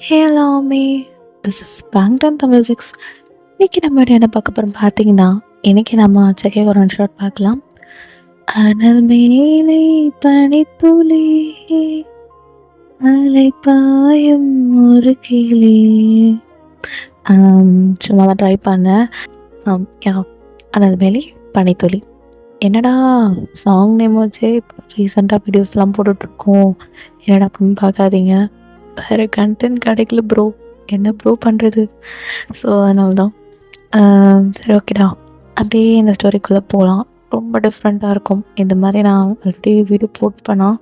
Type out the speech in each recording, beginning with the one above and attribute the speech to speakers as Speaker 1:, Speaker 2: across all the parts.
Speaker 1: Hello me this is Bangtan Tamil Vicks. இன்னைக்கு நம்ம என்ன பார்க்க போகிறோம் பார்த்தீங்கன்னா, இன்னைக்கு நம்ம செகே ஒரு ஷார்ட் பார்க்கலாம். அனல் மேலே பனித்துளி அலை பாயும் ஒரு கிளி. சும்மா தான் ட்ரை பண்ணேன். யா, அனல் மேலே பனித்துளி. என்னடா சாங் நேம் வச்சே இப்போ ரீசெண்டாக வீடியோஸ்லாம் போட்டுட்ருக்கோம், என்னடா அப்படின்னு பார்க்காதீங்க, வேறு கண்டென்ட் கிடைக்கல ப்ரோ, என்ன ப்ரோ பண்ணுறது? ஸோ அதனால தான் சரி ஓகேடா, அப்படியே இந்த ஸ்டோரிக்குள்ளே போகலாம். ரொம்ப டிஃப்ரெண்ட்டாக இருக்கும். இந்த மாதிரி நான் ஆல்ரெடி வீடியோ போட் பண்ணால்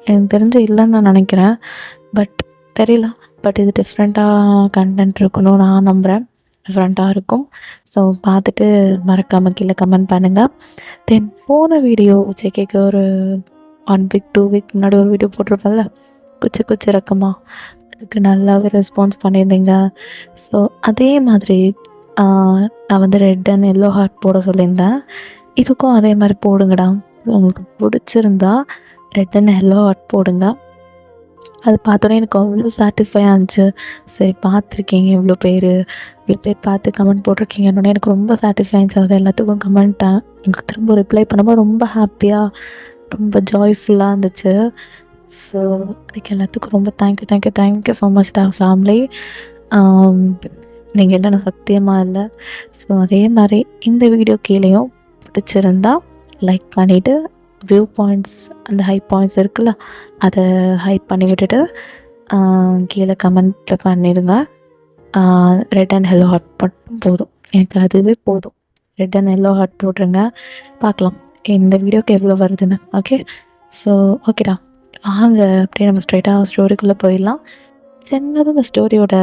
Speaker 1: எனக்கு தெரிஞ்சு இல்லைன்னு நான் நினைக்கிறேன், பட் தெரியல. பட் இது டிஃப்ரெண்ட்டாக கண்டென்ட் இருக்கணும் நான் நம்புகிறேன். டிஃப்ரெண்ட்டாக இருக்கும். ஸோ பார்த்துட்டு மறக்காமல் கீழே கமெண்ட் பண்ணுங்கள். தென் போன வீடியோ ஜேகேக்கு ஒரு 1 வீக் 2 வீக் முன்னாடி ஒரு வீடியோ போட்டிருப்பேன்ல, குச்சி குச்சி ரக்கமாக, அதுக்கு நல்லாவே ரெஸ்பான்ஸ் பண்ணியிருந்தீங்க. ஸோ அதே மாதிரி நான் வந்து ரெட் அண்ட் எல்லோ ஹார்ட் போட சொல்லியிருந்தேன். இதுக்கும் அதே மாதிரி போடுங்கடா. உங்களுக்கு பிடிச்சிருந்தா ரெட் அண்ட் எல்லோ ஹார்ட் போடுங்க. அது பார்த்தோன்னே எனக்கு அவ்வளோ சாட்டிஸ்ஃபையாக இருந்துச்சு. சரி, பார்த்துருக்கீங்க இவ்வளோ பேர் பார்த்து கமெண்ட் போட்டிருக்கீங்கன்னு எனக்கு ரொம்ப சாட்டிஸ்ஃபை இருந்துச்சு. அது எல்லாத்துக்கும் கமெண்ட்டாக எனக்கு திரும்ப ரிப்ளை பண்ணும்போது ரொம்ப ஹாப்பியாக, ரொம்ப ஜாய்ஃபுல்லாக இருந்துச்சு. ஸோ அதுக்கு எல்லாத்துக்கும் ரொம்ப தேங்க்யூ ஸோ மச் டா ஃபேமிலி. நீங்கள் இல்லை நான் சத்தியமாக இல்லை. ஸோ அதே மாதிரி இந்த வீடியோ கீழேயும் பிடிச்சிருந்தா லைக் பண்ணிவிட்டு, வியூ பாயிண்ட்ஸ் அந்த ஹை பாயிண்ட்ஸ் இருக்குல்ல, அதை ஹைப் பண்ணி விட்டுட்டு கீழே கமெண்ட்டில் பண்ணிடுங்க. ரெட் அண்ட் எல்லோ ஹார்ட் மட்டும் போதும், எனக்கு அதுவே போதும். ரெட் அண்ட் எல்லோ ஹார்ட் போட்டுருங்க. பார்க்கலாம் இந்த வீடியோக்கு எவ்வளோ வருதுன்னு. ஓகே, ஸோ ஓகேடா, வாங்க அப்படியே நம்ம ஸ்ட்ரைட்டாக ஸ்டோரிக்குள்ளே போயிடலாம். சின்னதாக இந்த ஸ்டோரியோட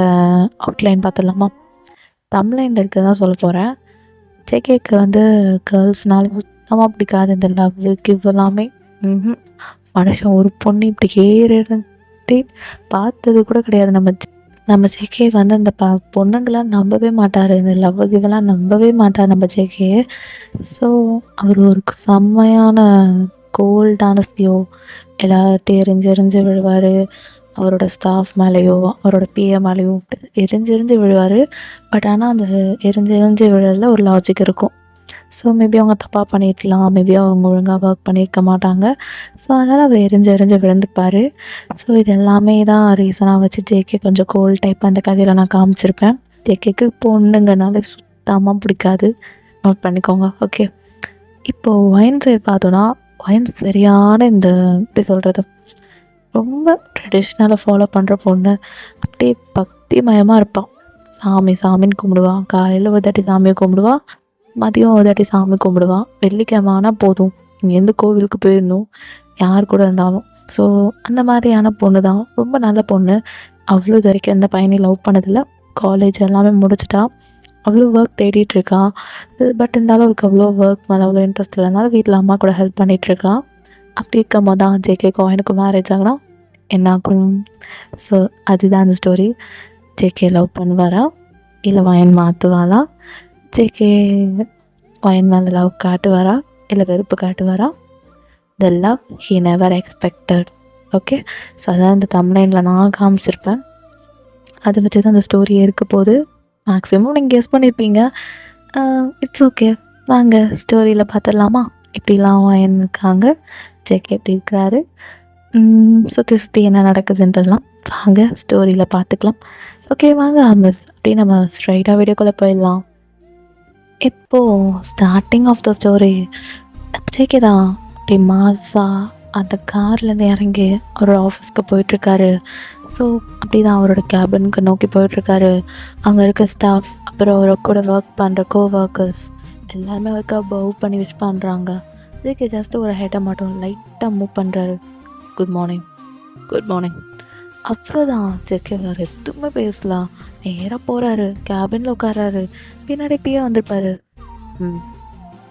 Speaker 1: அவுட்லைன் பார்த்துடலாமா? தமிழ்லைனில் இருக்கிறது தான் சொல்ல போகிறேன். ஜேகேக்கு வந்து கேர்ள்ஸ்னாலே சுத்தமாக பிடிக்காது. இந்த லவ் கிவ் எல்லாமே மனுஷன் ஒரு பொண்ணு இப்படி ஏறிட்டு பார்த்தது கூட கிடையாது. நம்ம ஜேகே வந்து அந்த பொண்ணுங்களாம் நம்பவே மாட்டார். இந்த லவ் கிவெல்லாம் நம்பவே மாட்டார் நம்ம ஜேகே. ஸோ அவர் ஒரு செம்மையான கோல்டான சியோ, எல்லார்ட்டையும் எரிஞ்சு விழுவார். அவரோட ஸ்டாஃப் மேலேயோ அவரோட பிஏ மேலேயோ எரிஞ்சு விழுவார். பட் ஆனால் அந்த எரிஞ்சு விழுறதுல ஒரு லாஜிக் இருக்கும். ஸோ மேபி அவங்க தப்பாக பண்ணியிருக்கலாம், மேபி அவங்க ஒழுங்காக ஒர்க் பண்ணியிருக்க மாட்டாங்க. ஸோ அதனால் அவர் எரிஞ்சு விழுந்துப்பார். ஸோ இது எல்லாமே தான் ரீசனாக வச்சு ஜேகே கொஞ்சம் கோல்ட் டைப் அந்த கதையில் நான் காமிச்சிருப்பேன். ஜேகேக்கு பொண்ணுங்கனாலே சுத்தமாக பிடிக்காது, நோட் பண்ணிக்கோங்க. ஓகே, இப்போது ஒயின் சைடு பார்த்தோன்னா, ஒயின் சரியான இந்த எப்படி சொல்கிறது, ரொம்ப ட்ரெடிஷ்னலாக ஃபாலோ பண்ணுற பொண்ணு. அப்படியே பக்திமயமாக இருப்பாள். சாமின்னு கும்பிடுவான். காலையில் ஒரு தாட்டி சாமியை கும்பிடுவான், மதியம் ஒரு தாட்டி சாமி கும்பிடுவான். வெள்ளிக்கிழமை ஆனால் போதும், இங்கேருந்து கோவிலுக்கு போயிடணும் யார் கூட இருந்தாலும். ஸோ அந்த மாதிரியான பொண்ணு தான், ரொம்ப நல்ல பொண்ணு. அவ்வளோ இது வரைக்கும் எந்த பையனையும் லவ் பண்ணதில்லை. காலேஜ் எல்லாமே முடிச்சிட்டா, அவ்வளோ ஒர்க் தேடிட்டுருக்கா. பட் இருந்தாலும் அவளுக்கு அவ்வளோ ஒர்க் மேலே அவ்வளோ இன்ட்ரெஸ்ட் இல்லைனாலும் வீட்டில் அம்மா கூட ஹெல்ப் பண்ணிகிட்ருக்கா. அப்படி இருக்கும் போது தான் ஜேகேக்கும் எனக்கும் மேரேஜ் ஆகலாம் என்னாகும். ஸோ அதுதான் அந்த ஸ்டோரி. ஜேகே லவ் பண்ணுவாரா இல்லை வயன் மாற்றுவாரா? ஜேகே வயன் மேலே லவ் காட்டுவாரா இல்லை வெறுப்பு காட்டுவாரா? The love he never expected. Okay, so அதான் இந்த தமிழ்லைனில் நான் காமிச்சிருப்பேன். அதை வச்சு தான் அந்த ஸ்டோரி இருக்க போது. மேக்ஸிமம் நீங்கள் கெஸ் பண்ணியிருப்பீங்க. இட்ஸ் ஓகே, வாங்க ஸ்டோரியில் பார்த்துடலாமா? இப்படிலாம் வயன் இருக்காங்க, ஜேகே எப்படி இருக்கிறாரு, சுற்றி என்ன நடக்குதுன்றதெல்லாம் வாங்க ஸ்டோரியில் பார்த்துக்கலாம். ஓகே, வாங்க மிஸ் அப்படியே நம்ம ஸ்ட்ரைட்டாக வீடியோக்குள்ளே போயிடலாம். இப்போது starting of the story JK தான் அப்படி மாசா அந்த கார்லேருந்து இறங்கி அவரோட ஆஃபீஸ்க்கு போயிட்டுருக்காரு. ஸோ அப்படி தான் அவரோட கேபினுக்கு நோக்கி போயிட்டுருக்காரு. அங்கே இருக்க ஸ்டாஃப், அப்புறம் அவரை கூட ஒர்க் பண்ணுற கோவொர்க்கர்ஸ் எல்லாருமே அவருக்கு பவ் பண்ணி விஷ் பண்ணுறாங்க. ஜேகே ஜஸ்ட்டு ஒரு ஹெட்டை மட்டும் லைட்டாக மூவ் பண்ணுறாரு. குட் மார்னிங் அவ்வளோதான். ஜேகே வேறு எதுவுமே பேசலாம், நேராக போகிறாரு, கேபினில் உட்காராரு. பின்னாடி பிஏ வந்திருப்பாரு.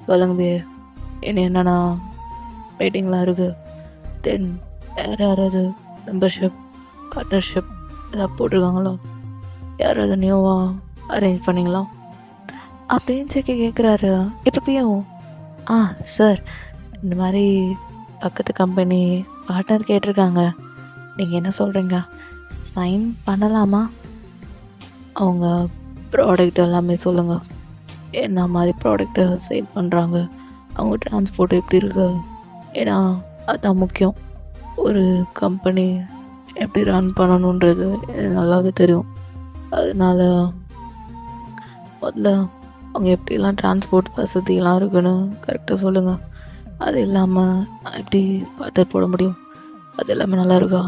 Speaker 1: சொல்லுங்க பிஏ, என்னென்னா வெயிட்டிங்லாம் இருக்குது. தென் வேறு யாராவது மெம்பர்ஷிப் பார்ட்னர்ஷிப் ஏதாவது போட்டிருக்காங்களா? யாராவது நியூவாக அரேஞ்ச் பண்ணிங்களா அப்படின்னு ஜேகே கேட்குறாரு. இப்போ பிஏவும் சார், இந்த மாதிரி பக்கத்து கம்பெனி பார்ட்னர் கேட்டிருக்காங்க, நீங்கள் என்ன சொல்கிறீங்க? சைன் பண்ணலாமா? அவங்க ப்ராடக்ட் எல்லாமே சொல்லுங்கள். என்ன மாதிரி ப்ராடக்ட்டை சேல் பண்ணுறாங்க, அவங்க ட்ரான்ஸ்போர்ட் எப்படி இருக்கு? ஏன்னா அதுதான் முக்கியம். ஒரு கம்பெனி எப்படி ரன் பண்ணணுன்றது எனக்கு நல்லாவே தெரியும். அதனால முதல்ல அவங்க எப்படிலாம் ட்ரான்ஸ்போர்ட் வசதியெல்லாம் இருக்குன்னு கரெக்டாக சொல்லுங்கள். அது இல்லாமல் எப்படி ஆர்டர் போட முடியும், அது எல்லாமே நல்லா இருக்கா?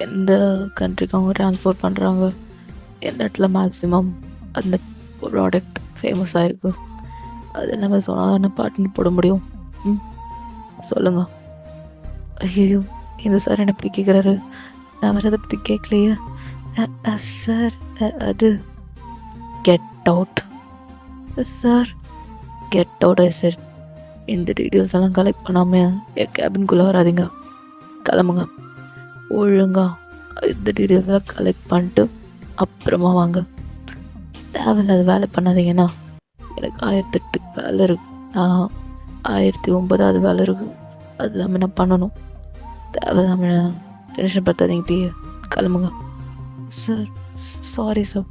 Speaker 1: எந்த கண்ட்ரிக்கு அவங்க ட்ரான்ஸ்போர்ட் பண்ணுறாங்க, எந்த இடத்துல மேக்ஸிமம் அந்த ப்ராடக்ட் ஃபேமஸ் ஆகிருக்கு, அது எல்லாமே சொன்னால் தானே பாட்டுன்னு போட முடியும். சொல்லுங்கள். ஐயோ, இந்த சார் என்ன இப்படி கேட்குறாரு? நான் வேறு அதை பற்றி கேட்கலையே. சார் அது get out sir, get out sir. இந்த டீட்டெயில்ஸ் எல்லாம் கலெக்ட் பண்ணாமல் என் கேபின்குள்ளே வராதிங்க, கிளம்புங்க. ஒழுங்கா இந்த டீட்டெயில்ஸெல்லாம் கலெக்ட் பண்ணிட்டு அப்புறமா வாங்க. தேவையில்லாத வேலை பண்ணாதீங்கன்னா எனக்கு 1008 வேலை இருக்குது. நான் 1009வது வேலை இருக்குது, அது எல்லாமே நான் பண்ணணும். தேவையில்லாமல் டென்ஷன் படுத்தாதீங்க, இப்படி கிளம்புங்க. Sir sorry sir.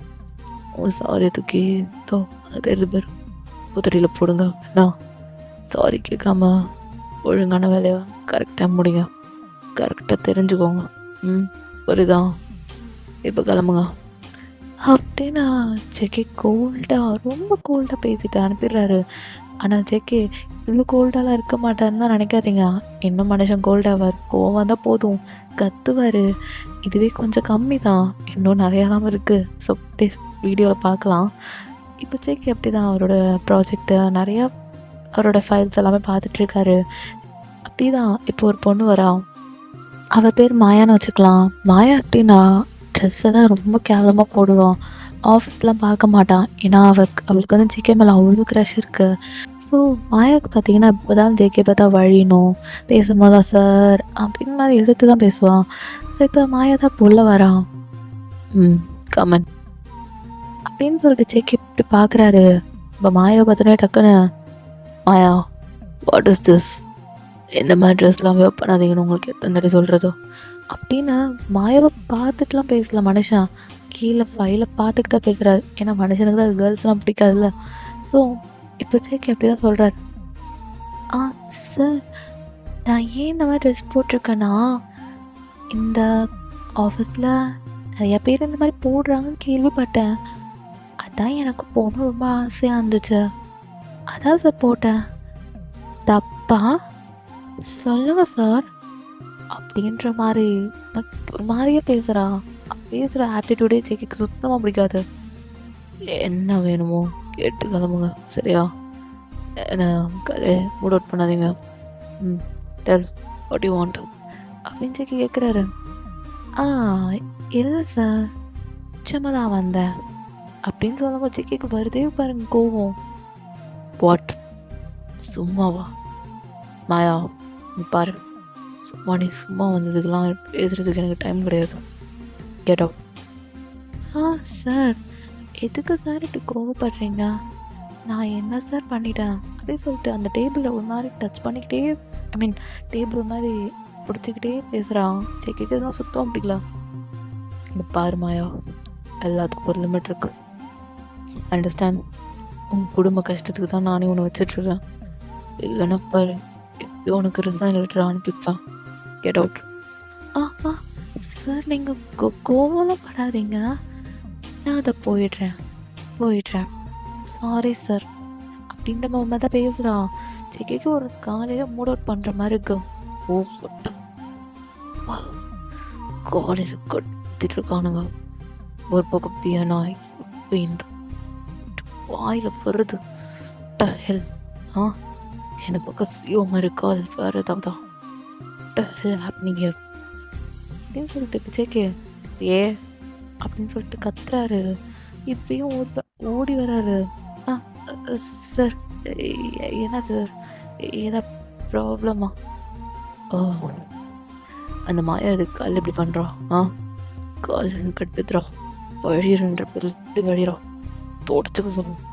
Speaker 1: சாரி தூக்கி தோ தெரியுது பேர் புத்தடியில் போடுங்க. நான் சாரி கேட்காம ஒழுங்கான வேலையை கரெக்டாக முடிங்க, கரெக்டாக தெரிஞ்சுக்கோங்க. புரியுதா? இப்போ கிளம்புங்க அப்படின்னு ஜெகே ரொம்ப கோல்டாக பேசிட்டு அனுப்பிடுறாரு. ஆனால் ஜெகே இவ்வளோ கோல்டாலாம் இருக்க மாட்டாருன்னு தான் நினைக்காதீங்க. இன்னும் மனுஷன் கோல்டாவார், கோவம் தான் போதும், கத்துவார். இதுவே கொஞ்சம் கம்மி தான், இன்னும் நிறையாலாம் இருக்குது. ஸோ ப்ளீஸ் வீடியோவில் பார்க்கலாம். இப்போ ஜெகே அப்படி தான் அவரோட ப்ராஜெக்டை நிறையா அவரோட ஃபைல்ஸ் எல்லாமே பார்த்துட்ருக்காரு. அப்படி தான் இப்போ ஒரு பொண்ணு வரா, அவள் பேர் மாயான்னு வச்சுக்கலாம். மாயா அப்படின்னா ட்ரெஸ் எல்லாம் ரொம்ப கேவலமாக போடுவான், ஆஃபீஸ்லாம் பார்க்க மாட்டான். ஏன்னா அவளுக்கு வந்து ஜேகே மேலே அவ்வளோ க்ரஷ் இருக்குது. ஸோ மாயாவுக்கு பார்த்தீங்கன்னா இப்போ தான் ஜேகே பார்த்தா வழியணும், பேசும்போதா சார் அப்படின்னு மாதிரி எடுத்து தான் பேசுவான். ஸோ இப்போ மாயா தான் உள்ள வரான். கமன் அப்படின்னு சொல்லிட்டு ஜேகே இப்படி பார்க்குறாரு. இப்போ மாயாவை பார்த்தோன்னே டக்குன்னு, மாயா வாட் இஸ் திஸ், இந்த மாதிரி ட்ரெஸ்லாம் வேர் பண்ணாதீங்கன்னு உங்களுக்கு எத்தனை தடவை சொல்கிறதோ அப்படின்னு மாயாவை பார்த்துட்டுலாம் பேசல மனுஷன். கீழே ஃபைலை பார்த்துக்கிட்டா பேசுகிறாரு. ஏன்னா மனுஷனுக்கு தான் அது கேர்ள்ஸ்லாம் பிடிக்காதுல்ல. ஸோ இப்போ ஜேகே அப்படி தான் சொல்கிறார். சார், நான் ஏன் இந்த மாதிரி ட்ரெஸ் போட்டிருக்கேன்னா, இந்த ஆஃபீஸில் நிறையா பேர் இந்த மாதிரி போடுறாங்கன்னு கேள்விப்பட்டேன். அதான் எனக்கு போகணும் ரொம்ப ஆசையாக இருந்துச்சு, அதான் சார் போட்டேன். தப்பா சொல்லுங்க சார் அப்படின்ற மாதிரி ஒரு மாதிரியே பேசுகிற ஆட்டிடியூடே ஜேகேக்கு சுத்தமாக பிடிக்காது. என்ன வேணுமோ கேட்டு கிளம்புங்க, சரியா? என்ன மூட் அவுட் பண்ணாதீங்க. டெல் வாட் யூ வாண்ட் அப்படின்னு ஜேகே கேட்குறாரு. இல்லை சார், சும்மா தான் வந்தேன் அப்படின்னு சொல்லும்போது ஜேகேக்கு வருதே பாருங்க கோவம். வாட், சும்மாவா? மாயா நீ பாரு, நீ சும்மா வந்ததுக்கெல்லாம் பேசுகிறதுக்கு எனக்கு டைம் கிடையாது, கெட் அவுட். சார், எதுக்கு சார் இப்படி கோவப்படுறீங்க? நான் என்ன சார் பண்ணிட்டேன் அப்படின்னு சொல்லிட்டு அந்த டேபிளில் ஒரு மாதிரி டச் பண்ணிக்கிட்டே, டேபிள் ஒரு மாதிரி பிடிச்சிக்கிட்டே பேசுகிறான். ஜேகேக்கு தான் சுத்தம் பிடிக்கல. இந்த பாரு மாயா, எல்லாத்துக்கும் ஒரு லிமிட் இருக்கு, அண்டர்ஸ்டாண்ட்? உன் குடும்ப கஷ்டத்துக்கு தான் நானே ஒன்று வச்சிட்ருக்கேன். இல்லைன்னா பாரு, உனக்கு ரிசைன் லெட்டர் அனுப்பிப்பேன், கெட் அவுட். சார், நீங்கள் கோவம்லாம் படாதீங்க, நான் அதை போயிடுறேன் சாரி சார் அப்படின்ற மாதிரி தான் பேசுகிறான். ஜேகேக்கு ஒரு காலையில் மூட் அவுட் பண்ணுற மாதிரி இருக்கு. காலேஜ் கட்டிட்டு இருக்கானுங்க, ஒரு பக்கம் பியனாய் இந்த வாயில் வருது. ஹெல் எனக்கு பக்கம் சியோ மாதிரி கால் வேறு ஏதாவது ஹேப்னிங் அப்படின்னு சொல்லிட்டு இப்போ ஜேகே அப்படின்னு சொல்லிட்டு கத்துறாரு. இப்பயும் ஓடி வராரு. சார், என்ன சார், ஏதா ப்ராப்ளமா? அந்த மாயா இது கால் எப்படி பண்ணுறான்? கால் கட்டுதுரா, வழிறன்ற பேர் இப்படி வழிறா, தொடச்சுக்க சொல்லுவோம்.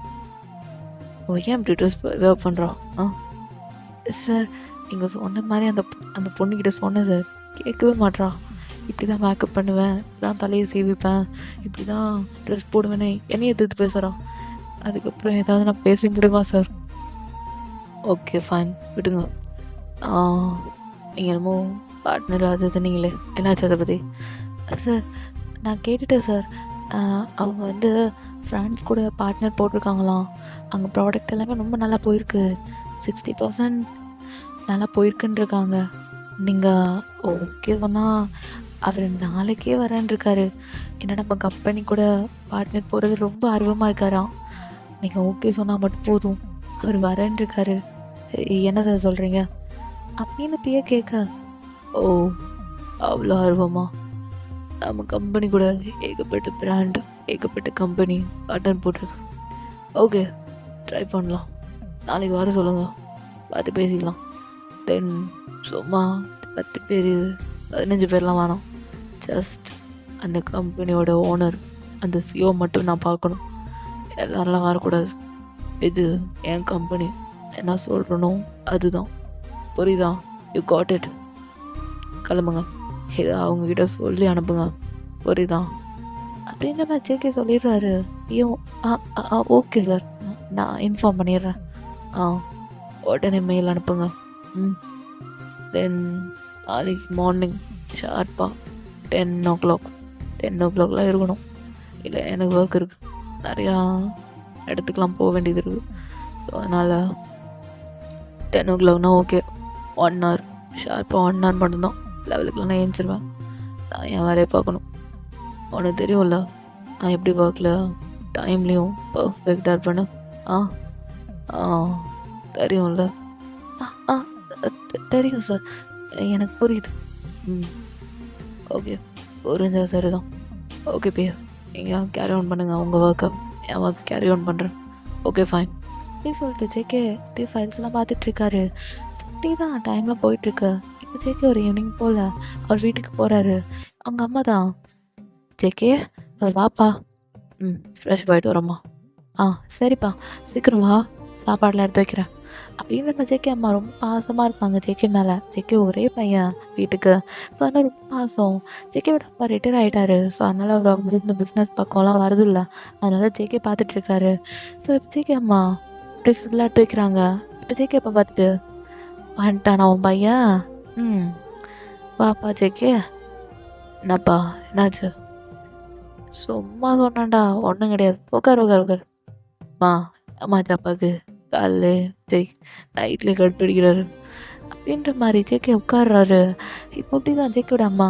Speaker 1: ஏன் இப்படி ட்ரெஸ் வேர் பண்ணுறான்? சார், நீங்கள் சொன்ன மாதிரி அந்த பொண்ணுக்கிட்ட சொன்னேன் சார், கேட்கவே மாட்றா. இப்படி தான் மேக்கப் பண்ணுவேன், இப்படி தான் தலையை சீவிப்பேன், இப்படி தான் ட்ரெஸ் போடுவேனே என்னைய எதிர்த்து பேசுகிறான். அதுக்கப்புறம் ஏதாவது நான் பேச முடியுமா சார்? ஓகே ஃபைன் விடுங்க. நீங்கள் என்னமோ பார்ட்னர் அது நீங்களே என்னாச்சு அதை பற்றி? சார் நான் கேட்டுட்டேன் சார். அவங்க வந்து ஃப்ரெண்ட்ஸ் கூட பார்ட்னர் போட்டிருக்காங்களாம். அங்கே ப்ராடக்ட் எல்லாமே ரொம்ப நல்லா போயிருக்கு, 60% நல்லா போயிருக்குன்ருக்காங்க. நீங்கள் ஓகே சொன்னால் அவர் நாளைக்கே வரேன்ருக்காரு. ஏன்னா நம்ம கம்பெனி கூட பார்ட்னர் போகிறது ரொம்ப ஆர்வமாக இருக்காராம். நீங்கள் ஓகே சொன்னால் மட்டும் போதும், அவர் வரேன்ருக்காரு. என்ன சார் சொல்கிறீங்க அப்படின்னு பிய கேட்க, ஓ அவ்வளோ ஆர்வமா? நம்ம கம்பெனி கூட ஏகப்பட்ட பிராண்ட், ஏகப்பட்ட கம்பெனி பார்ட்னர் போட்டிருக்கு. ஓகே ட்ரை பண்ணலாம், நாளைக்கு வர சொல்லுங்கள், பார்த்து பேசிக்கலாம். தென் சும்மா 10 பேர் 15 பேர்லாம் வேணாம், ஜஸ்ட் அந்த கம்பெனியோட ஓனர், அந்த சிஓ மட்டும் நான் பார்க்கணும். எல்லாரெலாம் வரக்கூடாது. இது என் கம்பெனி, என்ன சொல்கிறனோ அதுதான், புரியுதா? You got it. கிளம்புங்க, இதை அவங்கக்கிட்ட சொல்லி அனுப்புங்க, புரியுதா? அப்படின்ற மாதிரி ஜேகே சொல்லிடுறாரு. ஐயோ ஓகே சார், நான் இன்ஃபார்ம் பண்ணிடுறேன். உடனே மெயில் அனுப்புங்க. தென் நாளைக்கு மார்னிங் ஷார்ப்பாக 10 o'clock இருக்கணும். இல்லை எனக்கு ஒர்க் இருக்குது, நிறையா இடத்துக்கெலாம் போக வேண்டியது இருக்குது. ஸோ அதனால் 10 o'clockனா ஓகே. 1 hour ஷார்ப்பாக 1 hour மட்டும்தான். 11 நான் ஏஞ்சிருவேன். நான் என் வேலையை பார்க்கணும். உனக்கு தெரியும்ல நான் எப்படி ஒர்க்கில் டைம்லேயும் பர்ஃபெக்டாக இருப்பேன்னு. தெரியும்ல? தெரியும் சார், எனக்கு புரியுது. ஓகே புரிஞ்சா சரி தான். ஓகே பியா, நீங்கள் கேரி ஆன் பண்ணுங்கள் உங்கள் ஒர்க்கை, என் ஒர்க் கேரி ஆன் பண்ணுறேன். ஓகே ஃபைன் அப்படின்னு சொல்லிட்டு ஜேகே அப்படியே ஃபைல்ஸ்லாம் பார்த்துட்ருக்காரு. அப்படி தான் டைமில் போயிட்டுருக்கு. இப்போ ஜேகே ஒரு ஈவினிங் போல் அவர் வீட்டுக்கு போகிறாரு. அவங்க அம்மா தான், ஜேகே வாப்பா, ஃப்ரெஷ் போயிட்டு வரோம்மா. சரிப்பா சீக்கிரம் வா, சாப்பாடெலாம் எடுத்து வைக்கிறேன் அப்படின்னு ஜேகே அம்மா ரொம்ப பாசமாக இருப்பாங்க ஜேகே மேலே. ஜேகே ஒரே பையன் வீட்டுக்கு, ஸோ அதனால் ரொம்ப பாசம். ஜேகேவோட அப்பா ரிட்டையர் ஆகிட்டாரு. ஸோ அதனால் அவர் அவங்க இந்த பிஸ்னஸ் பக்கம்லாம் வருது இல்லை, அதனால ஜேகே பார்த்துட்ருக்காரு. ஸோ இப்போ ஜேகே அம்மா அப்படியே ஃபுல்லாக எடுத்து வைக்கிறாங்க. இப்போ ஜேகே அப்பா பார்த்துட்டு, வந்துட்டானா உன் பையன்? வாப்பா ஜேகே. என்னப்பா என்னாச்சு? சும்மா சொன்னான்டா, ஒன்றும் கிடையாது, உட்கார். அம்மா அப்பாவுக்கு காலைல நைட்லேயே கட்டுப்பிடிக்கிறாரு அப்படின்ற மாதிரி ஜேகே உட்கார்றாரு. இப்போ அப்படி தான் ஜேகேவோட அம்மா,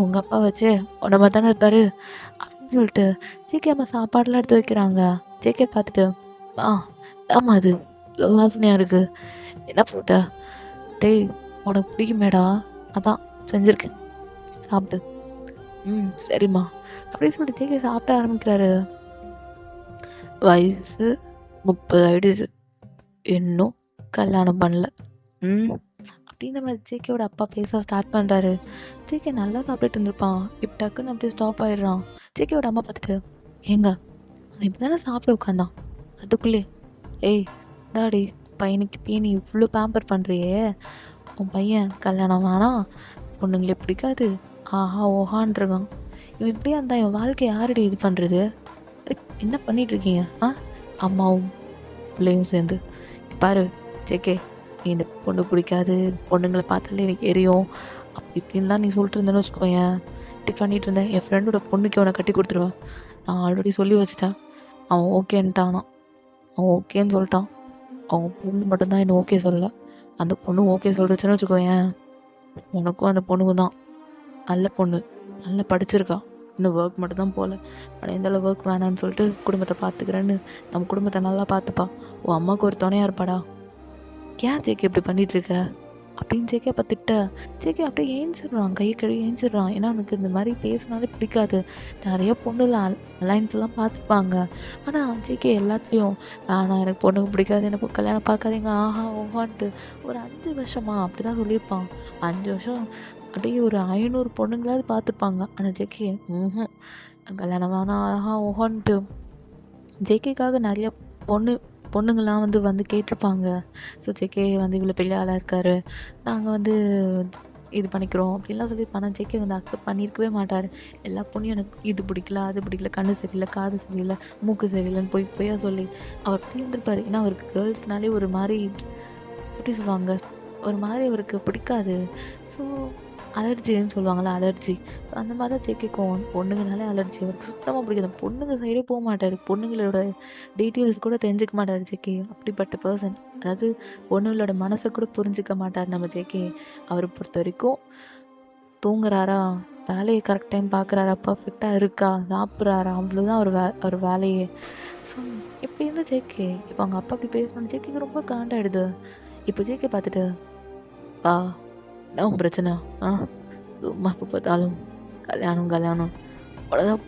Speaker 1: உங்கள் அப்பா வச்சு உன்ன மாதிரி தானே இருப்பாரு அப்படின்னு சொல்லிட்டு ஜேகே அம்மா சாப்பாடெலாம் எடுத்து வைக்கிறாங்க. ஜேகே பார்த்துட்டு, ஆமாம் அது வாசனையாக இருக்குது, என்ன போட்ட? டேய் உனக்கு பிடிக்குமேடா, அதான் செஞ்சுருக்கேன், சாப்பிட்டு. சரிம்மா அப்படின்னு சொல்லிட்டு ஜேகே சாப்பிட ஆரம்பிக்கிறாரு. வயசு 30 ஆயிடுச்சு, இன்னும் கல்யாணம் பண்ணல அப்படின்ற மாதிரி ஜேகேவோட அப்பா பேச ஸ்டார்ட் பண்ணுறாரு. ஜேகே நல்லா சாப்பிட்டுட்டு இருந்திருப்பான், இப்போ டக்குன்னு அப்படியே ஸ்டாப் ஆகிடுறான். ஜேகேவோட அம்மா பார்த்துட்டு, ஏங்க அவன் இப்போ தானே சாப்பிட உட்காந்தான், அதுக்குள்ளே ஏய் தாடி பையனுக்கு நீ இவ்வளோ பேம்பர் பண்ணுறியே, உன் பையன் கல்யாணம் வேணாம், பொண்ணுங்களே பிடிக்காது, ஆஹா ஓஹான்ருக்கான், இவன் இப்படியா இருந்தா இவன் வாழ்க்கை யாரடி இது பண்ணுறது? என்ன பண்ணிகிட்ருக்கீங்க அம்மாவும் பிள்ளையும் சேர்ந்து? பாரு ஜேகே, நீ இந்த பொண்ணு பிடிக்காது, பொண்ணுங்களை பார்த்தாலே எனக்கு எரியும் அப்படி இப்படின்லாம் நீ சொல்லிட்டு இருந்தேன்னு வச்சுக்கோயேன், இப்படி பண்ணிகிட்டு இருந்தேன், என் ஃப்ரெண்டோட பொண்ணுக்கு அவனை கட்டி கொடுத்துருவேன். நான் ஆல்ரெடி சொல்லி வச்சுட்டேன். அவன் ஓகேன்ட்டானா, அவன் ஓகேன்னு சொல்லிட்டான். அவங்க பொண்ணு மட்டும்தான் இன்னும் ஓகே சொல்லலை. அந்த பொண்ணு ஓகே சொல்லிடுச்சுன்னு வச்சுக்கோயேன், உனக்கும் அந்த பொண்ணுக்கும் தான். நல்ல பொண்ணு, நல்லா படிச்சிருக்கா, இன்னும் ஒர்க் மட்டும்தான் போகல. ஆனால் எந்தளவு ஒர்க் வேணான்னு சொல்லிட்டு குடும்பத்தை பார்த்துக்கிறேன்னு நம்ம குடும்பத்தை நல்லா பார்த்துப்பா, உன் அம்மாவுக்கு ஒரு துணையாக இருப்பாடா. ஏன் ஜேகே இப்படி பண்ணிகிட்ருக்க அப்படின்னு ஜேகே அப்போ திட்ட. ஜேகே அப்படியே ஏஞ்சிடுறான், கை கழுவி ஏஞ்சிடுறான். ஏன்னா அவனுக்கு இந்த மாதிரி பேசினாலே பிடிக்காது. நிறைய பொண்ணுல அலைன்ஸ்லாம் பார்த்துப்பாங்க. ஆனால் ஜேகே எல்லாத்துலேயும் ஆனால் எனக்கு பொண்ணுக்கு பிடிக்காது, எனக்கு கல்யாணம் பார்க்காதீங்க, ஆஹா ஓஹான்ட்டு ஒரு 5 வருஷமா அப்படி தான் சொல்லியிருப்பான். 5 வருஷம் அப்படியே ஒரு 500 பொண்ணுங்களாவது பார்த்துப்பாங்க. ஆனால் ஜேகே கல்யாணம் வேணாம் ஆஹா ஓஹான்ட்டு. ஜேகேக்காக நிறைய பொண்ணுங்கள்லாம் வந்து கேட்டிருப்பாங்க. ஸோ ஜேகே வந்து இவ்வளோ பெரிய ஆளாக இருக்கார், நாங்கள் வந்து இது பண்ணிக்கிறோம் அப்படின்லாம் சொல்லியிருப்பாங்க. ஜேகே வந்து அக்செப்ட் பண்ணியிருக்கவே மாட்டார். எல்லா பொண்ணையும் எனக்கு இது பிடிக்கல, அது பிடிக்கல, கண்ணு சரியில்லை, காது சரியில்லை, மூக்கு சரியில்லைன்னு பொய்யா சொல்லி அவர் அப்படி இருந்திருப்பார். ஏன்னா அவருக்கு கேர்ள்ஸ்னாலே ஒரு மாதிரி எப்படி சொல்லுவாங்க, ஒரு மாதிரி அவருக்கு பிடிக்காது. ஸோ அலர்ஜின்னு சொல்லுவாங்கள்ல, அலர்ஜி. ஸோ அந்த மாதிரி தான் ஜேகேக்கும் பொண்ணுங்கனாலே அலர்ஜி. அவருக்கு சுத்தமாக பிடிக்காது. பொண்ணுங்க சைடே போக மாட்டார். பொண்ணுங்களோட டீட்டெயில்ஸ் கூட தெரிஞ்சுக்க மாட்டார் ஜேகே. அப்படிப்பட்ட பர்சன். அதாவது பொண்ணுங்களோட மனசை கூட புரிஞ்சிக்க மாட்டார் நம்ம ஜேகே. அவரை பொறுத்த வரைக்கும் தூங்குறாரா, வேலையை கரெக்ட் டைம் பார்க்குறாரா, பர்ஃபெக்டாக இருக்கா, சாப்பிட்றாரா, அவ்வளோதான் அவர் வேலையே. ஸோ இப்படி இருந்து ஜேகே இப்போ அவங்க அப்பா அப்படி பேசணும்னு ஜேகேக்கு ரொம்ப காண்டாயிடுது. இப்போ ஜேகே பார்த்துட்டு பா என்ன உன் பிரச்சனை சும்மா இப்போ பார்த்தாலும் கல்யாணம் அவ்வளோதான்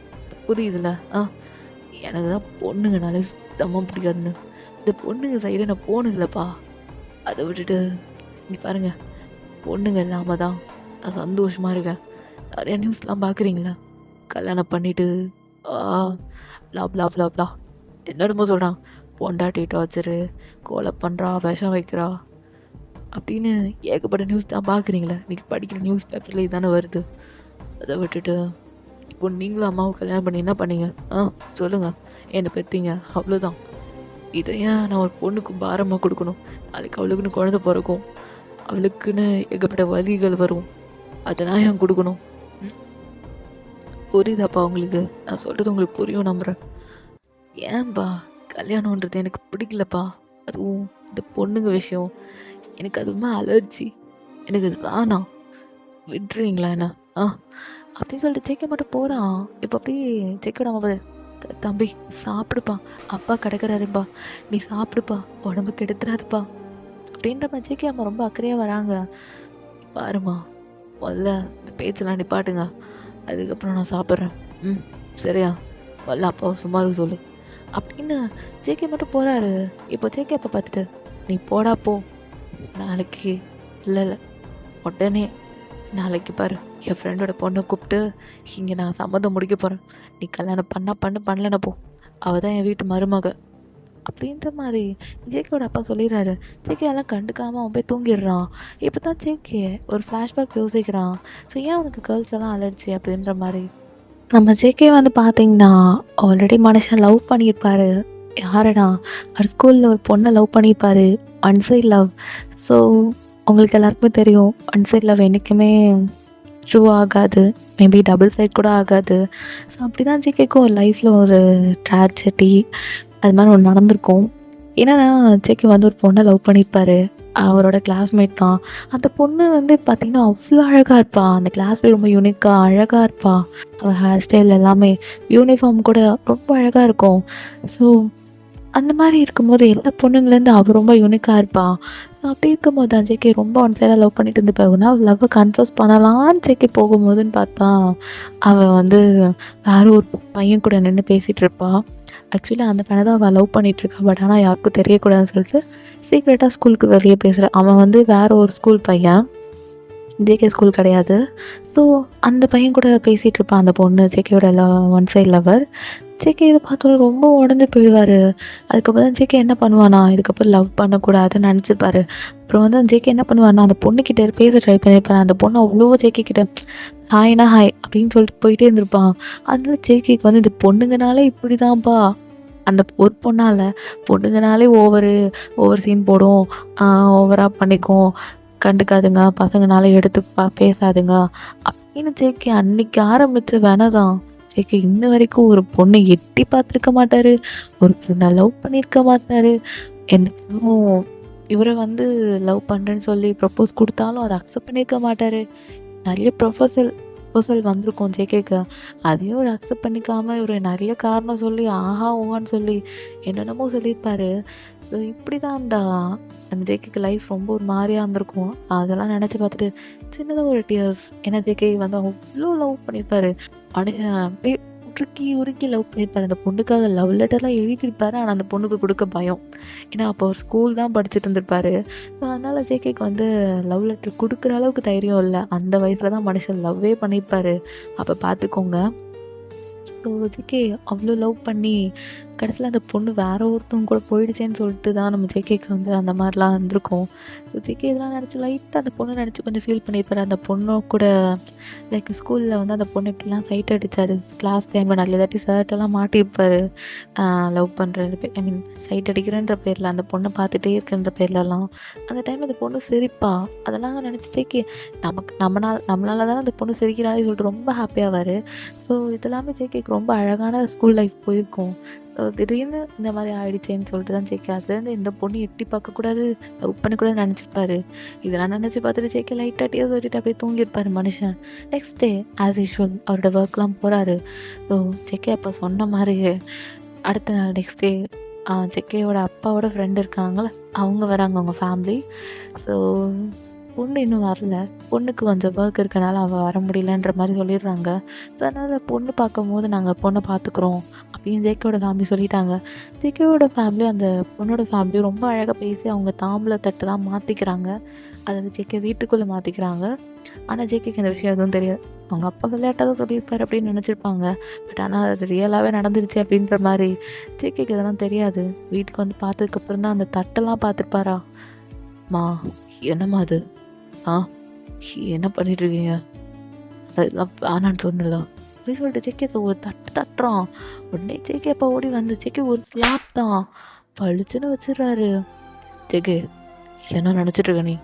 Speaker 1: புரியுதுல்ல. எனக்கு தான் பொண்ணுங்கனாலே சுத்தமாக பிடிக்காதுன்னு இந்த பொண்ணுங்க சைடு நான் போனதில்லப்பா. அதை விட்டுட்டு நீ பாருங்க, பொண்ணுங்க இல்லாமல் தான் நான் சந்தோஷமாக இருக்கேன். நிறையா நியூஸ்லாம் பார்க்குறீங்களா, கல்யாணம் பண்ணிவிட்டு ப்ளா ப்ளா ப்ளா ப்ளா என்னென்னமோ சொல்கிறான், பொண்டாட்டி டார்ச்சரு, கொலை பண்ணுறா, விஷம் வைக்கிறா அப்படின்னு ஏகப்பட்ட நியூஸ் தான் பார்க்குறீங்களா. இன்றைக்கி படிக்கிற நியூஸ் பேப்பரில் இதானே வருது. அதை விட்டுட்டு இப்போ நீங்களும் அம்மாவை கல்யாணம் பண்ணி என்ன பண்ணீங்க சொல்லுங்கள், என்னை பெற்றீங்க அவ்வளோதான். இதை ஏன் நான் ஒரு பொண்ணுக்கு பாரமாக கொடுக்கணும்? நாளைக்கு அவளுக்குன்னு குழந்தை பிறக்கும், அவளுக்குன்னு ஏகப்பட்ட வலிகள் வரும், அதை நான் ஏன் கொடுக்கணும்? புரியுதாப்பா உங்களுக்கு? நான் சொல்கிறது உங்களுக்கு புரியும் நம்புகிறேன். ஏன்பா கல்யாணன்றது எனக்கு பிடிக்கலப்பா. அதுவும் இந்த பொண்ணுங்க விஷயம் எனக்கு அதுவுமே அலர்ஜி. எனக்கு அது வேணாம், விட்டுறீங்களா என்ன அப்படின்னு சொல்லிட்டு ஜேகே மட்டும் போகிறான். இப்போ அப்படியே ஜேகேட அம்மா தம்பி சாப்பிடுப்பா, அப்பா கிடக்கிறாருப்பா, நீ சாப்பிடுப்பா, உடம்புக்கு எடுத்துறாதுப்பா அப்படின்ற மாதிரி ஜேகே அம்மா ரொம்ப அக்கறையாக வராங்க. பாருமா, முதல்ல இந்த பேச்செல்லாம் நிப்பாட்டுங்க, அதுக்கப்புறம் நான் சாப்பிட்றேன். சரியா, முதல்ல அப்பாவை சும்மா இருக்க சொல்லு அப்படின்னு ஜேகே மட்டும் போகிறாரு. இப்போ ஜேகே அப்பா பார்த்துட்டு நீ போடா போ, நாளைக்கு இல்லை உடனே நாளைக்கு பாரு என் ஃப்ரெண்டோட பொண்ணை கூப்பிட்டு இங்கே நான் சம்மதம் முடிக்க போகிறேன், நீ கல்யாணம் பண்ணலன்னா போ, அவள் தான் என் வீட்டு மருமக அப்படின்ற மாதிரி ஜேகேவோட அப்பா சொல்லிடுறாரு. ஜேகே எல்லாம் கண்டுக்காமல் அவன் போய் தூங்கிடுறான். இப்போ தான் ஜேகே ஒரு ஃப்ளாஷ்பேக் யோசிக்கிறான். ஸோ ஏன் அவனுக்கு கேர்ள்ஸ் எல்லாம் அலர்ஜி அப்படின்ற மாதிரி. நம்ம ஜேகே வந்து பார்த்திங்கன்னா ஆல்ரெடி மனுஷன் லவ் பண்ணியிருப்பார். யாரடா, அவர் ஸ்கூலில் ஒரு பொண்ணை லவ் பண்ணியிருப்பார், ஒன் சைட் லவ். ஸோ உங்களுக்கு எல்லாருக்குமே தெரியும், ஒன் சைட் லவ் என்றைக்குமே ட்ரூ ஆகாது, மேபி டபுள் சைட் கூட ஆகாது. ஸோ அப்படி தான் ஜேகேக்கும் ஒரு லைஃப்பில் ஒரு ட்ராஜடி அது மாதிரி ஒன்று நடந்திருக்கும். ஏன்னா ஜேகே வந்து ஒரு பொண்ணை லவ் பண்ணியிருப்பார், அவரோட கிளாஸ்மேட் தான். அந்த பொண்ணு வந்து பார்த்திங்கன்னா அவ்வளோ அழகாக இருப்பாள். அந்த கிளாஸில் ரொம்ப யூனிக்காக அழகாக இருப்பாள். அவள் ஹேர் ஸ்டைல் எல்லாமே, யூனிஃபார்ம் கூட ரொம்ப அழகாக இருக்கும். ஸோ அந்த மாதிரி இருக்கும்போது எல்லா பொண்ணுங்கலேருந்து அவள் ரொம்ப யூனிக்காக இருப்பாள். அப்படி இருக்கும்போது தான் ஜேகே ரொம்ப ஒன் சைடாக லவ் பண்ணிட்டு இருந்துப்பாருன்னா அவள் லவ்வை கன்ஃபர்ஸ் பண்ணலான்னு ஜேகே போகும்போதுன்னு பார்த்தா அவள் வந்து வேற ஒரு பையன் கூட நின்று பேசிகிட்டு இருப்பாள். ஆக்சுவலி அந்த பையனை தான் அவள் லவ் பண்ணிகிட்ருக்கா. பட் ஆனால் யாருக்கும் தெரியக்கூடாதுன்னு சொல்லிட்டு சீக்ரெட்டாக ஸ்கூலுக்கு வெளியே பேசுகிறான். அவன் வந்து வேறு ஒரு ஸ்கூல் பையன், ஜேகே ஸ்கூல் கிடையாது. ஸோ அந்த பையன் கூட பேசிகிட்டு இருப்பான் அந்த பொண்ணு, ஜேகேயோட ஒன் சைட் லவர். ஜேகே இதை பார்த்தோன்னே ரொம்ப உடஞ்சி போயிடுவார். அதுக்கப்புறம் தான் ஜேகே என்ன பண்ணுவானா, இதுக்கப்புறம் லவ் பண்ணக்கூடாதுன்னு நினச்சிப்பாரு. அப்புறம் வந்து ஜேகே என்ன பண்ணுவார்னா அந்த பொண்ணுக்கிட்ட பேச ட்ரை பண்ணியிருப்பாரு. அந்த பொண்ணு அவ்வளோ ஜேகே கிட்ட ஹாய்னா ஹாய் அப்படின்னு சொல்லிட்டு போயிட்டே இருந்திருப்பான். அதனால ஜேகேக்கு வந்து இந்த பொண்ணுங்கனாலே இப்படி தான்ப்பா, அந்த ஒரு பொண்ணால் பொண்ணுங்கனாலே ஓவர் சீன் போடும், ஓவராக பண்ணிக்கும், கண்டுக்காதுங்க, பசங்கனால எடுத்து பேசாதுங்க அப்படின்னு ஜேகே அன்னைக்கு ஆரம்பித்த வேணதான். ஜேகே இன்ன வரைக்கும் ஒரு பொண்ணை எட்டி பார்த்துருக்க மாட்டார், ஒரு பொண்ணை லவ் பண்ணியிருக்க மாட்டார். எந்த பொண்ணும் இவரை வந்து லவ் பண்ணுறேன்னு சொல்லி ப்ரப்போஸ் கொடுத்தாலும் அதை அக்செப்ட் பண்ணியிருக்க மாட்டார். நிறைய ப்ரொபோசல் வந்திருக்கும் ஜேகேக்கு, அதையும் ஒரு அக்செப்ட் பண்ணிக்காமல் இவர் நிறைய காரணம் சொல்லி ஆஹா ஓஹான்னு சொல்லி என்னென்னமோ சொல்லியிருப்பார். ஸோ இப்படி தான்டா நம்ம ஜேகேக்கு லைஃப் ரொம்ப ஒரு மாதிரியாக இருந்திருக்கும். அதெல்லாம் நினச்சி பார்த்துட்டு சின்னதாக ஒரு டியர்ஸ். ஏன்னா ஜேகே வந்து அவ்வளோ லவ் பண்ணியிருப்பார், அப்படியே உருக்கி லவ் பண்ணியிருப்பார். அந்த பொண்ணுக்காக லவ் லெட்டர்லாம் எழுதியிருப்பார். ஆனால் அந்த பொண்ணுக்கு கொடுக்க பயம், ஏன்னா அப்போ ஒரு ஸ்கூல் தான் படிச்சுட்டு இருந்திருப்பார். ஸோ அதனால் ஜேகேக்கு வந்து லவ் லெட்டர் கொடுக்குற அளவுக்கு தைரியம் இல்லை. அந்த வயசில் தான் மனுஷன் லவ்வே பண்ணியிருப்பார். அப்போ பார்த்துக்கோங்க. ஸோ ஜேகே அவ்வளோ லவ் பண்ணி கடைசியில் அந்த பொண்ணு வேற ஒருத்தவங்க கூட போயிடுச்சேன்னு சொல்லிட்டு தான் நம்ம ஜேகேக்கு வந்து அந்த மாதிரிலாம் இருந்திருக்கும். ஸோ ஜேகே இதெல்லாம் நினச்சி லைட்டாக அந்த பொண்ணை நினச்சி கொஞ்சம் ஃபீல் பண்ணியிருப்பாரு. அந்த பொண்ணு கூட லைக் ஸ்கூலில் வந்து அந்த பொண்ணு இப்படிலாம் சைட் அடித்தார் கிளாஸ் டைமில் நிறைய தாட்டி ஷர்ட்டெல்லாம் மாட்டியிருப்பார். லவ் பண்ணுற பேர் ஐ மீன் சைட் அடிக்கிறேன்ற பேரில் அந்த பொண்ணை பார்த்துட்டே இருக்குன்ற பேர்லலாம் அந்த டைம் அந்த பொண்ணு சிரிப்பா. அதெல்லாம் நினச்சி ஜேகே நம்மளால தானே அந்த பொண்ணு சிரிக்கிறாளே சொல்லிட்டு ரொம்ப ஹாப்பியாவார். ஸோ இதெல்லாமே ஜேகேக்கு ரொம்ப அழகான ஸ்கூல் லைஃப் போயிருக்கும். ஸோ திடீர்னு இந்த மாதிரி ஆயிடுச்சேன்னு சொல்லிட்டு தான் ஜேகே அதுலேருந்து இந்த பொண்ணு எட்டி பார்க்கக்கூடாது, லவ் பண்ணக்கூடாது நினச்சிருப்பாரு. இதெல்லாம் நினச்சி பார்த்துட்டு ஜேகே லைட்டாக டீஸ் ஓட்டிட்டு அப்படியே தூங்கியிருப்பார் மனுஷன். நெக்ஸ்ட் டே ஆஸ் யூஷுவல் அவரோட ஒர்க்லாம் போகிறாரு. ஸோ ஜேகே அப்போ சொன்ன மாதிரி அடுத்த நாள் நெக்ஸ்ட் டே ஜேகேயோட அப்பாவோட ஃப்ரெண்டு இருக்காங்களே அவங்க வராங்க, அவங்க ஃபேமிலி. ஸோ பொண்ணு இன்னும் வரல. பொண்ணுக்கு கொஞ்சம் ஒர்க் இருக்கனால அவள் வர முடியலன்ற மாதிரி சொல்லிடுறாங்க. ஸோ அதனால் பொண்ணு பார்க்கும்போது நாங்கள் பொண்ணை பார்த்துக்குறோம் அப்படின்னு ஜேகேவோட ஃபேமிலி சொல்லிட்டாங்க. ஜேகேவோட ஃபேமிலி அந்த பொண்ணோட ஃபேமிலி ரொம்ப அழகாக பேசி அவங்க தாம்பூல தட்டுலாம் மாற்றிக்கிறாங்க. அதை வந்து ஜேகே வீட்டுக்குள்ளே மாற்றிக்கிறாங்க. ஆனால் ஜேகேக்கு இந்த விஷயம் எதுவும் தெரியாது. அவங்க அப்பா விளையாட்டாக தான் சொல்லியிருப்பார் அப்படின்னு நினச்சிருப்பாங்க. பட் ஆனால் அது ரியலாகவே நடந்துருச்சு அப்படின்ற மாதிரி ஜேகேக்கு இதெல்லாம் தெரியாது. வீட்டுக்கு வந்து பார்த்ததுக்கப்புறம் தான் அந்த தட்டெல்லாம் பார்த்துருப்பாரா. மா என்னம்மா அது என்ன பண்ணிட்டுருக்கீங்க, அதெல்லாம் வேணான்னு சொன்னல அப்படின்னு சொல்லிட்டு ஜேகே ஒரு தட்டுறான். உடனே ஜேகே அப்போ ஓடி வந்து ஜேகே ஒரு ஸ்லாப் தான் பழிச்சுன்னு வச்சிடறாரு. ஜேகே என்ன நினச்சிட்ருக்க நீ?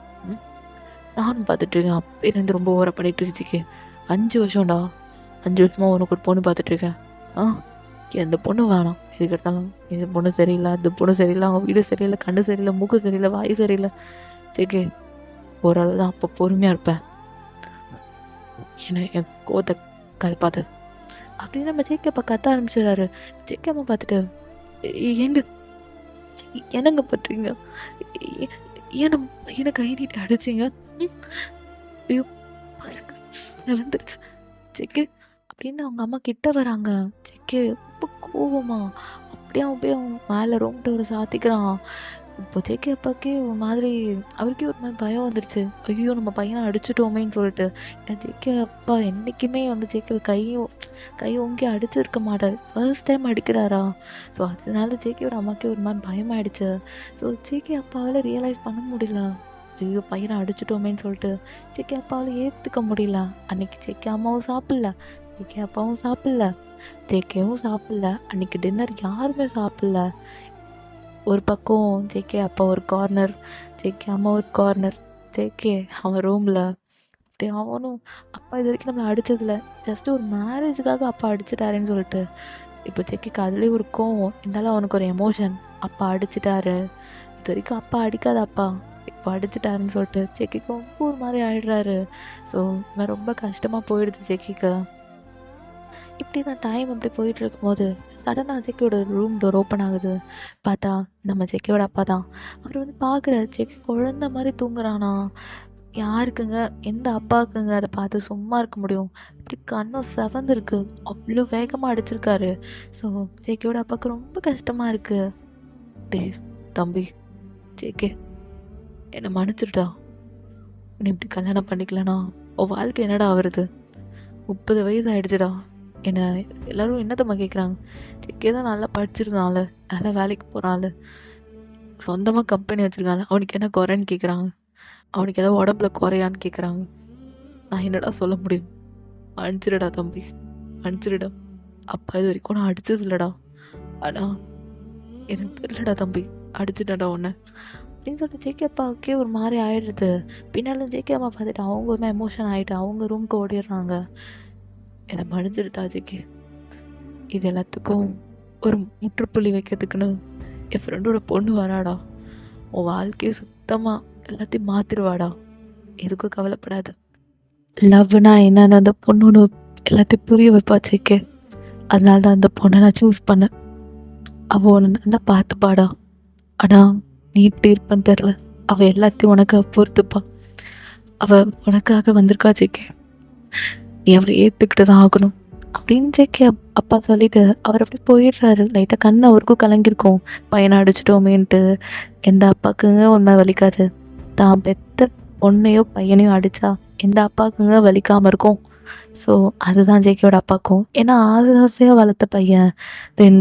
Speaker 1: நானும் பார்த்துட்ருக்கேன் அப்பேருந்து ரொம்ப ஓவராக பண்ணிட்டு இருக்கு ஜேகே. 5 வருஷம்டா, 5 வருஷமாக உனக்கு ஒரு பொண்ணு பார்த்துட்ருக்கேன். எந்த பொண்ணு வேணாம், எதுக்கு எடுத்தாலும் இந்த பொண்ணு சரியில்லை, அந்த பொண்ணு சரியில்லை, அவங்க வீடு சரியில்லை, கண்ணு சரியில்லை, மூக்கு சரியில்லை, வாய் சரியில்லை. ஜேகே ஓரளவு தான் அப்போ பொறுமையாக இருப்பேன், என் கோத்தை கலப்பாது அப்படின்னு நம்ம ஜேகே அப்போ கத்த ஆரம்பிச்சிடறாரு. ஜேகே அம்மா பார்த்துட்டு என்னங்க பண்ணுறீங்க, என்ன கை நீட்டி அடிச்சிங்க, ஐயோ செவந்துருச்சு ஜேகே அப்படின்னு அவங்க அம்மா கிட்ட வராங்க. ஜேகே ரொம்ப கோவமா அப்படியே அவன் போய் அவன் மேலே ரூம் டோரை சாத்திக்கிறான். இப்போ ஜேகே அப்பாவுக்கே ஒரு மாதிரி அவருக்கே ஒரு மாதிரி பயம் வந்துடுச்சு. ஐயோ நம்ம பையனை அடிச்சுட்டோமேன்னு சொல்லிட்டு. ஏன்னா ஜேகே அப்பா என்றைக்குமே வந்து ஜேகே கை ஓங்கி அடிச்சிருக்க மாட்டார், ஃபர்ஸ்ட் டைம் அடிக்கிறாரா. ஸோ அதனால ஜேகேயோட அம்மாக்கே ஒரு மாதிரி பயமாயிடுச்சு. ஸோ ஜேகே அப்பாவால் ரியலைஸ் பண்ண முடியல, ஐயோ பையனை அடிச்சுட்டோமேன்னு சொல்லிட்டு ஜேகே அப்பாவால் ஏற்றுக்க முடியல. அன்னைக்கு ஜேகே அம்மாவும் சாப்பிடல, ஜேகே அப்பாவும் சாப்பிடல, ஜேகேவும் சாப்பிடல. அன்னைக்கு டின்னர் யாருமே சாப்பிடல. ஒரு பக்கம் ஜேகே அப்பா ஒரு கார்னர், ஜேகே அம்மா ஒரு கார்னர், ஜேகே அவன் ரூமில் அப்படியே அவனும் அப்பா இது வரைக்கும் நம்மளை அடித்ததில்ல, ஜஸ்ட்டு ஒரு மேரேஜுக்காக அப்பா அடிச்சிட்டாருன்னு சொல்லிட்டு இப்போ ஜேகேக்கு அதுலேயே ஒரு கோவம். இருந்தாலும் அவனுக்கு ஒரு எமோஷன், அப்பா அடிச்சிட்டாரு, இது வரைக்கும் அப்பா அடிக்காத அப்பா இப்போ அடிச்சிட்டாருன்னு சொல்லிட்டு ஜேகேக்கு ரொம்ப ஒரு மாதிரி ஆயிடுறாரு. ஸோ இவன் ரொம்ப கஷ்டமாக போயிடுது ஜேகேக்கு. இப்படி தான் டைம் அப்படி போயிட்டு இருக்கும்போது சடனாக ஜேகேயோட ரூம் டோர் ஓப்பன் ஆகுது. பார்த்தா நம்ம ஜேகேயோட அப்பா தான். அவர் வந்து பார்க்குற ஜேகே குழந்த மாதிரி தூங்குறானா. யாருக்குங்க எந்த அப்பாவுக்குங்க அதை பார்த்து சும்மா இருக்க முடியும்? இப்படி கண்ணும் செவந்துருக்கு, அவ்வளோ வேகமாக அடிச்சிருக்காரு. ஸோ ஜேகேயோட அப்பாவுக்கு ரொம்ப கஷ்டமாக இருக்குது. டே தம்பி ஜேகே என்னை மன்னிச்சிருடா, நீ இப்படி கல்யாணம் பண்ணிக்கலனா உன் வாழ்க்கை என்னடா ஆகுறது? 30 வயசு ஆகிடுச்சுடா. என்னை எல்லோரும் என்னத்தம்மா கேட்குறாங்க, ஜேகே தான் நல்லா படிச்சிருக்கான்ல, நல்லா வேலைக்கு போகிறான்ல, சொந்தமாக கம்பெனி வச்சுருக்கான்ல, அவனுக்கு என்ன குறைன்னு கேட்குறாங்க, அவனுக்கு ஏதோ உடம்புல குறையான்னு கேட்குறாங்க. நான் என்னடா சொல்ல முடியும்? மன்னிச்சிடுடா தம்பி, மன்னிச்சிடுடா. அப்பா இது வரைக்கும் நான் அடித்தது இல்லைடா, ஆனால் எனக்கு தெரியலடா தம்பி, அடிச்சிட்டடா உன்னை அப்படின்னு சொல்லிட்டு ஜேகே அப்பாவுக்கே ஒரு மாதிரி ஆயிடுறது. பின்னாலும் ஜேகே அம்மா பார்த்துட்டு அவங்க ஒரு எமோஷன் ஆகிட்டு அவங்க ரூமுக்கு ஓடிடுறாங்க. என்னை மன்னிச்சிடுடா ஜேகே, இது எல்லாத்துக்கும் ஒரு முற்றுப்புள்ளி வைக்கிறதுக்குன்னு என் ஃப்ரெண்டோட பொண்ணு வராடா, உன் வாழ்க்கையை சுத்தமாக எல்லாத்தையும் மாற்றிடுவாடா, எதுக்கும் கவலைப்படாது. லவ்னா என்னன்னு அந்த பொண்ணுன்னு எல்லாத்தையும் புரிய வைப்பா ஜேகே. அதனால தான் அந்த பொண்ணை நான் சூஸ் பண்ணேன். அவள் ஒன்று நல்லா பார்த்துப்பாடா, ஆனால் நீ இப்படி இருப்பான்னு தெரில, அவள் எல்லாத்தையும் உனக்காக பொறுத்துப்பா, அவள் உனக்காக வந்திருக்கா ஜேகே, நீ அவரை ஏற்றுக்கிட்டு தான் ஆகணும் அப்படின்னு ஜேகே அப்பா சொல்லிட்டு அவர் அப்படி போயிடுறாரு. லைட்டாக கண் அவருக்கும் கலங்கியிருக்கும், பையனை அடிச்சிட்டோமேன்ட்டு. எந்த அப்பாவுக்குங்க உண்மை வலிக்காது? தான் பெத்த பொண்ணையோ பையனையோ அடித்தா எந்த அப்பாவுக்குங்க வலிக்காமல் இருக்கும்? ஸோ அதுதான் ஜேகேவோட அப்பாக்கும். ஏன்னா ஆசை ஆசையாக வளர்த்த பையன். தென்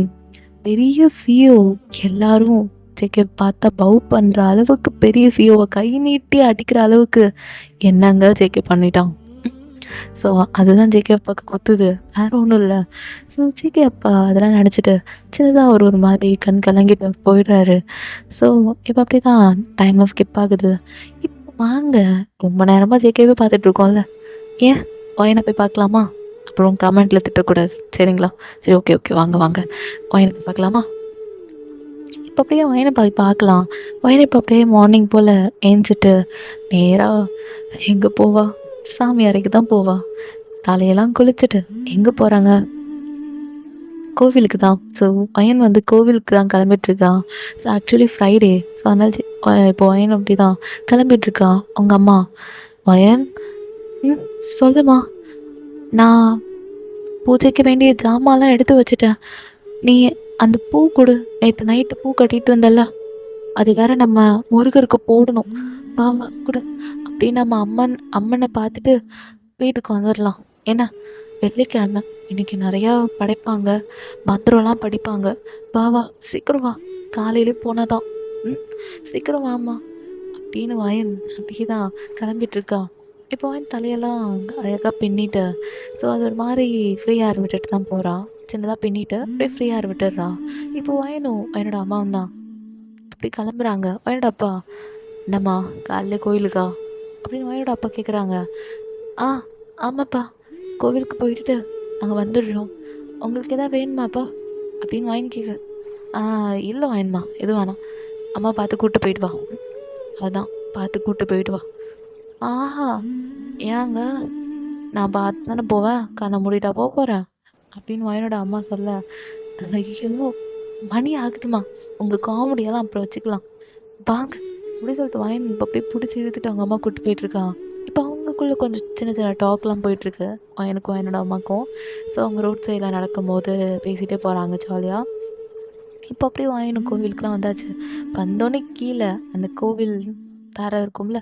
Speaker 1: பெரிய சிஇஓ. எல்லாரும் ஜேகே பார்த்தா பவ் பண்ணுற அளவுக்கு பெரிய சிஇஓவை கை நீட்டி அடிக்கிற அளவுக்கு என்னங்க ஜேகே பண்ணிட்டான். ஸோ அதுதான் ஜேகே அப்பாவுக்கு கொத்துது, வேறு ஒன்றும் இல்லை. ஸோ ஜேகே அப்பா அதெல்லாம் நினச்சிட்டு சின்னதாக ஒரு மாதிரி கண் கலங்கிட்டு போயிடுறாரு. ஸோ இப்போ அப்படி தான் டைம்லாம் ஸ்கிப் ஆகுது. இப்போ வாங்க, ரொம்ப நேரமாக ஜேகேவே பார்த்துட்ருக்கோம்ல, ஏன் ஒயனை போய் பார்க்கலாமா? அப்புறம் கமெண்ட்டில் திட்டக்கூடாது சரிங்களா? சரி, ஓகே ஓகே, வாங்க வாங்க, ஒயனை போய் பார்க்கலாமா? இப்போ அப்படியே ஒயனை போய் பார்க்கலாம். ஒயனை இப்போ அப்படியே மார்னிங் போல் ஏஞ்சிட்டு நேராக எங்கே போவா? சாமி அறைக்கு தான் போவா. தலையெல்லாம் குளிச்சுட்டு எங்கே போகிறாங்க? கோவிலுக்கு தான். ஸோ பையன் வந்து கோவிலுக்கு தான் கிளம்பிட்டுருக்கான். ஆக்சுவலி ஃப்ரைடே, ஸோ அதனால் இப்போ பையன் அப்படி தான் கிளம்பிட்டுருக்கான். அவங்க அம்மா, பையன் சொல்லுமா, நான் பூஜைக்கு வேண்டிய ஜாமான்லாம் எடுத்து வச்சுட்டேன், நீ அந்த பூ கொடு, நேற்று நைட்டு பூ கட்டிகிட்டு இருந்தல்ல, அது வேற நம்ம முருகருக்கு போடணும், பாவா கொடு அப்படின்னு நம்ம அம்மனை பார்த்துட்டு வீட்டுக்கு வந்துடலாம். ஏன்னா வெள்ளிக்கிழமை இன்னைக்கு நிறையா படைப்பாங்க, மந்திரம்லாம் படிப்பாங்க, பாவா சீக்கிரம் வா, காலையிலே போனாதான் சீக்கிரம் வாம்மா அப்படின்னு வாயன் அப்படியே தான் கிளம்பிட்டுருக்கா. இப்போ வாயன் தலையெல்லாம் அழகாக பின்னிட்டு, ஸோ அது ஒரு மாதிரி ஃப்ரீயாக விட்டுட்டு தான் போகிறான். சின்னதாக பின்னிட்டு அப்படியே ஃப்ரீயாக விட்டுடுறான். இப்போ வாயனும் என்னோட அம்மாவும் தான் அப்படி கிளம்புறாங்க. வாயோட அப்பா, என்னம்மா காலைல கோயிலுக்கா அப்படின்னு வாயோட அப்பா கேட்குறாங்க. ஆமாப்பா, கோவிலுக்கு போயிட்டு நாங்கள் வந்துடுறோம், உங்களுக்கு எதாவது வேணுமாப்பா அப்படின்னு வாங்கி கேட்க. இல்லை வாயன்மா, எதுவும் வேணாம், அம்மா பார்த்து கூப்பிட்டு போயிட்டு வா. அதுதான், பார்த்து கூப்பிட்டு போயிட்டு வா. ஆஹா, ஏங்க நான் பார்த்து தானே போவேன், கண்ணை மூடிட்டா போகிறேன் அப்படின்னு வாயனோட அம்மா சொல்ல, ஐயோ மணி ஆகுதுமா, உங்கள் காமெடியெல்லாம் அப்புறம் வச்சுக்கலாம், வாங்க அப்படி சொல்லிட்டு வாயன் இப்போ அப்படியே பிடிச்சி இழுத்துட்டு அவங்க அம்மா கூப்பிட்டு போயிட்டுருக்கான். இப்போ அவங்களுக்குள்ளே கொஞ்சம் சின்ன சின்ன டாக்லாம் போயிட்டுருக்கு வாயனுக்கும் வாயனோட அம்மாக்கும். ஸோ அவங்க ரோட் சைடில் நடக்கும்போது பேசிகிட்டே போகிறாங்க ஜாலியாக. இப்போ அப்படியே வாயனும் கோவிலுக்குலாம் வந்தாச்சு. வந்தோடனே கீழே அந்த கோவில் தரை இருக்கும்ல,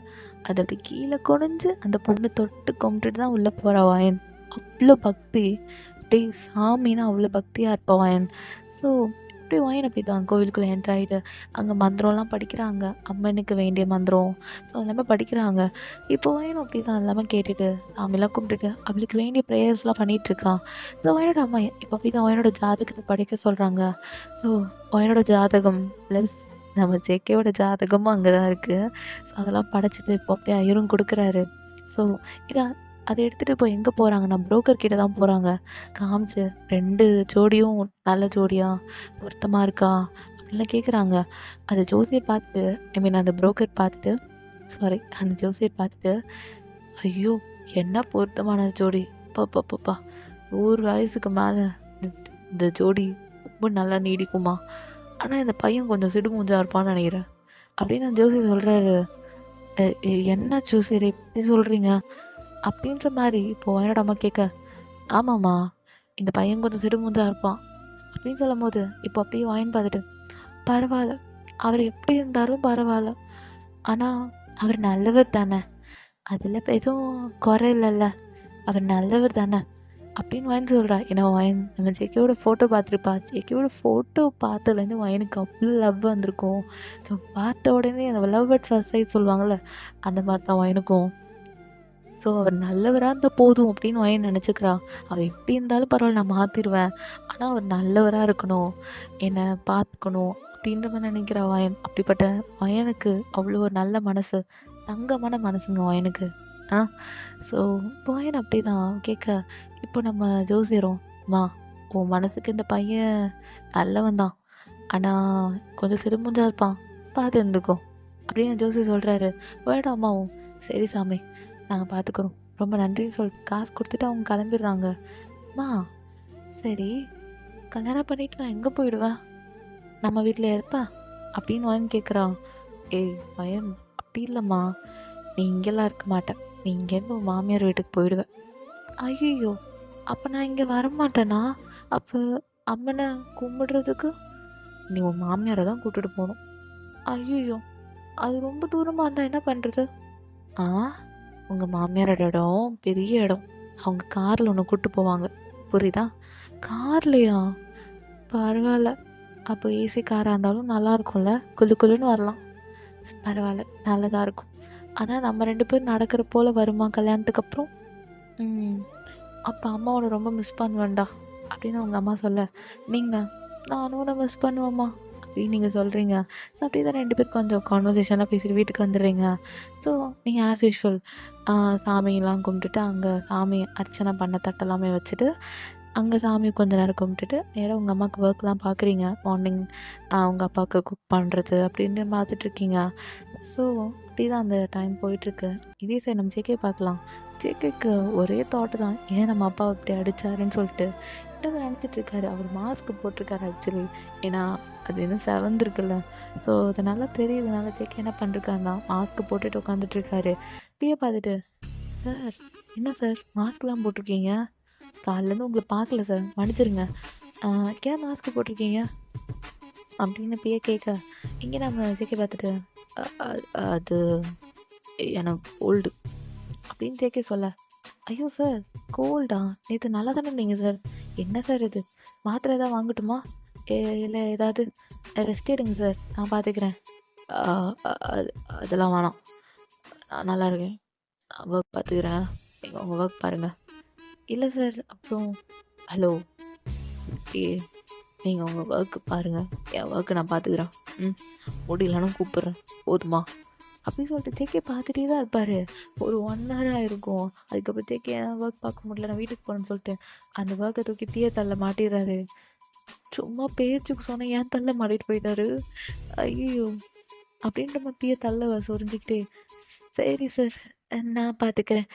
Speaker 1: அது அப்படி கீழே குனிஞ்சு அந்த பொண்ணு தொட்டு கும்பிட்டுட்டு தான் உள்ளே போகிறா வாயன். அவ்வளோ பக்தி, அப்படியே சாமின்னா அவ்வளோ பக்தியாக இருப்பா வாயன். ஸோ அப்படியே வாயன் அப்படி தான் கோவிலுக்குள்ளே என்ட்ரு ஆகிட்டு அங்கே மந்திரம்லாம் படிக்கிறாங்க, அம்மனுக்கு வேண்டிய மந்திரம், ஸோ எல்லாமே படிக்கிறாங்க. இப்போ வாயனும் அப்படி தான் எல்லாமே கேட்டுட்டு சாமிலாம் கும்பிட்டுட்டு அவளுக்கு வேண்டிய ப்ரேயர்ஸ்லாம் பண்ணிகிட்ருக்கான். ஸோ வாயனோட அம்மா இப்போ அப்படி தான் வாயனோட ஜாதகத்தை படிக்க சொல்கிறாங்க. ஸோ வாயனோட ஜாதகம் ப்ளஸ் நம்ம ஜேகேவோட ஜாதகமும் அங்கே தான் இருக்குது. ஸோ அதெல்லாம் படைச்சிட்டு இப்போ அப்படியே ஐயரும் கொடுக்குறாரு. ஸோ இதை அதை எடுத்துகிட்டு இப்போ எங்கே போகிறாங்கன்னா புரோக்கர் கிட்ட தான் போகிறாங்க. காமிச்சு 2 ஜோடியும் நல்ல ஜோடியா பொருத்தமாக இருக்கா அப்படின்லாம் கேட்குறாங்க. அந்த ஜோசியர் பார்த்துட்டு, ஐ மீன் அந்த புரோக்கர் பார்த்துட்டு, அந்த ஜோசியர் பார்த்துட்டு, ஐயோ என்ன பொருத்தமான ஜோடி, பாப்பா 100 வயசுக்கு மேலே இந்த ஜோடி ரொம்ப நல்லா நீடிக்குமா, ஆனால் இந்த பையன் கொஞ்சம் சிடுமூஞ்சா இருப்பான்னு நினைக்கிறேன் அப்படின்னு அந்த ஜோசியர் சொல்கிறாரு. என்ன ஜோசியர் எப்படி சொல்கிறீங்க அப்படின்ற மாதிரி இப்போ என்னோட அம்மா கேட்க, ஆமாம்மா இந்த பையன் கொஞ்சம் சிடுமூஞ்சா இருப்பான் அப்படின்னு சொல்லும் போது இப்போ அப்படியே வாயின் பார்த்துட்டு, பரவாயில்ல, அவர் எப்படி இருந்தாலும் பரவாயில்ல, ஆனால் அவர் நல்லவர் தானே, அதில் எதுவும் குறை இல்லைல்ல, அவர் நல்லவர் தானே அப்படின்னு வாயின் சொல்கிறா. ஏன்னா வாயின் நம்ம ஜேகேவோட ஃபோட்டோ பார்த்துருப்பா. ஜேகேவோட ஃபோட்டோ பார்த்ததுலேருந்து வாயினுக்கு அவ்வளோ லவ் வந்திருக்கும். ஸோ பார்த்த உடனே அந்த லவ் அட் ஃபர்ஸ்ட் சைட் சொல்லுவாங்கள்ல, அந்த மாதிரி தான் வாயினுக்கும். ஸோ அவர் நல்லவராக இருந்தால் போதும் அப்படின்னு வாயன் நினச்சிக்கிறா. அவர் எப்படி இருந்தாலும் பரவாயில்ல, நான் மாற்றிடுவேன், ஆனால் அவர் நல்லவராக இருக்கணும், என்னை பார்த்துக்கணும் அப்படின்ற மாதிரி நினைக்கிறா வாயன். அப்படிப்பட்ட வாயனுக்கு அவ்வளோ ஒரு நல்ல மனசு, தங்கமான மனசுங்க வாயனுக்கு. ஸோ வாயன் அப்படி தான் கேட்க, இப்போ நம்ம ஜோசியரும், உன் மனசுக்கு இந்த பையன் நல்லவன் தான், ஆனால் கொஞ்சம் சிடுமுஞ்சா இருப்பான், பார்த்து இருந்துக்கோ அப்படின்னு ஜோசியர் சொல்கிறாரு. வேடாமாவும் சரி சாமி நாங்கள் பார்த்துக்குறோம், ரொம்ப நன்றின்னு சொல்லிட்டு காசு கொடுத்துட்டு அவங்க கிளம்பிடுறாங்க. சரி கல்யாணம் பண்ணிவிட்டு நான் எங்கே போயிடுவேன், நம்ம வீட்டில் இருப்பேன் அப்படின்னு வாங்கி கேட்குறான். ஏய் பையன், அப்படி இல்லைம்மா, நீ இங்கெல்லாம் இருக்க மாட்டேன், நீ இங்கேருந்து உன் மாமியார் வீட்டுக்கு போயிடுவேன். ஐயோ, அப்போ நான் இங்கே வரமாட்டேனா, அப்போ அம்மனை கும்பிடுறதுக்கு நீ உன் மாமியாரை தான் கூப்பிட்டுட்டு போகணும். ஐயோ, அது ரொம்ப தூரமாக இருந்தால் என்ன பண்ணுறது? உங்கள் மாமியாரோட இடம் பெரிய இடம், அவங்க காரில் ஒன்று கூப்பிட்டு போவாங்க. புரியுதா? கார்லையா? பரவாயில்ல. அப்போ ஏசி காராக இருந்தாலும் நல்லாயிருக்கும்ல, குளு குளுன்னு வரலாம். பரவாயில்ல, நல்லதாக இருக்கும். ஆனால் நம்ம 2 பேரும் நடக்கிற போல் வருமா கல்யாணத்துக்கு அப்புறம்? அப்போ அம்மா உன்னை ரொம்ப மிஸ் பண்ணுவேன்டா அப்படின்னு அவங்க அம்மா சொல்ல, நீங்கள் நானும் உன்னை மிஸ் பண்ணுவேம்மா அப்படின்னு நீங்கள் சொல்கிறீங்க. ஸோ அப்படி தான் 2 பேர் கொஞ்சம் கான்வர்சேஷன்லாம் பேசிட்டு வீட்டுக்கு வந்துடுறீங்க. ஸோ நீங்கள் ஆஸ் யூஷுவல் சாமியெல்லாம் கும்பிட்டுட்டு அங்கே சாமி அர்ச்சனை பண்ண தட்டெல்லாமே வச்சுட்டு அங்கே சாமி கொஞ்ச நேரம் கும்பிட்டுட்டு நேராக உங்கள் அம்மாவுக்கு ஒர்க்லாம் பார்க்குறீங்க. மார்னிங் உங்கள் அப்பாவுக்கு குக் பண்ணுறது அப்படின்னு பார்த்துட்ருக்கீங்க. ஸோ அப்படி தான் அந்த டைம் போயிட்டுருக்கு. இதே சரி நம்ம ஜேகே பார்க்கலாம். ஜேகேக்கு ஒரே தாட்டு தான், ஏன் நம்ம அப்பா இப்படி அடித்தாருன்னு சொல்லிட்டு இன்னும் நினச்சிட்ருக்காரு. அவர் மாஸ்க் போட்டிருக்காரு ஆக்சுவலி, ஏன்னா அது இன்னும் செவந்திருக்குல்ல. ஸோ அது நல்லா தெரியுதுனால ஜேகே என்ன பண்ணிருக்காருன்னா மாஸ்க் போட்டுட்டு உட்காந்துட்ருக்காரு. பிஏ பார்த்துட்டு, சார் என்ன சார் மாஸ்க்லாம் போட்டிருக்கீங்க, காலையிலேருந்து உங்களை பார்க்கல சார், மன்னிச்சிருங்க, ஏன் மாஸ்க் போட்டிருக்கீங்க அப்படின்னு பிஏ கேட்க, இங்கே நம்ம ஜேகே பார்த்துட்டு அது எனக்கு கோல்டு அப்படின்னு ஜேகே சொல்ல, ஐயோ சார் கோல்டா, நேற்று நல்லா தானே இருந்தீங்க சார், என்ன சார் இது, மாத்திரை எதாவது வாங்கட்டுமா, இல்லை ஏதாவது ரெஸ்ட் எடுங்க சார், நான் பார்த்துக்கிறேன், அதெல்லாம் வேணாம், நான் நல்லா இருக்கேன், நான் ஒர்க் பார்த்துக்கிறேன், நீங்கள் உங்கள் ஒர்க் பாருங்கள். இல்லை சார் அப்புறம் ஹலோ நீங்கள் உங்கள் ஒர்க்கு பாருங்கள், என் ஒர்க்கு நான் பார்த்துக்கிறேன், முடியலன்னு கூப்பிட்றேன் போதுமா அப்படின்னு சொல்லிட்டு ஜேகே பார்த்துட்டே தான் இருப்பார். ஒரு 1 hour ஆகிருக்கும். அதுக்கப்புறம் ஜேகே ஒர்க் பார்க்க முடியல, நான் வீட்டுக்கு போகிறேன்னு சொல்லிட்டு அந்த ஒர்க்கை தூக்கி பிஏ தள்ள மாட்டிடுறாரு. சும்மா பேச்சுக்கு சொன்னால் ஏன் தள்ள மாட்டிட்டு போயிட்டாரு. ஐயோ அப்படின்ற மாதிரி பிஏ தள்ள சொரிஞ்சிக்கிட்டே, சரி சார் நான் பார்த்துக்கிறேன்,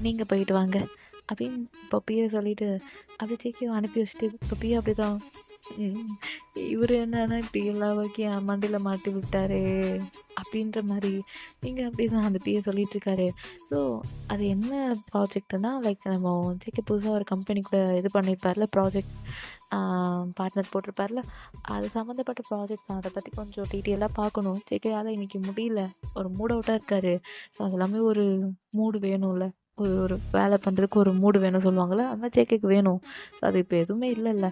Speaker 1: நீங்கள் போயிட்டு வாங்க அப்படின்னு இப்போ பிஏ சொல்லிவிட்டு அப்படியே ஜேகே அனுப்பி வச்சுட்டு இப்போ பிஏ அப்படி தான், இவர் என்னன்னா இப்படி எல்லா ஒர்க்கையும் மண்டையில் மாட்டி விட்டாரு அப்படின்ற மாதிரி நீங்கள் அப்படி தான் அந்த பிஏ சொல்லிகிட்ருக்காரு. ஸோ அது என்ன ப்ராஜெக்ட்னா, லைக் நம்ம ஜேகே புதுசாக ஒரு கம்பெனி கூட இது பண்ணியிருப்பார்ல, ப்ராஜெக்ட் பார்ட்னர் போட்டிருப்பார்ல, அது சம்மந்தப்பட்ட ப்ராஜெக்ட் தான். அதை பற்றி கொஞ்சம் டீட்டெயிலாக பார்க்கணும். ஜேகேயால் இன்றைக்கி முடியல, ஒரு மூட் அவுட்டாக இருக்கார். ஸோ அது எல்லாமே ஒரு மூடு வேணும்ல, ஒரு வேலை பண்ணுறதுக்கு ஒரு மூடு வேணும் சொல்லுவாங்கள்ல, அந்த மாதிரி ஜேகேக்கு வேணும். ஸோ அது இப்போ எதுவுமே இல்லைல்ல,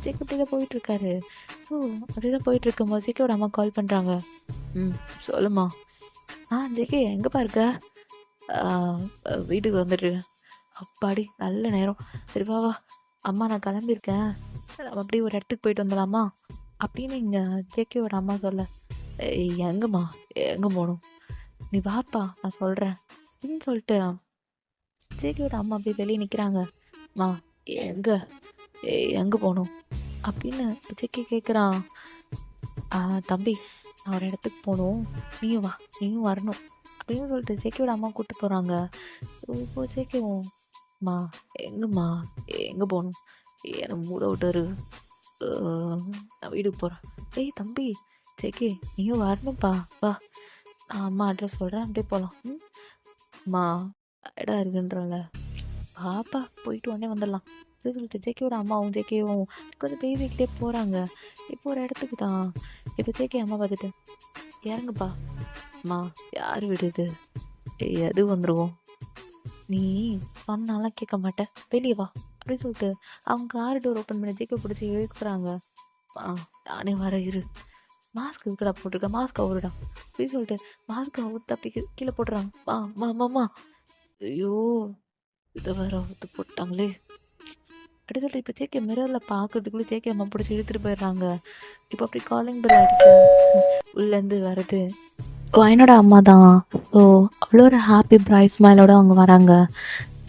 Speaker 1: ஜேகே அப்படி தான் போயிட்டுருக்காரு. ஸோ அப்படி தான் போயிட்டுருக்கும்போது ஜேகேவோட அம்மா கால் பண்ணுறாங்க. சொல்லுமா. ஜேகே எங்கேப்பா இருக்க? வீட்டுக்கு வந்துட்டு. அப்பாடி நல்ல நேரம், சரி வா வா அம்மா நான் கிளம்பியிருக்கேன், நம்ம அப்படியே ஒரு இடத்துக்கு போயிட்டு வந்துடலாமா அப்படின்னு இங்கே ஜேகேவோட அம்மா சொல்ல, எங்கம்மா எங்கே போகணும், நீ வாப்பா நான் சொல்கிறேன் அப்படின்னு சொல்லிட்டு ஜேகேவோட அம்மா அப்படியே வெளியே நிற்கிறாங்க. மா எங்கே போகணும் அப்படின்னு ஜேகே கேட்குறான். தம்பி நான் ஒரு இடத்துக்கு போகணும், நீயும் வா, நீயும் வரணும் அப்படின்னு சொல்லிட்டு ஜேகேவோட அம்மா கூப்பிட்டு போகிறாங்க. ஸோ இப்போ ஜேகேவும், மா எங்கேம்மா எங்கே போகணும், எனக்கு மூட விட்டாரு, நான் வீட்டுக்கு போகிறேன். தம்பி ஜேகே நீயும் வரணும்ப்பா, வா நான் அம்மா அட்ரஸ் சொல்கிறேன், அப்படியே போகலாம். அம்மா டயர்டாக இருக்குன்றல, பாப்பா போயிட்டு உடனே வந்துடலாம் அப்படின்னு சொல்லிட்டு ஜேகேவோட அம்மாவும் ஜேகேவும் கொஞ்சம் பேசிக்கிட்டே போகிறாங்க. இப்போ ஒரு இடத்துக்கு தான். இப்போ ஜேகே அம்மா பார்த்துட்டு, இறங்குப்பா. அம்மா யார் விடுது, எது வந்துடுவோம், நீ சொன்னாலாம் கேட்க மாட்டேன், வெளியே வா அப்படின்னு சொல்லிட்டு அவங்க கார் டோர் ஓப்பன் பண்ணி ஜேகே பிடிச்சி இழுக்கிறாங்க. நானே வர இரு, மாஸ்க் இருக்கடா போட்டிருக்க, மாஸ்க் அவருடா அப்படின்னு சொல்லிட்டு மாஸ்க் அவுத்து அப்படி கீழே போட்டுறாங்க. மாமா ஐயோ இதை வேற அவுத்து போட்டாங்களே அப்படி சொல்லிட்டு இப்போ ஜேகே மிரரில் பார்க்கறதுக்குள்ளே ஜேகே அம்மா பிடிச்சி இழுத்துட்டு போயிடுறாங்க. இப்போ அப்படி காலிங் பெல் அடிக்க உள்ளேருந்து வருது என்னோட அம்மா தான். ஸோ அவ்வளோ ஒரு ஹாப்பி பிரைட் ஸ்மைலோட அவங்க வராங்க.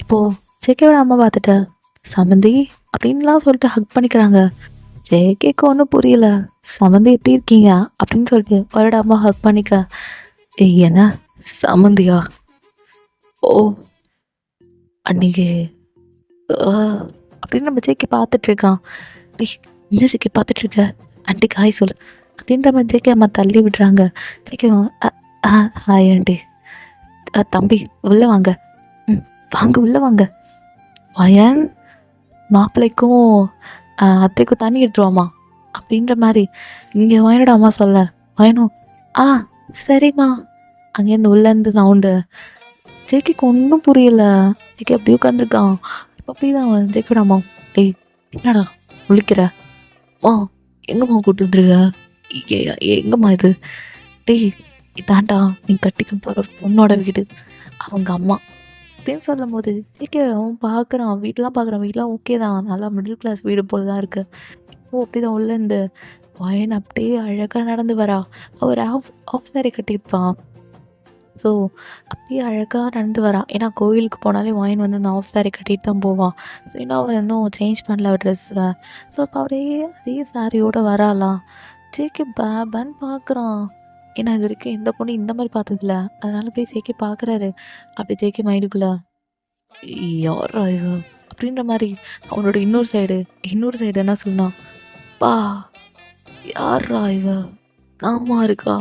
Speaker 1: இப்போது ஜேகேவோட அம்மா பார்த்துட்டு, சமந்தி அப்படின்லாம் சொல்லிட்டு ஹக் பண்ணிக்கிறாங்க. ஜேகேக்கு ஒன்றும் புரியல, சமந்தி எப்படி இருக்கீங்க அப்படின்னு சொல்லிட்டு அவரோட அம்மா ஹக் பண்ணிக்க, என்ன சமந்தியா, ஓ அன்னைக்கு அப்படின்னு நம்ம ஜேகே பார்த்துட்ருக்கான். என்ன ஜேகே பார்த்துட்ருக்க, ஆண்ட்டிக்கு ஹாய் சொல்லு அப்படின்ற மாதிரி ஜேகே அம்மா தள்ளி விடுறாங்க. JK hi aunty. தம்பி உள்ளே வாங்க, வாங்க உள்ளே வாங்க, வயன் மாப்பிள்ளைக்கும் அத்தைக்கும் தண்ணி எடுத்துருவாமா அப்படின்ற மாதிரி இங்கே வயனோட அம்மா சொல்ல, வயனும் சரிம்மா அங்கேருந்து உள்ளேருந்து சவுண்டு. ஜேகேக்கு ஒன்றும் புரியல. ஜேகே அப்படியே உட்காந்துருக்கான். இப்போ அப்படிதான் ஜேகேயோட அம்மா, டேய் என்னடா முழிக்கிற? மா எங்கம்மா கூட்டு வந்துருக்க? எங்கம்மா இது? டேய் இதாண்டா நீ கட்டிக்க போகிற பொண்ணோட வீடு, அவங்க அம்மா அப்படின்னு சொல்லும்போது ஜேகே அவன் பார்க்குறான். வீடெலாம் பார்க்குறான். வீடெலாம் ஓகே தான், நல்லா மிடில் கிளாஸ் வீடு போல தான் இருக்குது. இப்போ அப்படிதான் உள்ள இந்த பையன் அப்படியே அழகாக நடந்து வரா. அவர் ஆஃப் ஆஃப் சாரி கட்டியிருப்பான். ஸோ அப்படியே அழகாக நடந்து வரான். ஏன்னா கோவிலுக்கு போனாலே வாயின் வந்து அந்த ஆஃப் சாரி கட்டிட்டு தான் போவான். ஸோ இன்னும் அவன் இன்னும் சேஞ்ச் பண்ணல அவள் ட்ரெஸ்ஸை. ஸோ அப்போ அப்படியே அதே சாரியோடு வராலாம். ஜேகே பேன்னு பார்க்குறான். ஏன்னா இது வரைக்கும் எந்த பொண்ணு இந்த மாதிரி பார்த்ததில்ல. அதனால போய் ஜேகே பார்க்குறாரு. அப்படி ஜேகே மைண்டுக்குள்ள யாரா இவ அப்படின்ற மாதிரி அவனோட இன்னொரு சைடு என்ன சொன்னான், பா யாரா இவ நாமா இருக்கா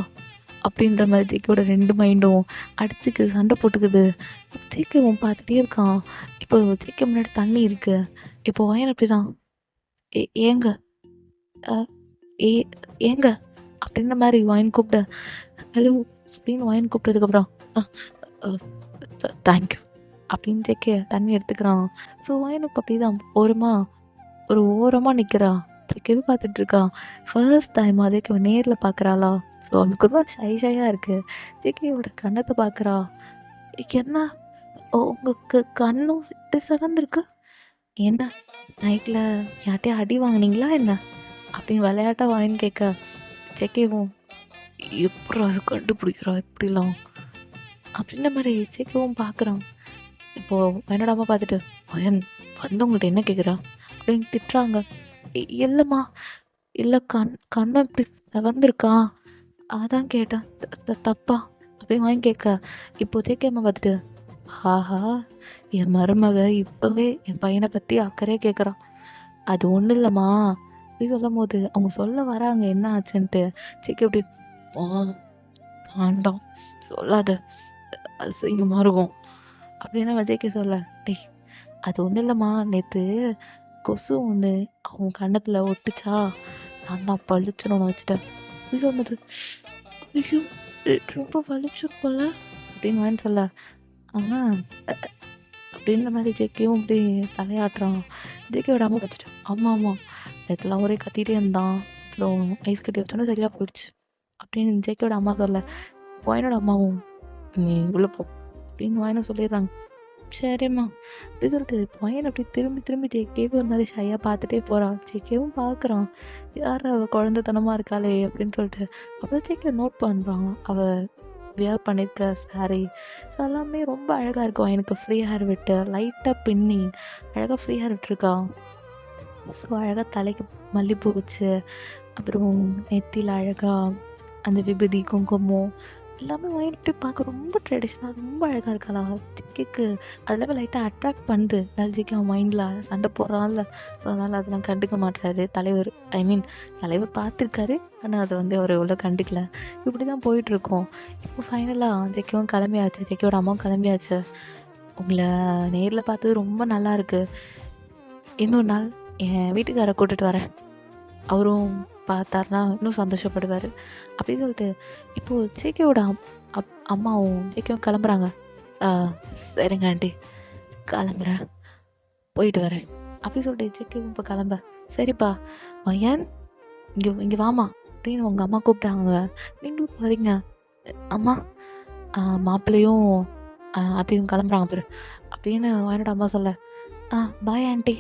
Speaker 1: அப்படின்ற மாதிரி ஜேகேவோட 2 மைண்டும் அடிச்சுக்குது, சண்டை போட்டுக்குது. ஜேகேவும் பார்த்துட்டே இருக்கான். இப்போ ஜேகே முன்னாடி தண்ணி இருக்கு. இப்போ வயன் அப்படிதான் ஏங்க ஏ ஏங்க அப்படின்ற மாதிரி வயன் கூப்பிட, ஹலோ அப்படின்னு வயன் கூப்பிட்டதுக்கப்புறம் தேங்க்யூ அப்படின்னு ஜேகே தண்ணி எடுத்துக்கிறான். ஸோ வயனுக்கு அப்படிதான் ஓரமாக நிற்கிறான். ஜேகேவே பார்த்துட்டு இருக்கான். ஃபர்ஸ்ட் டைம் ஜேகேவை நேரில் பார்க்குறாளா. ஸோ அவனுக்கு ரொம்ப ஷையாக இருக்குது. ஜேகேயோட கண்ணத்தை பார்க்குறா. என்ன உங்களுக்கு கண்ணும் சிவந்திருக்கு, என்ன நைட்டில் யார்ட்டையும் அடி வாங்கினீங்களா என்ன அப்படின்னு விளையாட்டாக வாங்கின்னு கேட்க, ஜேகேவும் எப்படா கண்டுபிடிக்கிறா இப்படிலாம் அப்படின்ற மாதிரி ஜேகேவும் பார்க்குறான். இப்போது என்னோட அம்மா பார்த்துட்டு வயன் வந்து உங்கள்கிட்ட என்ன கேட்குறா அப்படின்னு திட்டுறாங்க. இல்லைம்மா, இல்லை கண்ணம் இப்படி செவந்திருக்கா அதான் கேட்டேன், தப்பா அப்படின்னு வாங்கி கேட்க, இப்போ ஜேகே அம்மா பார்த்துட்டு ஆஹா என் மருமக இப்போவே என் பையனை பற்றி அக்கறையே கேட்குறான், அது ஒன்றும் இல்லைம்மா அப்படி சொல்லும் போது அவங்க சொல்ல வராங்க என்ன ஆச்சுன்ட்டு. ஜேகே அப்படி வேண்டாம் சொல்லாத அசிங்கமாக இருக்கும் அப்படின்னு ஜேகே சொல்ல, டேய் அது ஒன்றும் இல்லைம்மா, நேற்று கொசு ஒன்று அவங்க கன்னத்தில் ஒட்டுச்சா, நான் தான் பழிச்சுன்னு ஒன்று வச்சுட்டேன் அப்படி சொன்னது. ஐயோ ரொம்ப வலிச்சிருக்கோம்ல அப்படின்னு வாங்கி சொல்ல, ஆனால் அப்படின்ற மாதிரி ஜேகேவும் அப்படி தலையாட்டுறான். ஜேகேவோட அம்மா வச்சுட்டு ஆமாம் நேற்றுலாம் ஒரே கத்திகிட்டே இருந்தான், அப்புறம் ஐஸ் கட்டி வச்சோன்னே சரியாக போயிடுச்சு அப்படின்னு ஜேகேவோட அம்மா சொல்ல, வாயனோட அம்மாவும் நீ உள்ளே போ அப்படின்னு வாயின சொல்லிடுறாங்க. சரிம்மா அப்படி சொல்லிட்டு பையன் அப்படி திரும்பி ஜேகேவும் ஒரு மாதிரி ஷையாக பார்த்துட்டே போகிறான். ஜேகேவும் பார்க்குறான், யார் அவள் குழந்தைத்தனமாக இருக்காளே அப்படின்னு சொல்லிட்டு. அப்புறம் ஜேகே நோட் பண்ணுறான் அவள் வியர் பண்ணியிருக்க சாரீ. ஸோ எல்லாமே ரொம்ப அழகாக இருக்கும். எனக்கு ஃப்ரீ ஹேர் விட்டு லைட்டாக பின்னி அழகாக ஃப்ரீ ஹேர் விட்டுருக்கான். ஸோ அழகாக தலைக்கு மல்லிப்பூ வச்சு, அப்புறம் நெத்தியில் அழகாக அந்த விபூதி குங்குமம் எல்லாமே வாங்கிட்டு பார்க்க ரொம்ப ட்ரெடிஷ்னலாக ரொம்ப அழகாக இருக்காளா. ஜேகேக்கு அதெல்லாமே லைட்டாக அட்ராக்ட் பண்ணுது. அதனால ஜேகே அவன் மைண்டில் சண்டை போடுறான்ல. ஸோ அதனால் அதெல்லாம் கண்டுக்க மாட்டுறாரு தலைவர். தலைவர் பார்த்துருக்காரு, ஆனால் அதை வந்து அவர் எவ்வளோ கண்டுக்கல. இப்படி தான் போயிட்டுருக்கோம். இப்போ ஃபைனலாக ஜேகேவும் கிளம்பியாச்சு, ஜேகேவோட அம்மாவும் கிளம்பியாச்சு. உங்களை நேரில் பார்த்தது ரொம்ப நல்லா இருக்குது, இன்னொரு நாள் என் வீட்டுக்காரை கூட்டிகிட்டு வரேன், அவரும் பார்த்தாருனா இன்னும் சந்தோஷப்படுவார் அப்படின்னு சொல்லிட்டு இப்போது ஜேகேவோட அம்மாவும் ஜேகேவும் கிளம்புறாங்க. சரிங்க ஆண்டி கிளம்புறேன், போயிட்டு வரேன் அப்படின்னு சொல்லிட்டு ஜேகேவும் இப்போ கிளம்ப, சரிப்பா வயன் இங்கே வாமா அப்படின்னு உங்கள் அம்மா கூப்பிட்டாங்க, நீங்களும் வரீங்க அம்மா, மாப்பிள்ளையும் அத்தையும் கிளம்புறாங்க பேர் அப்படின்னு வயனோட அம்மா சொல்ல, பாய் ஆண்டி,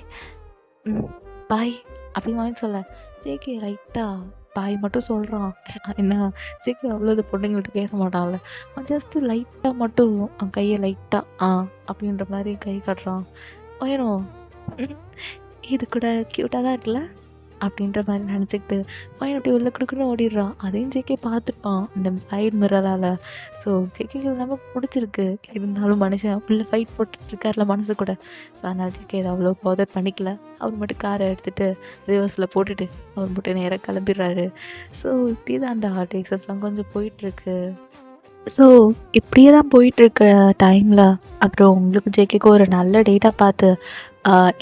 Speaker 1: பாய் அப்படின்னு வாங்கி சொல்ல, ஜேகே லைட்டாக பாய் மட்டும் சொல்கிறான். என்ன ஜேகே அவ்வளோ இது பொண்ணுங்கள்ட்ட பேச மாட்டான்ல, ஜஸ்ட்டு லைட்டாக மட்டும் கையை லைட்டாக அப்படின்ற மாதிரி கை காட்டுறான். வயனும் இது கூட க்யூட்டாக தான் இருக்குல்ல அப்படின்ற மாதிரி நினச்சிக்கிட்டு பையன் அப்படி உள்ள கொடுக்குன்னு ஓடிடுறான். அதையும் ஜேகே பார்த்துப்பான் அந்த சைடு மிரரால். ஸோ ஜேகேக்கு எல்லாமே பிடிச்சிருக்கு, இருந்தாலும் மனுஷன் உள்ள ஃபைட் போட்டுட்ருக்கார்ல மனசு கூட. ஸோ அதனால் ஜேகே அதை அவ்வளோ பதர் பண்ணிக்கல. அவர் மட்டும் காரை எடுத்துகிட்டு ரிவர்ஸில் போட்டுட்டு அவர் மட்டும் நேராக கிளம்பிடுறாரு. ஸோ இப்படி தான்டா டெக்ஸஸ்லாம் கொஞ்சம் போயிட்டுருக்கு. ஸோ இப்படியே தான் போயிட்டுருக்க டைமில் அப்புறம் உங்களுக்கு ஜேகேக்கு ஒரு நல்ல டேட்டாக பார்த்து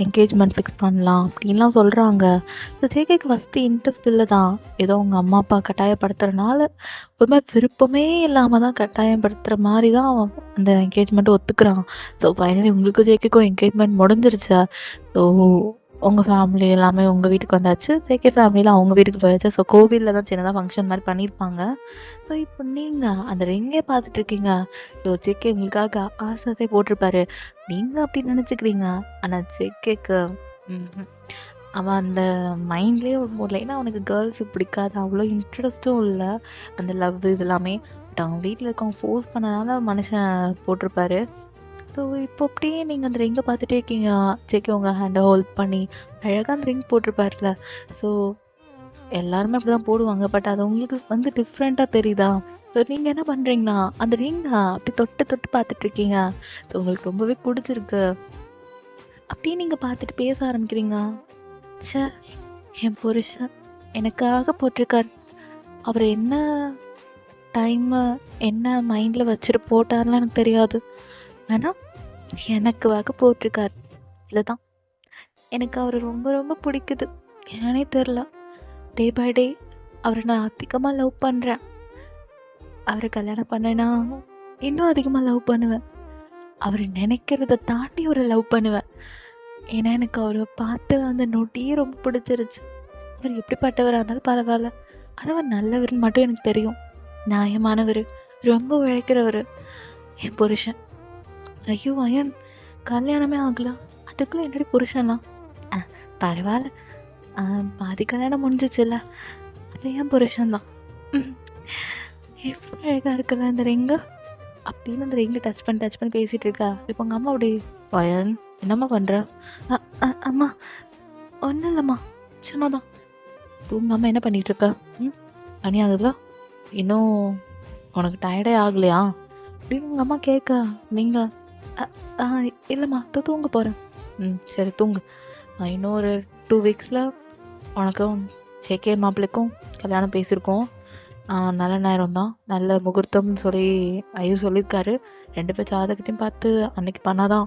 Speaker 1: என்கேஜ்மெண்ட் ஃபிக்ஸ் பண்ணலாம் அப்படின்லாம் சொல்கிறாங்க. ஸோ ஜேகேக்கு ஃபஸ்ட்டு இன்ட்ரெஸ்ட் இல்லை தான். ஏதோ அவங்க அம்மா அப்பா கட்டாயப்படுத்துறனால ஒரு மாதிரி விருப்பமே இல்லாமல் தான் கட்டாயப்படுத்துகிற மாதிரி தான் அவன் அந்த என்கேஜ்மெண்ட்டை ஒத்துக்கிறான். ஸோ ஃபைனலி உங்களுக்கும் ஜேகேக்கும் என்கேஜ்மெண்ட் முடிஞ்சிருச்சா. ஸோ உங்கள் ஃபேமிலி எல்லாமே உங்கள் வீட்டுக்கு வந்தாச்சு. ஜேகே ஃபேமிலியில் அவங்க வீட்டுக்கு போயாச்சு. ஸோ கோவிலில் தான் சின்னதாக ஃபங்க்ஷன் மாதிரி பண்ணியிருப்பாங்க. ஸோ இப்போ நீங்கள் அந்த ரிங்கே பார்த்துட்ருக்கீங்க. ஸோ ஜேகே உங்களுக்காக ஆசை போட்டிருப்பாரு. நீங்கள் அப்படி நினச்சிக்கிறீங்க. ஆனால் ஜேகேக்கு அவன் அந்த மைண்ட்லேயே ஒரு ஏன்னா அவனுக்கு கேர்ள்ஸு பிடிக்காது. அவ்வளோ இன்ட்ரெஸ்ட்டும் இல்லை அந்த லவ் இது எல்லாமே. பட் அவங்க வீட்டில் இருக்கவங்க ஃபோர்ஸ் பண்ணனால மனுஷன் போட்டிருப்பாரு. ஸோ இப்போ அப்படியே நீங்கள் அந்த ரிங்கை பார்த்துட்டே இருக்கீங்க. ஜேகே உங்கள் ஹேண்டை ஹோல்ட் பண்ணி அழகாக அந்த ரிங் போட்டிருப்பார்ல. ஸோ எல்லாருமே அப்படி தான் போடுவாங்க. பட் அது உங்களுக்கு வந்து டிஃப்ரெண்ட்டாக தெரியுதா. ஸோ நீங்கள் என்ன பண்ணுறீங்கன்னா அந்த ரிங்கை அப்படி தொட்டு தொட்டு பார்த்துட்ருக்கீங்க. ஸோ உங்களுக்கு ரொம்பவே பிடிச்சிருக்கு. அப்படியே நீங்கள் பார்த்துட்டு பேச ஆரம்பிக்கிறீங்க. ச்சே, என் புருஷன் எனக்காக போட்டிருக்கார். அவர் என்ன டைமு என்ன மைண்டில் வச்சுட்டு போட்டார்லாம் எனக்கு தெரியாது. ஆனால் எனக்காக போட்டிருக்கார். இவ்வளோதான். எனக்கு அவர் ரொம்ப ரொம்ப பிடிக்குது. ஏனே தெரில. டே பை டே அவரை நான் அதிகமாக லவ் பண்ணுறேன். அவரை கல்யாணம் பண்ணேன்னா இன்னும் அதிகமாக லவ் பண்ணுவேன். அவர் நினைக்கிறத தாண்டி அவரை லவ் பண்ணுவேன். ஏன்னா எனக்கு அவரை பார்த்து அந்த நொட்டியே ரொம்ப பிடிச்சிருச்சு. அவர் எப்படிப்பட்டவராக இருந்தாலும் பரவாயில்ல. ஆனால் அவர் நல்லவர்னு மட்டும் எனக்கு தெரியும். நியாயமானவர், ரொம்ப உழைக்கிறவர் என் புருஷன். ஐயோ அயன், கல்யாணமே ஆகலாம், அதுக்குள்ளே என்னடி புருஷன்லாம்? பரவாயில்ல, பாதி கல்யாணம் முடிஞ்சிச்சுல்ல, அது என் புருஷன்தான். எவ்வளோ அழகாக இருக்குல்ல இந்த ரிங்கு அப்படின்னு அந்த ரிங்கில் டச் பண்ணி பேசிகிட்டு இருக்கா. இப்போ உங்கள் அம்மா அப்படி அயன் என்னம்மா பண்ணுற? அம்மா ஒன்றும் இல்லைம்மா, சும்மா தான். உங்கள் அம்மா என்ன பண்ணிகிட்ருக்கா? மணி ஆகுதுல, இன்னும் உனக்கு டயர்டே ஆகலையா அப்படின்னு உங்கள் அம்மா கேட்க, நீங்கள் இல்லைம்மா தூங்க போகிறேன். சரி தூங்கு. இன்னும் ஒரு 2 வீக்ஸில் உனக்கும் ஜேகே மாப்பிள்ளைக்கும் கல்யாணம் பேசியிருக்கோம். நல்ல நேரம் தான், நல்ல முகூர்த்தம்னு சொல்லி ஐயர் சொல்லியிருக்காரு. 2 பேர் ஜாதகத்தையும் பார்த்து அன்றைக்கி பண்ணாதான்,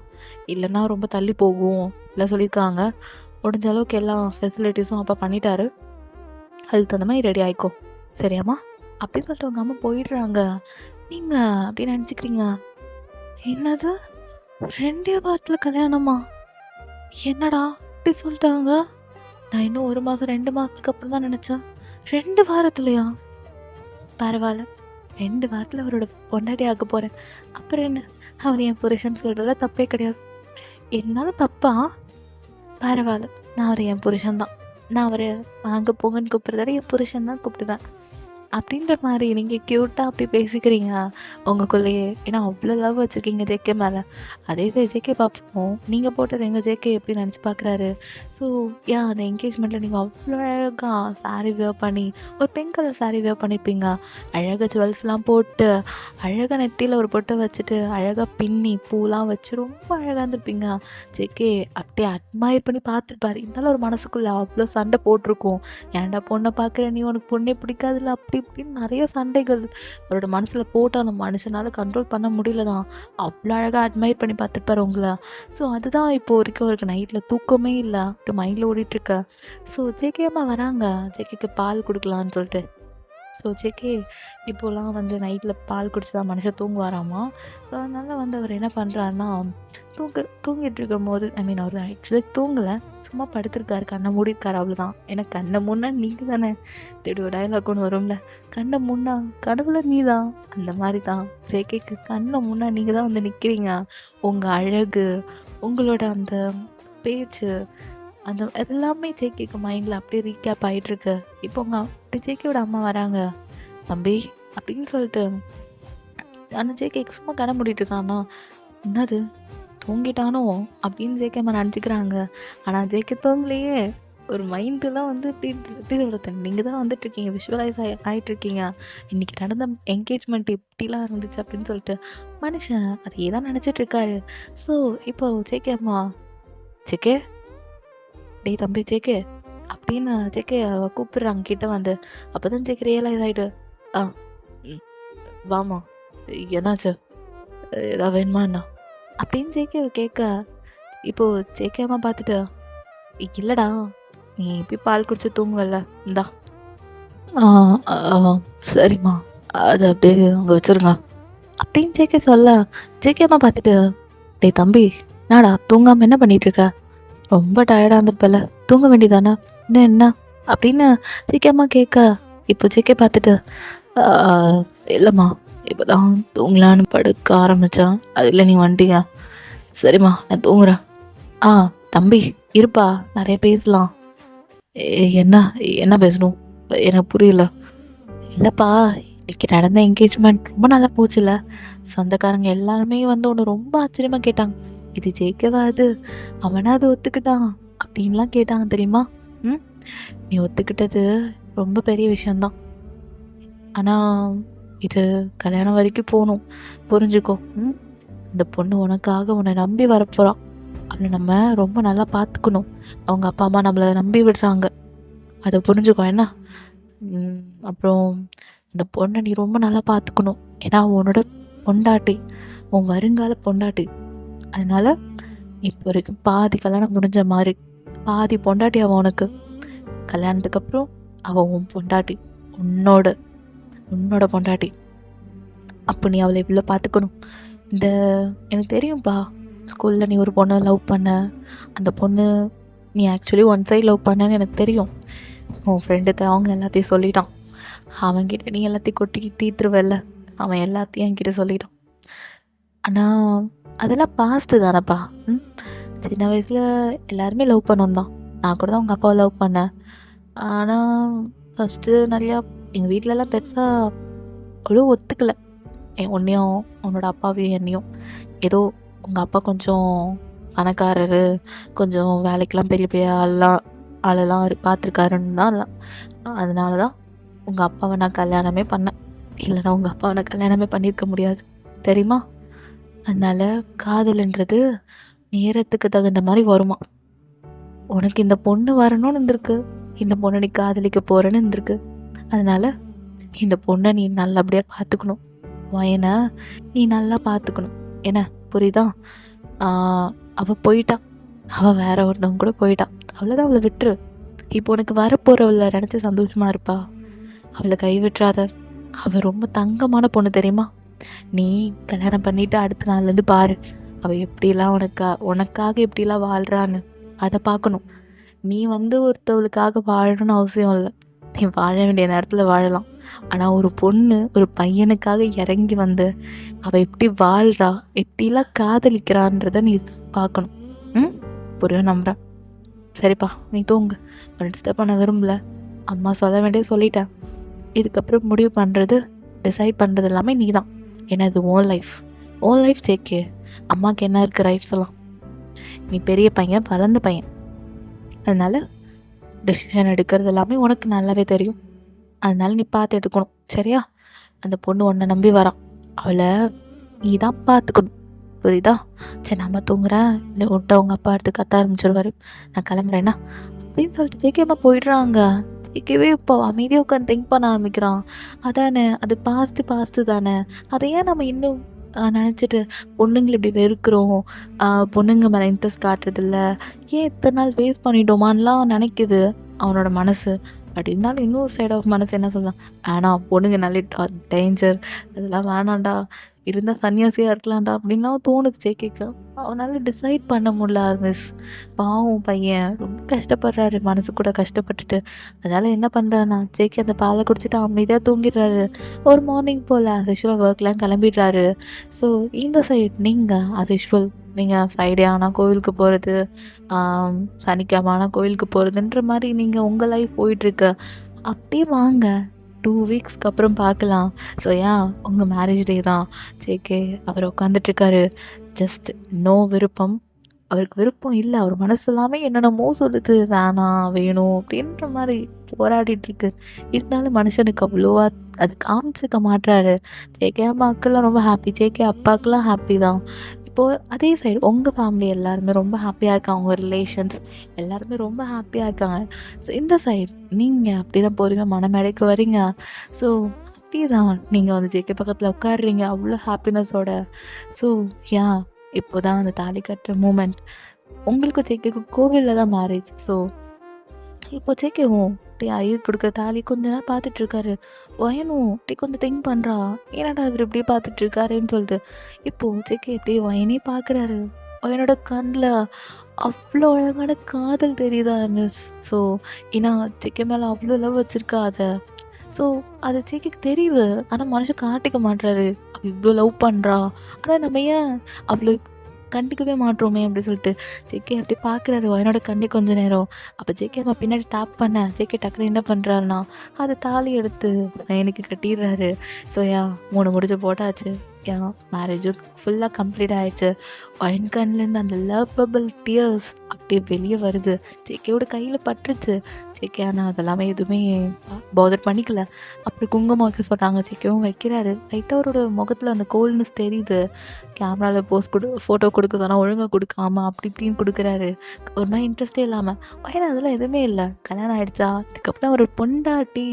Speaker 1: இல்லைன்னா ரொம்ப தள்ளி போகும் இல்லை சொல்லியிருக்காங்க. முடிஞ்ச அளவுக்கு எல்லா ஃபெசிலிட்டிஸும் அப்போ பண்ணிட்டாரு. அதுக்கு தகுந்த மாதிரி ரெடி ஆகிக்கோ, சரியாம்மா அப்படின்னு சொல்லிட்டு உங்கள் அம்மா போயிடுறாங்க. நீங்கள் அப்படின்னு நினச்சிக்கிறீங்க, என்னது 2 வாரத்தில் கல்யாணமா? என்னடா இப்படி சொல்லிட்டாங்க? நான் இன்னும் 1 மாதம் 2 மாதத்துக்கு அப்புறம் தான் நினச்சேன். 2 வாரத்துலையா? பரவாயில்ல, 2 வாரத்தில் அவரோட பொண்டாட்டி ஆக போகிறேன். அப்புறம் என்ன, அவர் என் புருஷன் சொல்கிறதுல தப்பே கிடையாது. என்னாலும் தப்பா? பரவாயில்ல, நான் அவர் என் புருஷன் தான். நான் அவரை வாங்க போங்கன்னு கூப்பிட்றத விட என் புருஷன் தான் கூப்பிடுவேன் அப்படின்ற மாதிரி நீங்கள் க்யூட்டாக அப்படி பேசிக்கிறீங்க உங்களுக்குள்ளேயே. ஏன்னா அவ்வளோ லவ் வச்சுருக்கீங்க ஜேகே மேலே. அதே ஜேகே பார்ப்போம், நீங்கள் போட்டது எங்கள் ஜேகே எப்படி நினச்சி பார்க்குறாரு. ஸோ அந்த என்கேஜ்மெண்ட்டில் நீங்கள் அவ்வளோ அழகாக சாரீ வியர் பண்ணி, ஒரு பிங்க் கலர் சாரீ வியர் பண்ணியிருப்பீங்க. அழகாக ஜுவல்ஸ்லாம் போட்டு, அழகாக நெத்தியில் ஒரு பொட்டை வச்சுட்டு, அழகாக பின்னி பூலாம் வச்சு ரொம்ப அழகாக இருந்திருப்பீங்க. ஜேகே அப்படியே அட்மையர் பண்ணி பார்த்துருப்பாரு. இருந்தாலும் ஒரு மனசுக்குள்ளே அவ்வளோ சண்டை போட்டிருக்கும். ஏன்டா பொண்ணை பார்க்குற, நீ உனக்கு பொண்ணே பிடிக்காதுல்ல அப்படி இப்படின்னு நிறைய சண்டைகள் அவரோட மனசில் போட்டு அந்த மனுஷனால் கண்ட்ரோல் பண்ண முடியல தான். அவ்வளோ அழகாக அட்மையர் பண்ணி பார்த்துருப்பாரு உங்களை. ஸோ அதுதான் இப்போ வரைக்கும் அவருக்கு நைட்டில் தூக்கமே இல்லை, அப்படி மைண்டில் ஓடிட்டுருக்க. ஸோ ஜேகே அம்மா வராங்க, ஜேகேக்கு பால் கொடுக்கலான்னு சொல்லிட்டு. ஸோ ஜேகே இப்போலாம் வந்து நைட்டில் பால் குடிச்சு தான் மனுஷன் தூங்குவாராமா. ஸோ அதனால் வந்து அவர் என்ன பண்ணுறாருன்னா, தூங்கிட்டு இருக்கும் போது அவர் ஆக்சுவலி தூங்கலை, சும்மா படுத்திருக்காரு, கண்ணை மூடிருக்காரு, அவ்வளோதான். ஏன்னா கண்ணை முன்னா நீங்கள் தானே, தேடி ஒரு டயலாக் ஒன்று வரும்ல, கண்ணை முன்னா கடவுளை நீ தான், அந்த மாதிரி தான் ஜேகேக்கு கண்ணை முன்னா நீங்கள் தான் வந்து நிற்கிறீங்க. உங்கள் அழகு, உங்களோட அந்த பேச்சு, அந்த எல்லாமே ஜேகேக்கு மைண்டில் அப்படியே ரீகேப் ஆகிட்டுருக்கு. இப்போ அப்படி ஜேகேவோட அம்மா வராங்க. தம்பி அப்படின்னு சொல்லிட்டு, ஆனால் ஜேகேக்கு சும்மா கண்ணை மூடிட்டுருக்கான்னா, என்னது தூங்கிட்டானோ அப்படின்னு ஜேகே அம்மா நினச்சிக்கிறாங்க. ஆனால் ஜேகே தூங்கலையே, ஒரு மைண்டெலாம் வந்து எப்படி சொல்கிறது, நீங்கள் தான் வந்துட்டுருக்கீங்க, விஷுவலைஸ் ஆகிட்டுருக்கீங்க. இன்றைக்கி நடந்த என்கேஜ்மெண்ட் இப்படிலாம் இருந்துச்சு அப்படின்னு சொல்லிட்டு மனுஷன் அதையே தான் நினச்சிட்ருக்காரு. ஸோ இப்போ ஜேகே அம்மா, ஜேகே டேய் தம்பி ஜேகே அப்படின்னு ஜேகே கூப்பிட்றாங்க கிட்ட வந்து. அப்போ தான் ஜேகே ரியலைஸ் ஆகிட்டு, வாமா என்னாச்சு? ஏதாவது வேணுமா என்ன?" அப்படின்னு ஜேகேவை கேட்க, இப்போது ஜேகே அம்மா பார்த்துட்டு, "இல்லைடா, நீ போய் பால் குடிச்சு தூங்குவல்ல, இந்தா." "ஆ ஆ, சரிம்மா, அது அப்படியே அங்கே வச்சுருங்க." அப்படின்னு ஜேகே சொல்ல, ஜேகே அம்மா பார்த்துட்டு, "டேய் தம்பி, என்னடா தூங்காமல் என்ன பண்ணிட்டு இருக்க? ரொம்ப டயர்டாக இருந்திருப்பல, தூங்க வேண்டியதானே, இன்னும் என்ன?" அப்படின்னு ஜேகே அம்மா கேட்க, இப்போ ஜேகே பார்த்துட்டு, "ஆ, இல்லைம்மா, இப்போ தான் தூங்கலான்னு படுக்க ஆரம்பித்தேன், அதில் நீ வந்துட்டீங்க. சரிம்மா, நான் தூங்குறேன்." "ஆ தம்பி, இருப்பா, நிறைய பேசலாம்." என்ன என்ன பேசணும்? எனக்கு புரியல." "இல்லைப்பா, இன்னைக்கு நடந்த என்கேஜ்மெண்ட் ரொம்ப நல்லா போச்சுல்ல, சொந்தக்காரங்க எல்லாருமே வந்து ஒன்று ரொம்ப ஆச்சரியமாக கேட்டாங்க. இது ஜெயிக்கவா அது, அவனா அது ஒத்துக்கிட்டான் அப்படின்லாம் கேட்டாங்க தெரியுமா? ம் நீ ஒத்துக்கிட்டது ரொம்ப பெரிய விஷயந்தான். ஆனால் இது கல்யாணம் வரைக்கும் போகணும், புரிஞ்சுக்கோ. இந்த பொண்ணு உனக்காக உன்னை நம்பி வரப்போகிறான், அவளை நம்ம ரொம்ப நல்லா பார்த்துக்கணும். அவங்க அப்பா அம்மா நம்மளை நம்பி விடுறாங்க, அதை புரிஞ்சுக்கோ என்ன. அப்புறம் இந்த பொண்ணை நீ ரொம்ப நல்லா பார்த்துக்கணும், ஏன்னா உன்னோட பொண்டாட்டி, உன் வருங்கால பொண்டாட்டி. அதனால இப்போ வரைக்கும் பாதி கல்யாணம் முடிஞ்ச மாதிரி, பாதி பொண்டாட்டி அவன் உனக்கு. கல்யாணத்துக்கு அப்புறம் அவள் உன் பொண்டாட்டி, உன்னோட உன்னோட பொண்டாட்டி. அப்போ நீ அவளை இவ்வளோ பார்த்துக்கணும். இந்த எனக்கு தெரியும்ப்பா, ஸ்கூலில் நீ ஒரு பொண்ணை லவ் பண்ண, அந்த பொண்ணு நீ ஆக்சுவலி ஒன் சைட் லவ் பண்ணன்னு எனக்கு தெரியும். உன் ஃப்ரெண்டு அவங்க எல்லாத்தையும் சொல்லிட்டான், அவன்கிட்ட நீ எல்லாத்தையும் கொட்டி தீர்த்துருவல்ல, அவன் எல்லாத்தையும் என்கிட்ட சொல்லிட்டான். ஆனால் அதெல்லாம் பாஸ்ட்டு தானேப்பா. சின்ன வயசில் எல்லாருமே லவ் பண்ணோம் தான், நான் கூட தான் உங்கள் அப்பாவை லவ் பண்ணேன். ஆனால் ஃபஸ்ட்டு நிறையா எங்கள் வீட்டிலலாம் பெருசாக அவ்வளோ ஒத்துக்கலை, உன்னையும் உன்னோட அப்பாவையும் என்னையும். ஏதோ உங்கள் அப்பா கொஞ்சம் பணக்காரர், கொஞ்சம் வேலைக்கெலாம் பெரிய பெரிய ஆளெல்லாம் பார்த்துருக்காருன்னு தான், அதனால தான் உங்கள் அப்பாவை நான் கல்யாணமே பண்ணேன். இல்லைனா உங்கள் அப்பாவை நான் கல்யாணமே பண்ணியிருக்க முடியாது, தெரியுமா? அதனால் காதல்ன்றது நேரத்துக்கு தகுந்த மாதிரி வருமா. உனக்கு இந்த பொண்ணு வரணும்னு இருந்திருக்கு, இந்த பொண்ணை நீ காதலிக்க போகிறேன்னு இருந்திருக்கு. அதனால் இந்த பொண்ணை நீ நல்லபடியாக பார்த்துக்கணும், பையனை நீ நல்லா பார்த்துக்கணும், என்ன புரியுதா? அவள் போயிட்டான், அவள் வேற ஒருத்தவங்க கூட போயிட்டான், அவ்வளோதான், அவளை விட்டுரு. இப்போ உனக்கு வரப்போகிறவளை நினச்சி சந்தோஷமாக இருப்பா, அவளை கைவிட்டுறாத. அவள் ரொம்ப தங்கமான பொண்ணு தெரியுமா? நீ கல்யாணம் பண்ணிவிட்டு அடுத்த நாள்லேருந்து பாரு, அவள் எப்படிலாம் உனக்காக எப்படிலாம் வாழ்கிறான்னு அதை பார்க்கணும். நீ வந்து ஒருத்தவளுக்காக வாழணும்னு அவசியம் இல்லை, நீ வாழ வேண்டிய நேரத்தில் வாழலாம். ஆனால் ஒரு பொண்ணு ஒரு பையனுக்காக இறங்கி வந்து அவள் எப்படி வாழ்கிறா, எப்படிலாம் காதலிக்கிறான்றதை நீ பார்க்கணும். புரியும் நம்புகிறேன். சரிப்பா, நீ தூங்கு, டிஸ்டர்ப் பண்ண விரும்பல, அம்மா சொல்ல வேண்டிய சொல்லிட்டேன். இதுக்கப்புறம் முடிவு பண்ணுறது, டிசைட் பண்ணுறது எல்லாமே நீ தான். ஏன்னா இது ஓன் லைஃப் ஜேகே. அம்மாவுக்கு என்ன இருக்குது ரைட்ஸ் எல்லாம்? நீ பெரிய பையன், வளர்ந்த பையன், அதனால் டெசிஷன் எடுக்கிறது எல்லாமே உனக்கு நல்லாவே தெரியும். அதனால நீ பார்த்து எடுக்கணும், சரியா? அந்த பொண்ணு உன்னை நம்பி வரான், அவளை நீ தான் பார்த்துக்கணும், புரியுதா? சரி, நம்ம தூங்குறேன், இல்லை விட்ட உங்கள் அப்பா எடுத்து கத்த ஆரம்பிச்சிருவாரு, நான் கிளம்புறேன்னா அப்படின்னு சொல்லிட்டு ஜேகே அம்மா போயிடுறாங்க. ஜேகேவே இப்போ அமைதியாக உட்காந்து திங்க் பண்ண ஆரம்பிக்கிறான். அதானே, அது பாஸ்ட்டு தானே, அதை ஏன் நம்ம இன்னும் நினச்சிட்டு பொண்ணுங்களை இப்படி வெறுக்கிறோம், பொண்ணுங்க மேலே இன்ட்ரெஸ்ட் காட்டுறதில்ல, ஏன் இத்தனை நாள் வேஸ்ட் பண்ணிட்டோமான்லாம் நினைக்குது அவனோட மனசு. பட் இருந்தாலும் இன்னொரு சைட் ஆஃப் மனசு என்ன சொல்லலாம், வேணாம், பொண்ணுங்க நல்ல டேஞ்சர், அதெல்லாம் வேணாண்டா, இருந்தால் சன்னியாசியாக இருக்கலாம்டா அப்படின்லாம் தோணுது ஜேகேக்கு. அவனால் டிசைட் பண்ண முடியல மிஸ். பாவம் பையன் ரொம்ப கஷ்டப்படுறாரு, மனசு கூட கஷ்டப்பட்டுட்டு. அதனால் என்ன பண்ணுறாருன்னா, ஜேகே அந்த பாலை குடிச்சிட்டு அமைதியாக தூங்கிடுறாரு. ஒரு மார்னிங் போல் ஆஸ் யூஷுவல் ஒர்க்லாம் கிளம்பிடுறாரு. ஸோ இந்த சைட் நீங்கள் ஆஸ் யூஷுவல் நீங்கள் ஃப்ரைடே ஆனால் கோவிலுக்கு போகிறது, சனிக்கிழமை ஆனால் கோவிலுக்கு போகிறதுன்ற மாதிரி நீங்கள் உங்கள் லைஃப் போயிட்டுருக்கு. அப்படியே வாங்க, 2 வீக்ஸ்க்கு அப்புறம் பார்க்கலாம். ஸோ உங்கள் மேரேஜ் டே தான். ஜேகே அவர் உட்காந்துட்ருக்காரு, ஜஸ்ட் நோ விருப்பம், அவருக்கு விருப்பம் இல்லை, அவர் மனசு எல்லாமே என்னென்னமோ சொல்லுது, வேணாம் வேணும் அப்படின்ற மாதிரி போராடிட்டுருக்கு. இருந்தாலும் மனுஷனுக்கு அவ்வளோவா அது காமிச்சிக்க மாட்டுறாரு. ஜேகே அம்மாக்கெல்லாம் ரொம்ப ஹாப்பி, ஜேகே அப்பாக்கெல்லாம் ஹாப்பி தான். இப்போது அதே சைடு உங்கள் ஃபேமிலி எல்லாருமே ரொம்ப ஹாப்பியாக இருக்காங்க, உங்கள் ரிலேஷன்ஸ் எல்லாருமே ரொம்ப ஹாப்பியாக இருக்காங்க. ஸோ இந்த சைடு நீங்கள் அப்படி தான் பொறுமையாக மனமேடைக்கு வரீங்க. ஸோ ஹாப்பி தான். நீங்கள் வந்து ஜேகே பக்கத்தில் உட்காடுறீங்க அவ்வளோ ஹாப்பினஸோட. ஸோ யா இப்போ தான் அந்த தாலி கட்டுற மூமெண்ட். உங்களுக்கும் ஜேகேக்கும் கோவிலில் தான் மேரேஜ். ஸோ இப்போ ஜேகேவும் அப்படியே ஐயர் கொடுக்குற தாலி கொஞ்ச நேரம் பார்த்துட்ருக்காரு. வயனும் அப்படியே கொஞ்சம் திங்க் பண்ணுறா, ஏன்னாடா இவர் இப்படியே பார்த்துட்ருக்காருன்னு சொல்லிட்டு. இப்போது ஜேகே அப்படியே வயனே பார்க்குறாரு. வயனோட கண்ணில் அவ்வளோ அழகான காதல் தெரியுதா மிஸ். ஸோ ஏன்னா ஜேகே மேலே அவ்வளோ லவ் வச்சுருக்கா அதை. ஸோ அது ஜேகேக்கு தெரியுது, ஆனால் மனுஷன் காட்டிக்க மாட்றாரு. அவள் இவ்வளோ லவ் பண்ணுறா, ஆனால் நம்ம ஏன் அவ்வளோ கண்டுக்கவே மாட்டோமே அப்படி சொல்லிட்டு ஜேகே அப்படி பார்க்குறாரு வயனோட கண்ணி கொஞ்ச நேரம். அப்போ ஜேகே அம்மா பின்னாடி டேப் பண்ண ஜேகே டக்குனு என்ன பண்ணுறாருன்னா அது தாலி எடுத்து வயனுக்கு கட்டிடுறாரு. ஸோ யா 3 முடிச்சு போட்டாச்சு. யா மேரேஜும் ஃபுல்லாக கம்ப்ளீட் ஆகிடுச்சு. வயன் கண்லேருந்து அந்த லவ்வபிள் டியர்ஸ் அப்படியே வெளியே வருது. ஜேகேவோட கையில் பட்டுருச்சு. ஜேகே ஆனால் அதெல்லாமே எதுவுமே பாதர் பண்ணிக்கல. அப்புறம் குங்குமம் வைக்க சொல்கிறாங்க, ஜேகேவும் வைக்கிறாரு. லைட்டாக அவரோட முகத்தில் அந்த கோல்ட்னஸ் தெரியுது. கேமராவில் ஃபோட்டோ கொடுக்க சொன்னால் ஒழுங்காக கொடுக்காம அப்படி இப்படின்னு கொடுக்குறாரு. ஒரு மாதிரி இன்ட்ரெஸ்டே இல்லாமல். ஏன்னா அதெல்லாம் எதுவுமே இல்லை, கல்யாணம் ஆகிடுச்சா அதுக்கப்புறம் ஒரு பொண்டாட்டி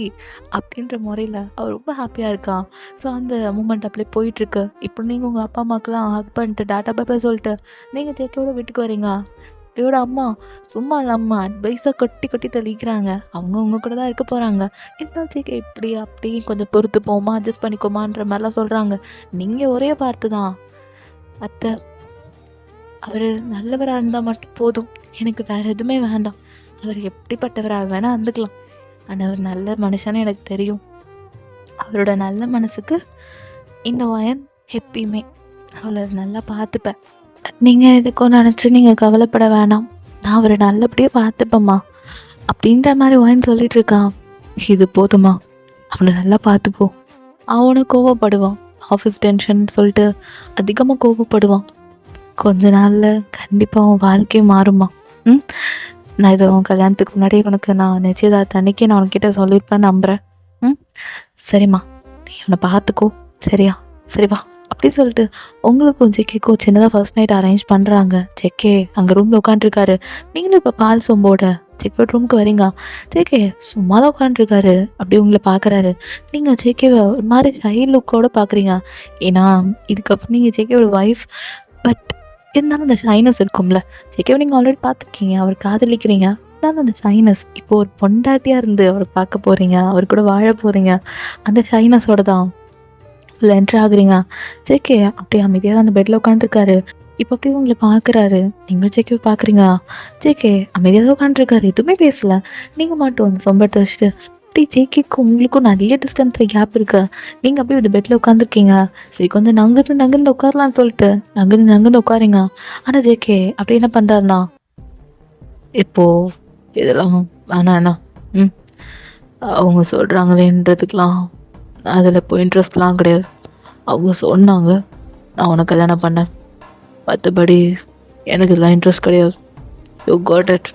Speaker 1: அப்படின்ற முறையில் அவர் ரொம்ப ஹாப்பியாக இருக்கான். ஸோ அந்த மூமெண்ட் அப்படியே போயிட்டுருக்கு. இப்போ நீங்கள் உங்கள் அப்பா அம்மாக்கெல்லாம் ஹக் பண்ணிட்டு டாட்டா பாப்பா சொல்லிட்டு நீங்கள் ஜேகேவோட வீட்டுக்கு வரீங்க. இவரோட அம்மா சும்மா இல்லாமல் அட்வைஸாக கொட்டி தெளிக்கிறாங்க. அவங்க கூட தான் இருக்க போகிறாங்க. இருந்தாலும் ஜேகே இப்படி அப்படி கொஞ்சம் பொறுத்து போமா, அட்ஜஸ்ட் பண்ணிக்கோமான்ற மாதிரிலாம் சொல்கிறாங்க. நீங்கள் ஒரே வார்த்தை தான், அத்தை அவர் நல்லவராக இருந்தால் மட்டும் போதும், எனக்கு வேறு எதுவுமே வேண்டாம். அவர் எப்படிப்பட்டவராக வேணால் இருந்துக்கலாம், ஆனால் அவர் நல்ல மனுஷன்னு எனக்கு தெரியும். அவரோட நல்ல மனசுக்கு இந்த வயன் எப்பயுமே அவளை நல்லா பார்த்துப்பேன். நீங்கள் எதுக்கும் நினச்சி நீங்கள் கவலைப்பட வேணாம், நான் அவரை நல்லபடியாக பார்த்துப்பேம்மா அப்படின்ற மாதிரி வயன் சொல்லிட்டு இருக்கான். இது போதுமா, அவனை நல்லா பார்த்துக்கோ. அவனை கோவப்படுவான், ஆஃபீஸ் டென்ஷன் சொல்லிட்டு அதிகமாக கோவப்படுவான். கொஞ்ச நாளில் கண்டிப்பாக அவன் வாழ்க்கையை மாறுமா. நான் இதை உன் கல்யாணத்துக்கு முன்னாடி உனக்கு நான் நிச்சயதார்த்த அன்னைக்கு நான் உனக்கிட்ட சொல்லியிருப்பேன் நம்புகிறேன். சரிம்மா, நீ அவனை பார்த்துக்கோ, சரியா? சரிவா அப்படி சொல்லிட்டு உங்களுக்கும் ஜேகேக்கும் சின்னதாக ஃபர்ஸ்ட் நைட் அரேஞ்ச் பண்ணுறாங்க. ஜேகே அங்கே ரூமில் உட்காந்துருக்காரு. நீங்களும் இப்போ பால் சொம்போட ஜேகே ரூமுக்கு வரீங்க. ஜேகே சும்மா தான் உட்காந்துருக்காரு. அப்படியே உங்களை பார்க்குறாரு. நீங்கள் ஜேகேவை ஒரு மாதிரி ஹை லுக்கோட பார்க்குறீங்க. ஏன்னா இதுக்கப்புறம் நீங்கள் ஜேகேவோட ஒய்ஃப். பட் இருந்தாலும் அந்த ஷைனஸ் இருக்கும்ல. ஜேகேவை நீங்கள் ஆல்ரெடி பார்த்துருக்கீங்க, அவர் காதலிக்கிறீங்க. இருந்தாலும் அந்த ஷைனஸ் இப்போ ஒரு பொண்டாட்டியாக இருந்து அவரை பார்க்க போகிறீங்க, அவர் கூட வாழ போகிறீங்க. அந்த ஷைனஸோட தான் ஃபுல் என்ட்ரு ஆகுறீங்க. ஜேகே அப்படியே அமைதியாக தான் அந்த பெட்டில் உட்காந்துருக்காரு. இப்போ அப்படியே உங்களை பார்க்குறாரு. நீங்களும் ஜேகேவை பார்க்குறீங்க. ஜேகே அமைதியாக தான் உட்காந்துருக்காரு, எதுவுமே பேசலை. நீங்கள் மட்டும் அந்த சொம்பத்தை வச்சுட்டு அப்படி ஜேகேக்கும் உங்களுக்கும் நிறைய டிஸ்டன்ஸில் கேப் இருக்கு. நீங்கள் அப்படியே இந்த பெட்டில் உட்காந்துருக்கீங்க. சரி கொஞ்சம் நகர்ந்து உட்காரலான்னு சொல்லிட்டு நகர்ந்து உட்காருங்க. ஆனால் ஜேகே அப்படி என்ன பண்ணுறாருண்ணா, இப்போது இதெல்லாம் வேணாண்ணா, அவங்க சொல்கிறாங்களேன்றதுக்கெலாம் அதில் இப்போ இன்ட்ரெஸ்ட்லாம் கிடையாது. அவங்க சொன்னாங்க, நான் உனக்கு கல்யாணம் பண்ணேன், மற்றபடி எனக்கு இதெல்லாம் இன்ட்ரெஸ்ட் கிடையாது. You got it,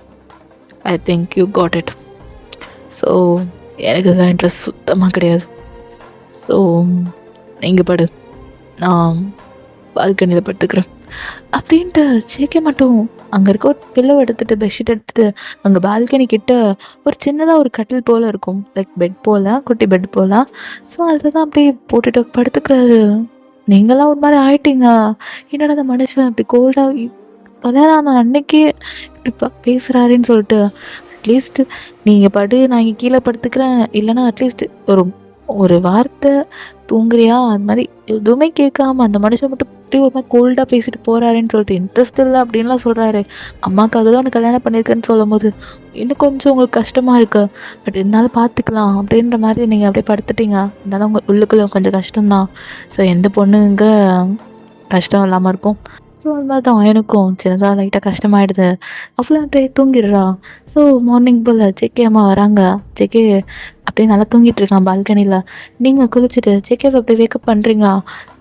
Speaker 1: I think you got it. So எனக்கு இதெல்லாம் இன்ட்ரெஸ்ட் சுத்தமாக கிடையாது. ஸோ நீங்கள் படு, நான் பால்கனியில் படுத்துக்கிறேன் அப்படின்ட்டு ஜேகே மட்டும் அங்கே இருக்க ஒரு பில்லோ எடுத்துகிட்டு பெட்ஷீட் எடுத்துகிட்டு அங்கே பால்கனி கிட்ட ஒரு சின்னதாக ஒரு கட்டில் போல் இருக்கும், லைக் பெட் போல், குட்டி பெட் போல். ஸோ அதில் தான் அப்படியே போட்டுட்டு படுத்துக்கிறாரு. நீங்களாம் ஒரு மாதிரி ஆயிட்டீங்க. என்னடா அந்த மனுஷன் அப்படி கோல்டாக கல்யாணம் ஆன அன்னைக்கே இப்படி பேசுகிறாருன்னு சொல்லிட்டு, அட்லீஸ்ட் நீங்கள் படு, நான் இங்கே கீழே படுத்துக்கிறேன், இல்லைன்னா அட்லீஸ்ட் ஒரு வார்த்தை தூங்குறியா அது மாதிரி எதுவுமே கேட்காம அந்த மனுஷன் மட்டும் இப்படி ஒரு மாதிரி கோல்டாக பேசிட்டு போகிறாருன்னு சொல்லிட்டு இன்ட்ரெஸ்ட் இல்லை அப்படின்லாம் சொல்கிறாரு. அம்மாக்காக தான் உனக்கு கல்யாணம் பண்ணியிருக்கேன்னு சொல்லும் போது இன்னும் கொஞ்சம் உங்களுக்கு கஷ்டமாக இருக்குது. பட் இருந்தாலும் பார்த்துக்கலாம் அப்படின்ற மாதிரி நீங்கள் அப்படியே படுத்துட்டீங்க. இருந்தாலும் உங்கள் உள்ளுக்குள்ளே கொஞ்சம் கஷ்டம்தான். ஸோ எந்த பொண்ணுங்க கஷ்டம் இல்லாமல் இருக்கும். ஸோ அது மாதிரி தான் எனக்கும் சின்னதாக லைட்டாக கஷ்டமாயிடுது. அவ்வளோ அப்படியே தூங்கிடுறா. ஸோ மார்னிங் போல் ஜேகே அம்மா வராங்க. ஜேகே அப்படியே நல்லா தூங்கிட்டு இருக்கான் பால்கனியில். நீங்கள் குளிச்சுட்டு ஜேகேவை அப்படியே வேக்கப் பண்ணுறீங்க.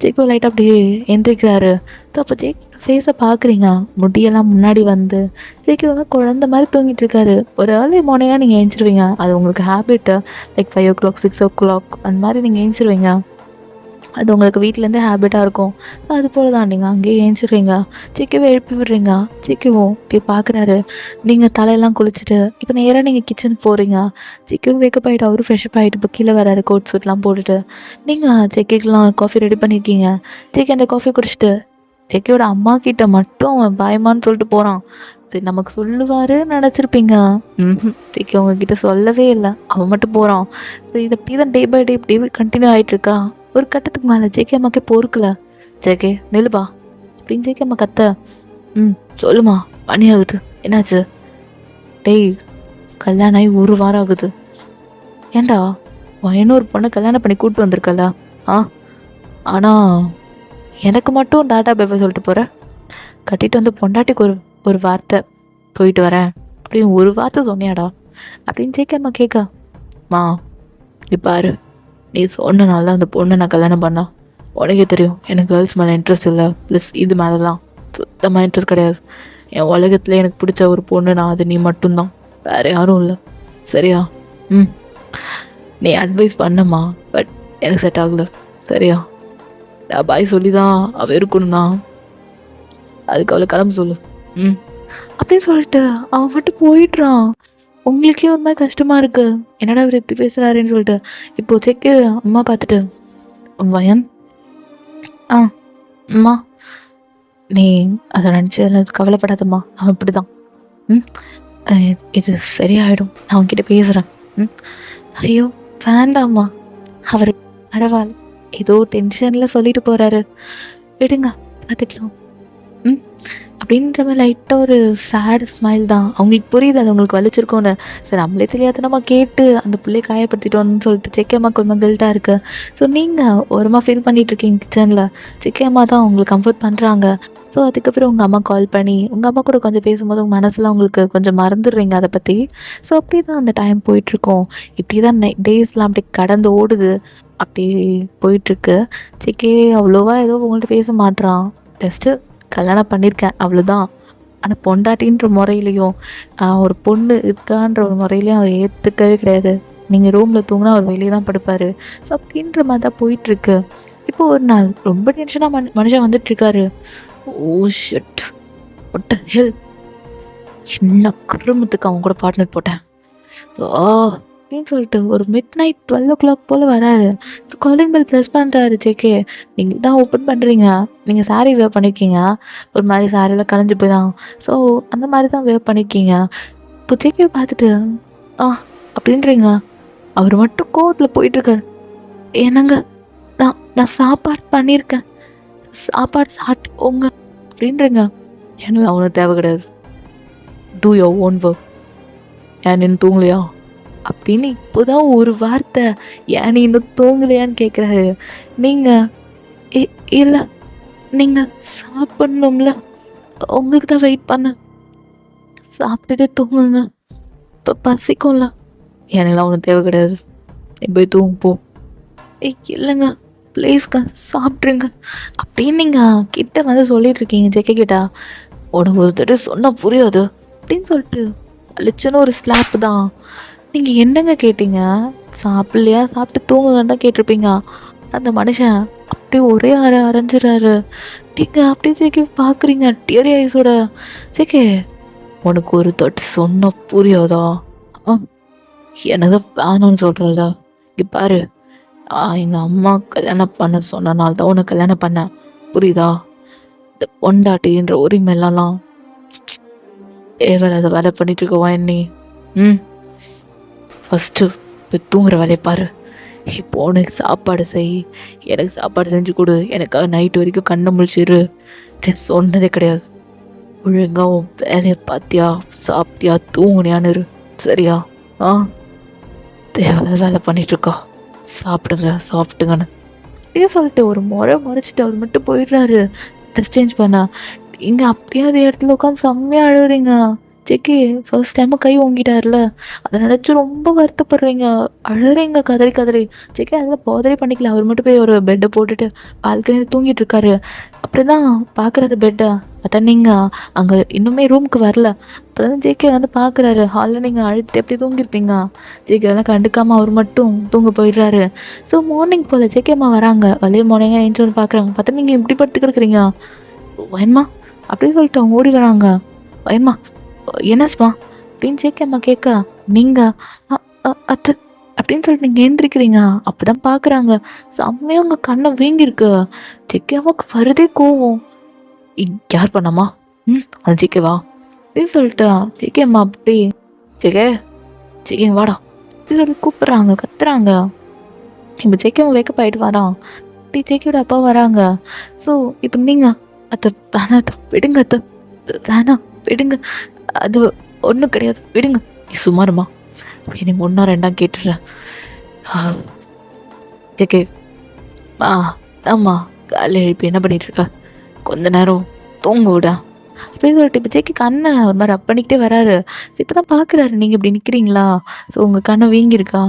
Speaker 1: ஜேகே லைட்டாக அப்படியே எந்திரிக்கிறாரு. ஸோ அப்போ ஜேகே ஃபேஸை பார்க்குறீங்க, முடியெல்லாம் முன்னாடி வந்து ஜேகே வந்து குழந்த மாதிரி தூங்கிட்டு இருக்காரு. ஒரு ஏர்லி மார்னிங்காக நீங்கள் எழுந்திருவீங்க, அது உங்களுக்கு ஹேபிட்டு. லைக் 5 o'clock 6 o'clock அந்த மாதிரி நீங்கள் எழுந்திருவீங்க. அது உங்களுக்கு வீட்டிலேருந்தே ஹேபிட்டாக இருக்கும். அது போல தான் நீங்கள் அங்கேயே ஏஞ்சிடுறீங்க, சிக்கவே எழுப்பி விடுறீங்க. சிக்கவும் இப்படி பார்க்குறாரு. நீங்கள் தலையெல்லாம் குளிச்சுட்டு இப்போ நேராக நீங்கள் கிச்சனுக்கு போகிறீங்க. சிக்கவும் வேக்கப் ஆகிட்டு அவரும் ஃப்ரெஷ்அப் ஆகிட்டு இப்போ கீழே வராரு கோட் சூட்லாம் போட்டுட்டு. நீங்கள் செக்கிக்கெலாம் காஃபி ரெடி பண்ணியிருக்கீங்க. செக்கி அந்த காஃபி குடிச்சிட்டு செக்கியோட அம்மா கிட்ட மட்டும் அவன் பாயமான்னு சொல்லிட்டு போகிறான். சரி நமக்கு சொல்லுவார் நினச்சிருப்பீங்க. செக்கி அவங்கக்கிட்ட சொல்லவே இல்லை, அவன் மட்டும் போகிறான். ஸோ இது அப்படி தான் டே பை டே இப்படி கண்டினியூ ஆகிட்டுருக்கா. ஒரு கட்டத்துக்கு மேலே ஜேகே அம்மாக்கே பொறுக்கல. ஜேகே நில்லுப்பா அப்படின்னு ஜேகே அம்மா கத்த. சொல்லுமா மணி ஆகுது, என்னாச்சு? டேய் கல்யாணம் ஆகி 1 வாரம் ஆகுது. ஏண்டா இன்னொரு பொண்ணை கல்யாணம் பண்ணி கூப்பிட்டு வந்திருக்கல? ஆனால் எனக்கு மட்டும் டாட்டா பேப்பர் சொல்லிட்டு போகிறேன். கட்டிட்டு வந்து பொண்டாட்டிக்கு ஒரு வார்த்தை போயிட்டு வரேன் அப்படின்னு ஒரு வார்த்தை சொன்னியாடா அப்படின்னு ஜேகே அம்மா கேட்க. மா நீ பாரு, நீ சொன்னனால தான் அந்த பொண்ணை நான் கல்யாணம் பண்ணேன். உனக்கே தெரியும் எனக்கு கேர்ள்ஸ் மேலே இன்ட்ரெஸ்ட் இல்லை, ப்ளஸ் இது மேலெலாம் சுத்தமாக இன்ட்ரெஸ்ட் கிடையாது. என் உலகத்தில் எனக்கு பிடிச்ச ஒரு பொண்ணு நான், அது நீ மட்டும்தான், வேறு யாரும் இல்லை. சரியா? நீ அட்வைஸ் பண்ணம்மா, பட் எனக்கு செட் ஆகலை. சரியா? நான் பாய் சொல்லி தான் அவள் இருக்கணும்னா அதுக்கு அவளை கிளம்ப சொல்லு அப்படின்னு சொல்லிட்டு அவன் மட்டும் போயிடுறான். உங்களுக்கே ஒரு மாதிரி கஷ்டமாக இருக்குது, என்னடா இவர் இப்படி பேசுகிறாருன்னு சொல்லிட்டு. இப்போ செக்கு அம்மா பார்த்துட்டு, வயன் அம்மா நீ அதை நினச்சி அதில் கவலைப்படாதம்மா, அவன் இப்படி தான். இது சரியாயிடும், நான் அவன்கிட்ட பேசுகிறேன். ஐயோ வேண்டாம்மா, அவர் பரவாயில்ல, ஏதோ டென்ஷனில் சொல்லிட்டு போகிறாரு, விடுங்க பார்த்துக்கலாம் அப்படின்ற மாதிரி லைட்டாக ஒரு சேட் ஸ்மைல் தான். அவங்களுக்கு புரியுது அது உங்களுக்கு வலிச்சிருக்கோன்னு. சரி நம்மளே தெரியாத நம்ம கேட்டு அந்த பிள்ளையை காயப்படுத்திட்டோன்னு சொல்லிட்டு செக்கம்மா கொஞ்சம் கில்ட்டாக இருக்குது. ஸோ நீங்கள் ஓரமாக ஃபீல் பண்ணிகிட்ருக்கீங்க கிச்சனில். செக்கம்மா தான் உங்களுக்கு கம்ஃபர்ட் பண்ணுறாங்க. ஸோ அதுக்கப்புறம் உங்கள் அம்மா கால் பண்ணி உங்கள் அம்மா கூட கொஞ்சம் பேசும்போது உங்கள் மனசில் உங்களுக்கு கொஞ்சம் மறந்துடுறீங்க அதை பற்றி. ஸோ அப்படி தான் அந்த டைம் போயிட்டுருக்கோம். இப்படி தான் டேஸ்லாம் அப்படி கடந்து ஓடுது. அப்படி போயிட்டுருக்கு. செக்கே அவ்வளோவா ஏதோ உங்கள்கிட்ட பேச மாட்றான். ஜஸ்ட்டு கல்யாணம் பண்ணியிருக்கேன் அவ்வளோதான். ஆனால் பொண்டாட்டின்ற முறையிலையும் ஒரு பொண்ணு இருக்கான்ற ஒரு முறையிலையும் அவர் ஏற்றுக்கவே கிடையாது. நீங்கள் ரூமில் தூங்கினா அவர் வெளியே தான் படுப்பார். ஸோ அப்படின்ற மாதிரி தான் போயிட்டுருக்கு. இப்போ ஒரு நாள் ரொம்ப டென்ஷனாக மனுஷன் வந்துட்டுருக்காரு. ஓ ஷிட், வாட் தி ஹெல், என்ன கருமத்துக்கு அவங்க கூட பார்ட்னர் போட்டேன் அப்படின்னு சொல்லிட்டு ஒரு மிட் நைட் 12 o'clock போல் வராரு. ஸோ காலிங் பெல் ப்ரெஸ் பண்ணுறாரு. ஜேகே நீங்கள் தான் ஓப்பன் பண்ணுறீங்க, நீங்கள் சாரீ வேர் பண்ணியிருக்கீங்க, ஒரு மாதிரி சாரியில் கலைஞ்சி போய் தான், ஸோ அந்த மாதிரி தான் வேர் பண்ணியிருக்கீங்க. இப்போ ஜேகே பார்த்துட்டு அப்படின்றீங்க. அவர் மட்டும் கோவத்தில் போயிட்டுருக்காரு. என்னங்க நான் சாப்பாடு பண்ணியிருக்கேன், சாப்பாடு சாப்பிட்டு போங்க அப்படின்றீங்க. எனக்கு அவனுக்கு தேவை கிடையாது, டூ யோர் ஓன் ஒர்க். ஏன் நின்று தூங்கலையா அப்படின்னு இப்போதான் ஒரு வார்த்தை ஏன் நீ இன்னும் தூங்கலையான்னு கேட்குறாரு. நீங்கள் இல்லை நீங்கள் சாப்பிட்ணும்ல, உங்களுக்கு தான் வெயிட் பண்ண, சாப்பிட்டுட்டு தூங்குங்க, இப்போ பசிக்கும்ல. எனக்குலாம் ஒன்றும் தேவை கிடையாது, நீ போய் தூங்கு போ. இல்லைங்க ப்ளீஸ்ங்க சாப்பிட்ருங்க அப்படின்னு நீங்கள் கிட்ட வந்து சொல்லிகிட்ருக்கீங்க. ஜெக்க கிட்டா உனக்கு ஒரு தடவை சொன்னால் புரியாது அப்படின்னு சொல்லிட்டு அழிச்சுன்னு ஒரு ஸ்லாப் தான். நீங்கள் என்னங்க கேட்டீங்க? சாப்பிட்லையா, சாப்பிட்டு தூங்குங்கன்னு தான் கேட்டிருப்பீங்க. அந்த மனுஷன் அப்படியே ஒரே அரைஞ்சிடறாரு. நீங்கள் அப்படியே ஜேகே பார்க்குறீங்க டியரி ஐஸோட. ஜேகே உனக்கு ஒரு தட்டு சொன்னால் புரியாதா? எனக்கு வேணும்னு சொல்கிறல்ல, இங்கே பாரு, எங்கள் அம்மா கல்யாணம் பண்ண சொன்னனால தான் உனக்கு கல்யாணம் பண்ணேன், புரியுதா? இந்த பொண்டாட்டின்ற உரிமையிலலாம் தேவையில்லாத வேலை பண்ணிட்டு இருக்கவா நீ? ஃபஸ்ட்டு இப்போ தூங்குற வேலையை பாரு. இப்போ உனக்கு சாப்பாடு செய், எனக்கு சாப்பாடு செஞ்சு கொடு, எனக்காக நைட்டு வரைக்கும் கண்ணை முழிச்சிரு. சொன்னதே கிடையாது. ஒழுங்காக உன் வேலையை பார்த்தியா, சாப்பிட்டியா, தூங்குனியான்னு இரு, சரியா? தேவையில்லாத வேலை பண்ணிகிட்ருக்கா, சாப்பிட்டுங்கன்னு இதே சொல்லிட்டு ஒரு முறைச்சிட்டு அவர் மட்டும் போயிடுறாரு ட்ரெஸ் சேஞ்ச் பண்ணா. இங்கே அப்படியே அதே இடத்துல உட்காந்து செம்மையாக அழுகுறீங்க. ஜேகே ஃபர்ஸ்ட் டைமாக கை ஓங்கிட்டார்ல, அதை நினச்சி ரொம்ப வருத்தப்படுறீங்க, அழுறீங்க கதறி கதறி. ஜேகே அதெல்லாம் போதரே பண்ணிக்கல. அவர் மட்டும் போய் ஒரு பெட்டை போட்டுட்டு பால்கனியில் தூங்கிட்டு இருக்காரு. அப்படி தான் பார்க்குறாரு பெட்டை. பார்த்தா நீங்கள் அங்கே இன்னுமே ரூமுக்கு வரல. அப்புறம் தான் ஜேகே வந்து பார்க்குறாரு, ஹாலில் நீங்கள் அழுதுட்டு எப்படி தூங்கியிருப்பீங்க. ஜேகே அதெல்லாம் கண்டுக்காமல் அவர் மட்டும் தூங்க போயிடுறாரு. ஸோ மார்னிங் போல் ஜேகே அம்மா வராங்க. வழியே மார்னிங்காக எழுந்து வந்து பார்க்குறாங்க. பார்த்தா நீங்கள் இப்படி படுத்து கிடக்குறீங்க. வயன்மா அப்படின்னு சொல்லிட்டு அவங்க ஓடி வராங்க. வயன்மா என்னஸ்மா அப்படின்னு ஜேகே அம்மா கேட்க, நீங்கள் அத்தை அப்படின்னு சொல்லிட்டு நீங்கள் ஏந்திரிக்கிறீங்க. அப்போ தான் பார்க்குறாங்க, செம்மையாக உங்கள் கண்ணை வீங்கிருக்கு. ஜேகே அம்மாவுக்கு வருதே கோவம். யார் பண்ணாமா? அது ஜேகேவா அப்படின்னு சொல்லிட்டு ஜேகே அம்மா அப்படி ஜேகே ஜேகே வாடா அப்படின்னு சொல்லி கூப்பிட்றாங்க, கத்துறாங்க. இப்போ ஜேகே அம்மா வேக்கப் ஆகிட்டு வரான். அப்படி ஜேகேயோட அப்பா வராங்க. ஸோ இப்போ நீங்கள் அத்தை வேணாம், அத்தை விடுங்க, அத்தை வேணாம் விடுங்க, அது ஒன்றும் கிடையாது விடுங்க. நீ சுமாருமா எனக்கு 1 2 கேட்டுடுறேன். ஜேகே ஆமாம் காலையில் எழுப்பி என்ன பண்ணிகிட்ருக்க, கொஞ்ச நேரம் தூங்க விட அப்படின்னு சொல்லிட்டு இப்போ ஜேகே கண்ணை ஒரு மாதிரி ரப் பண்ணிக்கிட்டே வராரு. ஸோ இப்போ தான் பார்க்குறாரு, நீங்கள் இப்படி நிற்கிறீங்களா, ஸோ உங்கள் கண்ணை வீங்கியிருக்கா,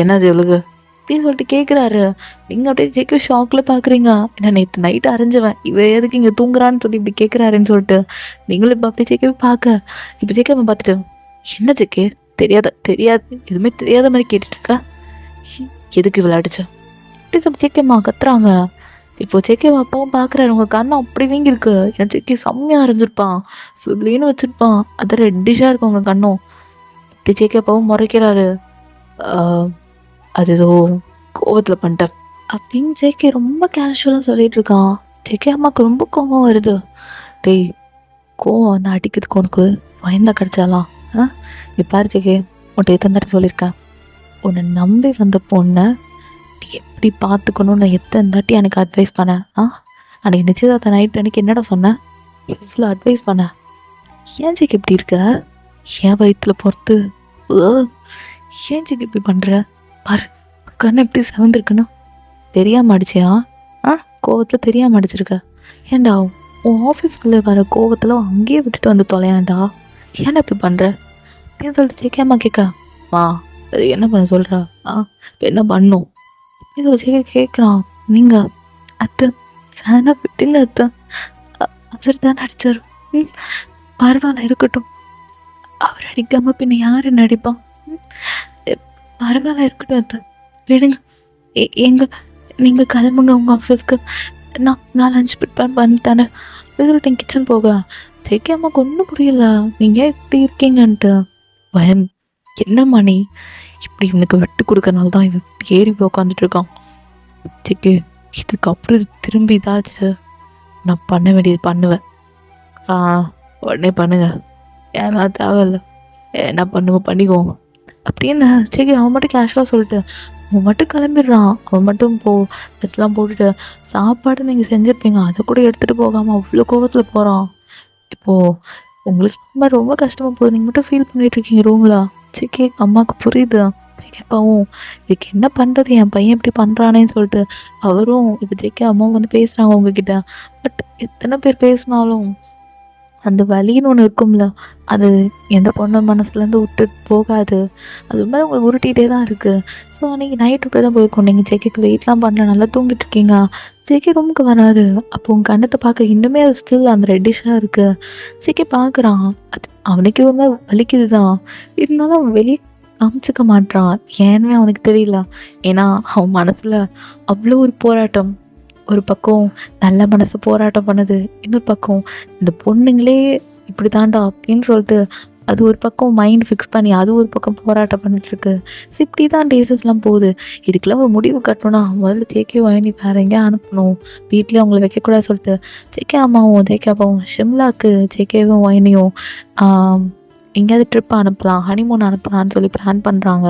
Speaker 1: என்னது எவ்வளவு அப்படின்னு சொல்லிட்டு கேட்குறாரு. நீங்கள் அப்படியே ஜேகே ஷாக்கில் பார்க்குறீங்க. ஏன்னா நேற்று நைட்டு அரைஞ்சவன் இவ எதுக்கு இங்கே தூங்குறான்னு சொல்லி இப்படி கேட்குறாருன்னு சொல்லிட்டு நீங்களும் இப்போ அப்படியே ஜேகே பார்க்க, இப்போ ஜேகே அம்மா பார்த்துட்டு என்ன ஜேகே தெரியாது எதுவுமே தெரியாத மாதிரி கேட்டுட்ருக்கா, எதுக்கு விளையாடுச்சு அப்படின்னு சொல்லி ஜேகே அம்மா கத்துறாங்க. இப்போ ஜேகே அப்பாவும் பார்க்குறாரு, உங்கள் கண்ணை அப்படி வீங்கிருக்கு. ஏன்னா ஜேகே செம்மையாக அரைஞ்சிருப்பான், சொல்லின்னு வச்சுருப்பான், அது ரெட்டிஷாக இருக்கும் உங்கள் கண்ணும். அப்படி ஜேகே அப்பாவும் முறைக்கிறாரு. அது ஏதோ கோவத்தில் பண்ணிட்டேன் அப்படின்னு ஜேகே ரொம்ப கேஷுவலாக சொல்லிட்டு இருக்கான். ஜேகே அம்மாவுக்கு ரொம்ப கோவம் வருது. டேய் கோவம் வந்து அடிக்கிறதுக்கு உனக்கு பயந்தா கிடச்சாலாம் பாரு ஜேகே, உன்ட்ட எத்தனை தடவை சொல்லியிருக்கேன், உன்னை நம்பி வந்த பொண்ணை நீ எப்படி பார்த்துக்கணும்னு நான் எத்தனை தாட்டி எனக்கு அட்வைஸ் பண்ணேன். அன்றைக்கி நிச்சயதார்த்த நைட் அன்றைக்கி என்னடா சொன்னேன், எவ்வளோ அட்வைஸ் பண்ணேன். ஏன் ஜேகே இப்படி இருக்க, ஏன் வயிற்றுல பொறுத்து ஏன் ஜேகே இப்படி பண்ணுற, பாரு கண்ணை எப்படி செவந்திருக்குன்னு தெரியாமல் அடிச்சியா, கோவத்தில் தெரியாமல் அடிச்சிருக்க. ஏன்டா உன் ஆஃபீஸில் வர கோவத்தில் அங்கேயே விட்டுட்டு வந்து தொலையாண்டா, ஏன்டா இப்படி பண்ணுற அப்படின்னு சொல்லிட்டு ஜேகே அம்மா கேட்க, அது என்ன பண்ண சொல்கிறா, இப்போ என்ன பண்ணும் அப்படின்னு சொல்லி ஜேகே கேட்குறான். நீங்கள் அத்தை வேணா விட்டுங்க அத்தை, அவர் தானே அடித்தார், பரவாயில்ல இருக்கட்டும், அவர் அடிக்காமல் பின்ன யார் என்ன அடிப்பான், பரவாயில்ல இருக்கட்டும் அத்தை விடுங்க, நீங்கள் கிளம்புங்க உங்கள் ஆஃபீஸ்க்கு, நான் லஞ்ச் ப்ரிப்பேர் பண்ணித்தானே அப்படின்னு சொல்லிட்டு கிச்சன் போக. ஜேகே அம்மாவுக்கு ஒன்றும் புரியல, நீங்கள் இப்படி இருக்கீங்கன்ட்டு. வயன் என்னம்மா நீ இப்படி இவனுக்கு விட்டு கொடுக்கறனால தான் இவன் ஏறி போய் உட்காந்துட்டு இருக்கான். ஜேகே இதுக்கப்புறம் இது திரும்பி ஏதாச்சு நான் பண்ண வேண்டியது பண்ணுவேன், உடனே பண்ணுங்க, ஏன்னா தேவையில்ல என்ன பண்ணுவோம் பண்ணிக்குவோம் அப்படின்னு ஜேகே அவன் மட்டும் கேஷுவலாக சொல்லிட்டு அவன் மட்டும் கிளம்பிடுறான். அவன் மட்டும் ட்ரெஸ்லாம் போட்டுட்டு சாப்பாடு நீங்கள் செஞ்சுருப்பீங்க அதை கூட எடுத்துகிட்டு போகாமல் அவ்வளோ கோவத்தில் போகிறான். இப்போது உங்களுக்கு சாப்பாடு ரொம்ப கஷ்டமாக போகுது, நீங்கள் மட்டும் ஃபீல் பண்ணிகிட்ருக்கீங்க ரூமில். ஜேகே அம்மாவுக்கு புரியுது. ஜேகேப்பாவும் இதுக்கு என்ன பண்ணுறது, என் பையன் இப்படி பண்ணுறானேன்னு சொல்லிட்டு அவரும் இப்போ ஜேகே அம்மாவும் வந்து பேசுகிறாங்க உங்ககிட்ட. பட் எத்தனை பேர் பேசினாலும் அந்த வலின்னு ஒன்று இருக்கும்ல, அது எந்த பொண்ணு மனசுலேருந்து விட்டுட்டு போகாது, அது மாதிரி உங்களுக்கு உருட்டிகிட்டே தான் இருக்குது. ஸோ அன்றைக்கி நைட் இப்படி தான் போயிருக்கோம். நீங்கள் ஜேகேக்கு வெயிட்லாம் பண்ணல, நல்லா தூங்கிட்டு இருக்கீங்க. ஜேகே ரூமுக்கு வராரு. அப்போ உங்கள் கண்ணத்தை பார்க்க இன்னுமே அது ஸ்டில் அந்த ரெட்டிஷாக இருக்குது. ஜேகே பார்க்குறான், அது அவனுக்கு ஒரு மாதிரி வலிக்குது தான், இருந்தாலும் அவன் வெளியே காமிச்சிக்க மாட்டான். ஏன்னு அவனுக்கு தெரியல. ஏன்னா அவன் மனசில் அவ்வளோ ஒரு போராட்டம், ஒரு பக்கம் நல்ல மனசு போராட்டம் பண்ணுது, இன்னொரு பக்கம் இந்த பொண்ணுங்களே இப்படி தாண்டா அப்படின்னு சொல்லிட்டு அது ஒரு பக்கம் மைண்ட் ஃபிக்ஸ் பண்ணி அது ஒரு பக்கம் போராட்டம் பண்ணிட்டுருக்கு. ஸோ இப்படி தான் டேஸஸ்லாம் போகுது. இதுக்கெல்லாம் ஒரு முடிவு கட்டணும்னா முதல்ல ஜேகே வாங்கி வேறு எங்கேயா அனுப்பணும், வீட்லேயே அவங்கள வைக்கக்கூடாது சொல்லிட்டு ஜேகே அம்மாவும் ஜேகே அப்பாவும் ஷிம்லாக்கு ஜேகேவும் வாங்கினியும் எங்கேயாவது ட்ரிப் அனுப்பலாம், ஹனிமூன் அனுப்பலான்னு சொல்லி பிளான் பண்ணுறாங்க.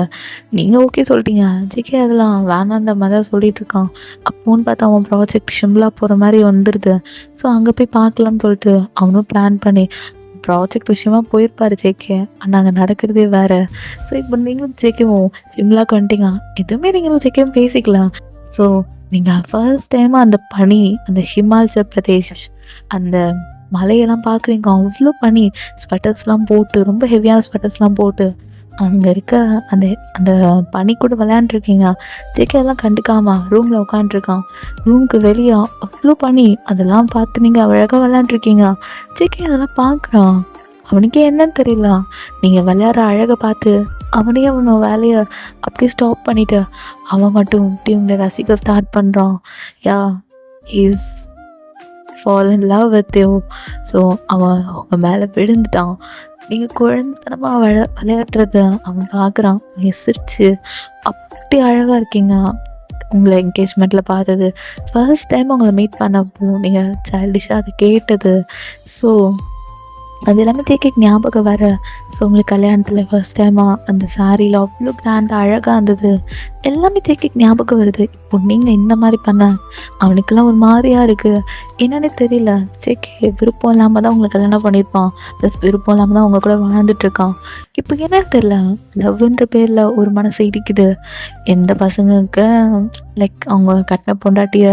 Speaker 1: நீங்கள் ஓகே சொல்லிட்டீங்க. ஜேகே அதெல்லாம் வேணான்ற மாதிரி தான் சொல்லிகிட்டு இருக்கான். அப்போன்னு பார்த்தா அவன் ப்ராஜெக்ட் ஷிம்லா போகிற மாதிரி வந்துடுது. ஸோ அங்கே போய் பார்க்கலான்னு சொல்லிட்டு அவனும் பிளான் பண்ணி ப்ராஜெக்ட் விஷயமா போயிருப்பார் ஜேகே. ஆனால் அங்கே நடக்கிறதே வேறு. ஸோ இப்போ நீங்களும் ஜேகேவும் ஷிம்லாக்கு வந்துட்டீங்க, எதுவுமே நீங்களும் ஜேகேவும் பேசிக்கலாம். ஸோ நீங்கள் ஃபர்ஸ்ட் டைமாக அந்த பனி, அந்த ஹிமாச்சல் பிரதேஷ், அந்த மலையெல்லாம் பார்க்குறீங்க, அவ்வளோ பனி. ஸ்வெட்டர்ஸ்லாம் போட்டு, ரொம்ப ஹெவியான ஸ்வெட்டர்ஸ்லாம் போட்டு அங்கே இருக்க அந்த அந்த பனி கூட விளையாண்டுருக்கீங்க. ஜேகே அதெல்லாம் கண்டுக்காம ரூமில் உட்காண்ட்ருக்கான். ரூமுக்கு வெளியே அவ்வளோ பனி, அதெல்லாம் பார்த்து நீங்கள் அழகாக விளையாண்டுருக்கீங்க. ஜேகே அதெல்லாம் பார்க்குறான். அவனுக்கே என்னன்னு தெரியல. நீங்கள் விளையாடுற அழகை பார்த்து அவனே அவனோட வேலையை அப்படியே ஸ்டாப் பண்ணிவிட்டு அவன் மட்டும் இப்படி உங்களை ரசிக்க ஸ்டார்ட் பண்ணுறான். Yeah, is fall in love with you. So அவன் அவங்க மேலே விழுந்துட்டான். நீங்கள் குழந்தைத்தனமாக விளையாடுறத அவன் பார்க்குறான். நீங்கள் சிரிச்சு அப்படி அழகாக இருக்கீங்க. உங்களை என்கேஜ்மெண்ட்டில் பார்த்தது, ஃபர்ஸ்ட் டைம் உங்களை மீட் பண்ணப்போ நீங்கள் சைல்டிஷாக அதை கேட்டது. ஸோ அது எல்லாமே தேக்க ஞாபகம் வர. ஸோ உங்களுக்கு கல்யாணத்தில் ஃபர்ஸ்ட் டைமாக அந்த சாரியில் அவ்வளோ கிராண்டாக அழகாக இருந்தது, எல்லாமே தேக்க ஞாபகம் வருது. இப்போ நீங்கள் இந்த மாதிரி பண்ண அவனுக்கெல்லாம் ஒரு மாதிரியாக இருக்குது. என்னன்னே தெரியல. சேக்கே விருப்பம் இல்லாமல் தான் உங்களை கல்யாணம் பண்ணியிருப்பான், ப்ளஸ் விருப்பம் இல்லாமல் தான் அவங்க கூட வாழ்ந்துட்டுருக்கான். இப்போ என்னன்னு தெரியல, லவ்ன்ற பேரில் ஒரு மனசு இடிக்குது. எந்த பசங்களுக்கு லைக் அவங்க கட்டின பொண்டாட்டிய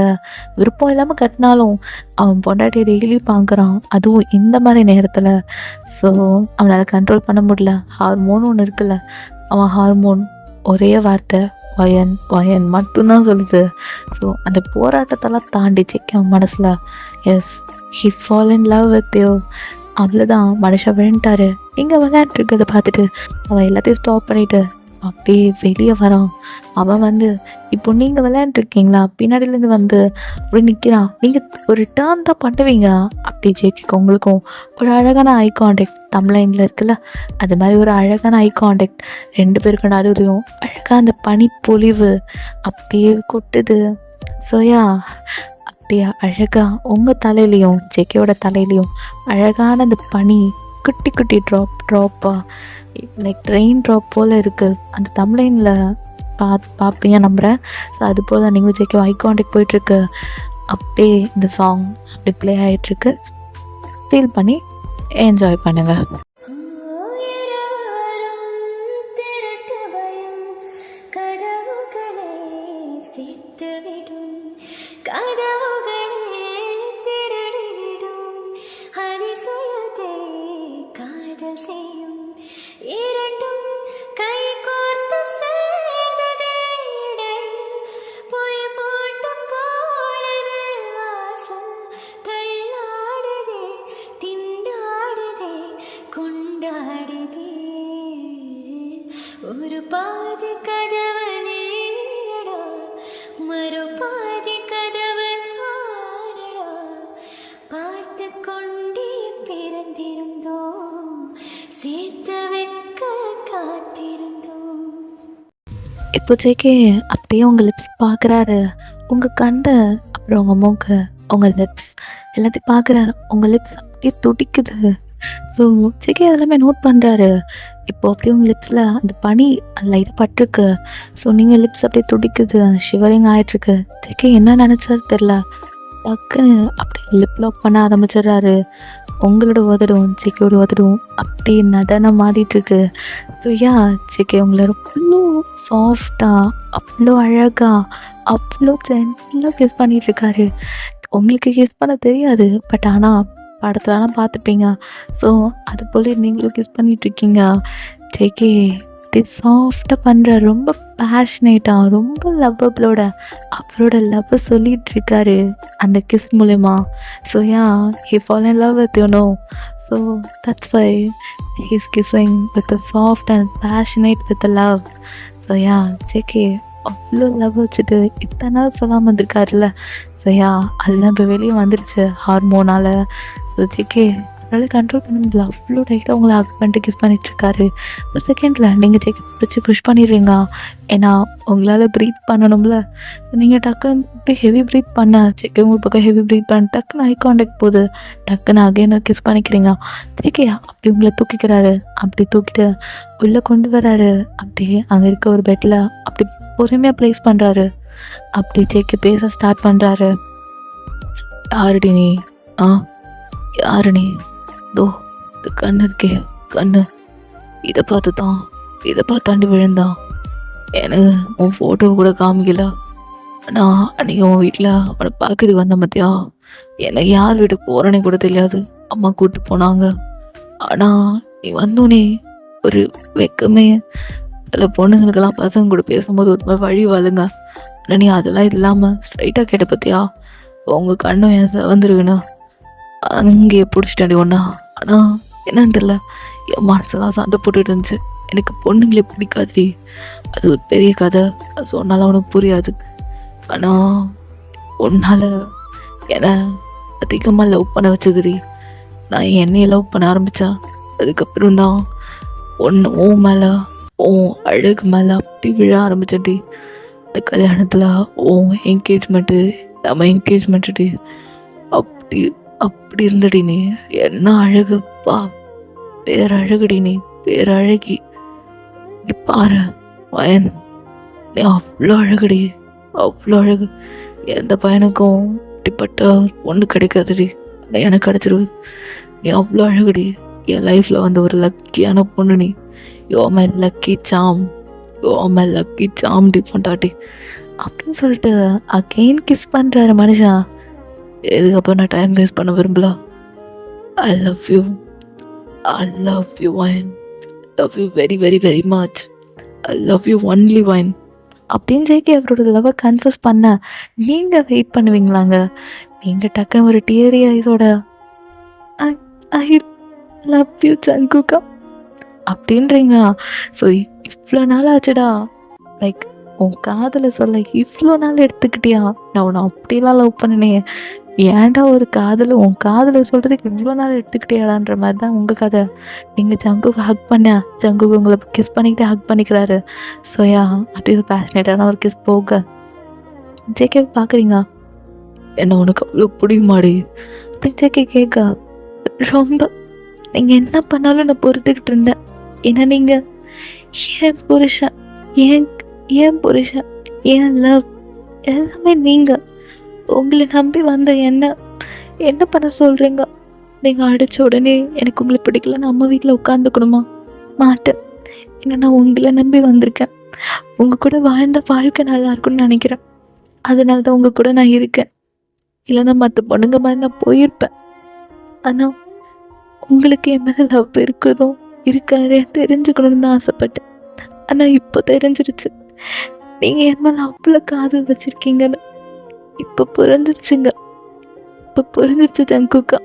Speaker 1: விருப்பம் இல்லாமல் கட்டினாலும் அவன் பொண்டாட்டியை டெய்லி பார்க்குறான், அதுவும் இந்த மாதிரி நேரத்தில். ஸோ அவனால் கண்ட்ரோல் பண்ண முடியல. ஹார்மோன் ஒன்று இருக்குல்ல, அவன் ஹார்மோன் ஒரே வார்த்தை வயன் வயன் மட்டும்தான் சொல்லுது. ஸோ அந்த போராட்டத்தெல்லாம் தாண்டி அவன் மனசில் as he fall in love with you. அவ்வளோதான், மனுஷன் விழுந்துட்டாரு. நீங்கள் விளையாண்டுருக்கிறத பார்த்துட்டு அவன் எல்லாத்தையும் ஸ்டாப் பண்ணிவிட்டு அப்படியே வெளியே வரான். அவன் வந்து இப்போ நீங்கள் விளையாண்டுருக்கீங்களா, பின்னாடியிலேருந்து வந்து அப்படி நிற்கிறான். நீங்கள் ஒரு டேர்ன் தான் பண்ணுவீங்க. அப்படி ஜேகேக்கு உங்களுக்கும் ஒரு அழகான ஐ கான்டாக்ட் தமிழ்லைனில் இருக்குல்ல, அது மாதிரி ஒரு அழகான ஐ கான்டாக்ட். 2 பேருக்கு நடுவுலையும் அழகாக அந்த பனிப்பொழிவு அப்படியே கொட்டுது. ஸோயா அப்படியே அழகாக உங்கள் தலையிலையும் ஜேகேயோட தலையிலையும் அழகான அந்த பனி குட்டி குட்டி ட்ராப்பாக லைக் ரெயின் ட்ராப் போல் இருக்குது. அந்த தமிழ்லைனில் பார்ப்பீங்க நம்புகிறேன். ஸோ அது போல் நீங்கள் ஜேகே ஐ கான்டாக்ட் போயிட்டுருக்கு. அப்படியே இந்த சாங் அப்படி ப்ளே ஆகிட்டுருக்கு. ஃபீல் பண்ணி என்ஜாய் பண்ணுங்கள்.
Speaker 2: ஒரு பாதி கதவு நீடா, மறு பாதி கதவு தாரடா, பார்த்து கொண்டே பிறந்திருந்தோம், சேர்த்து வைக்க காத்திருந்தோம்.
Speaker 1: இப்போ ஜேகே அப்படியே உங்கள் லிப்ஸ் பார்க்குறாரு. உங்கள் கண்ணை, அப்புறம் உங்கள் மூக்கு, உங்கள் லிப்ஸ் எல்லாத்தையும் பார்க்குறாரு. உங்கள் லிப்ஸ் அப்படியே துடிக்குது. ஸோ ஜேகே அதெல்லாமே நோட் பண்ணுறாரு. இப்போ அப்படியே உங்கள் லிப்ஸில் அந்த பனி லைட்டாக பட்டிருக்கு. ஸோ நீங்கள் லிப்ஸ் அப்படியே துடிக்குது, அந்த ஷிவரிங் ஆகிட்டுருக்கு. ஜேகே என்ன நினச்சாரு தெரில, டக்குன்னு அப்படியே லிப் லாக் பண்ண ஆரம்பிச்சிடுறாரு. உங்களோட உதடும் ஜேகேயோட உதடும் அப்படியே நடனம் ஆடிட்டுருக்கு. ஸோ யா, ஜேகே உங்களை அவ்வளோ சாஃப்டாக, அவ்வளோ அழகாக, அவ்வளோ ஜென்டலாக கிஸ் பண்ணிகிட்ருக்காரு. உங்களுக்கு கிஸ் பண்ண தெரியாது, பட் ஆனால் படத்துலலாம் பார்த்துப்பீங்க. ஸோ அது போல் நீங்களும் கிஸ் பண்ணிகிட்ருக்கீங்க. ஜேகே அப்படி சாஃப்டாக பண்ணுறாரு, ரொம்ப பேஷனேட்டாக, ரொம்ப லவ்வபிளோட அவரோட லவ்வை சொல்லிகிட்ருக்காரு அந்த கிஸ் மூலயமா. So yeah, he fall in love with you no. So that's why he is kissing with a soft and passionate with a love. So yeah, JK அவ்வளோ லவ் வச்சுட்டு இத்தனை நாள் சொல்லாமல் வந்திருக்காருல்ல. ஸோ யா, அதுதான் இப்போ வெளியே வந்துருச்சு ஹார்மோனால். ஸோ ஜேகே அதனால் கண்ட்ரோல் பண்ண முடியல, அவ்வளோ டைட்டாக உங்களை ஹக் பண்ணிட்டு கிஸ் பண்ணிகிட்ருக்காரு. ஒரு செகண்டில் நீங்கள் ஜேகே பிடிச்சி புஷ் பண்ணிடுவீங்க. ஏன்னா உங்களால் ப்ரீத் பண்ணணும்ல. நீங்கள் டக்குன்னு இப்படி ஹெவி ப்ரீத் பண்ண ஜேகே ஒரு பக்கம் ஹெவி ப்ரீத் பண்ண டக்குன்னு ஐ கான்டாக்ட் போகுது. டக்குன்னு அகைன் கிஸ் பண்ணிக்கிறீங்க. ஜேகே அப்படி உங்களை தூக்கிக்கிறாரு. அப்படி தூக்கிட்டு உள்ளே கொண்டு வராரு. அப்படியே அங்கே இருக்க ஒரு பெட்டில் அப்படி பொறுமையாக ப்ளேஸ் பண்ணுறாரு. அப்படி ஜேகே பேச ஸ்டார்ட் பண்ணுறாரு. யாருடி நீ? யாரு நீ? தோ இது கண்ணு இருக்கே, கண்ணு, இதை பார்த்தாண்டி விழுந்தான். எனக்கு உன் ஃபோட்டோவை கூட காமிக்கல. நான் அன்றைக்கி உன் வீட்டில் அவனை பார்க்கறதுக்கு வந்தேன் பார்த்தியா, எனக்கு யார் வீட்டுக்கு போகிறேனே கூட தெரியாது. அம்மா கூப்பிட்டு போனாங்க. ஆனால் நீ வந்தோடனே ஒரு வெக்கமே, சில பொண்ணுங்களுக்கெல்லாம் பசங்க கூட பேசும்போது ஒரு மாதிரி வழி வாழுங்க. ஆனால் நீ அதெல்லாம் இல்லாமல் ஸ்ட்ரைட்டாக கேட்ட பார்த்தியா, உங்கள் கண்ணும் என் வந்துருக்குண்ணா அங்கேயே பிடிச்சிட்டாண்டி ஒன்றா. ஆனால் என்னன்னு தெரியல, என் மனசெல்லாம் சண்டை போட்டுட்டு இருந்துச்சு. எனக்கு பொண்ணுங்களே பிடிக்காதுடி, அது ஒரு பெரிய கதை, அது சொன்னாலும் அவனுக்கு புரியாது. ஆனால் உன்னால் என்னை அதிகமாக லவ் பண்ண வச்சதுடி. நான் என்னையை லவ் பண்ண ஆரம்பித்தேன். அதுக்கப்புறம் தான் ஓ மேலே, ஓ அழகு மேலே அப்படி விழ ஆரம்பிச்சேன்டி. இந்த கல்யாணத்தில் ஓ என்கேஜ்மெண்ட்டு, நம்ம என்கேஜ்மெண்ட்டுடி, அப்படி அப்படி இருந்தடி நீ. என்ன அழகுப்பா, பேரழகுடி நீ, பேரழகி. பாரு வயன், நீ அவ்வளோ அழகுடி, அவ்வளோ அழகு. எந்த பையனுக்கும் இப்படிப்பட்ட ஒன்று கிடைக்காதுடி, எனக்கு கிடச்சிருவு. நீ அவ்வளோ அழகுடி, என் லைஃப்பில் வந்து ஒரு லக்கியான பொண்ணு நீ. Yo my lucky charm, yo my lucky charm டி பொண்டாட்டி அப்படின்னு சொல்லிட்டு அகெயின் கிஸ் பண்ணுறாரு மனுஷன். இதுக்கப்புறம் நான் டைம் வேஸ்ட் பண்ண விரும்பல. I love you, I love you வைன், love you very very very much, I love you only வைன் அப்படின்னு ஜேகே அவரோட லவ்வை கன்ஃபஸ் பண்ண நீங்கள் வெயிட் பண்ணுவீங்களாங்க? நீங்கள் டக்குன்னு ஒரு டியரி ஐஸோட ஐ ஐ லவ் யூ ஜங்குகா அப்படின்றீங்க. ஸோ இவ்வளோ நாள் ஆச்சுடா, லைக் உன் காதலை சொல்ல இவ்வளோ நாள் எடுத்துக்கிட்டியா? நான் உன்னை அப்படிலாம் லவ் பண்ணினே, ஏன்டா ஒரு காதலை உன் காதலை சொல்கிறதுக்கு இவ்வளோ நாள் எடுத்துக்கிட்டியாடான்ற மாதிரி தான் உங்கள் கதை. நீங்கள் ஜங்குக்கு ஹக் பண்ண, ஜங்குக்கு உங்களை கிஸ் பண்ணிக்கிட்டே ஹக் பண்ணிக்கிறாரு. ஸோ யா, அப்படி ஒரு பேஷனேட்டான ஒரு கிஸ் போக ஜேகே பார்க்குறீங்க. என்ன உனக்கு அவ்வளோ பிடிக்குமாடி அப்படின்னு ஜேகே கேட்க, ரொம்ப நீங்கள் என்ன பண்ணாலும் நான் பொறுத்துக்கிட்டு இருந்தேன். ஏன்னா நீங்கள் ஏன் புருஷன், ஏன் புருஷன், ஏன் லவ் எல்லாமே நீங்கள். உங்களை நம்பி வந்த என்ன பண்ண சொல்கிறீங்க? நீங்கள் அடித்த உடனே எனக்கு உங்களை பிடிக்கலன்னு அம்மா வீட்டில் உட்காந்துக்கணுமா? மாட்டேன். ஏன்னா நான் உங்களை நம்பி வந்திருக்கேன். உங்கள் கூட வாழ்ந்த வாழ்க்கை நல்லா இருக்குன்னு நினைக்கிறேன். அதனால தான் உங்கள் கூட நான் இருக்கேன். இல்லைன்னா மற்ற பொண்ணுங்க மாதிரி நான் போயிருப்பேன். ஆனால் உங்களுக்கு என் மேலே லவ் இருக்குதோ இருக்காதே தெரிஞ்சுக்கணுன்னு தான் ஆசைப்பட்டேன். ஆனால் இப்போ தெரிஞ்சிருச்சு, நீங்கள் என் மேலே அவ்வளோ காதல் வச்சுருக்கீங்கன்னு. இப்போ புரிஞ்சிருச்சுங்க, இப்போ புரிஞ்சிருச்சு ஜங்குக்கா.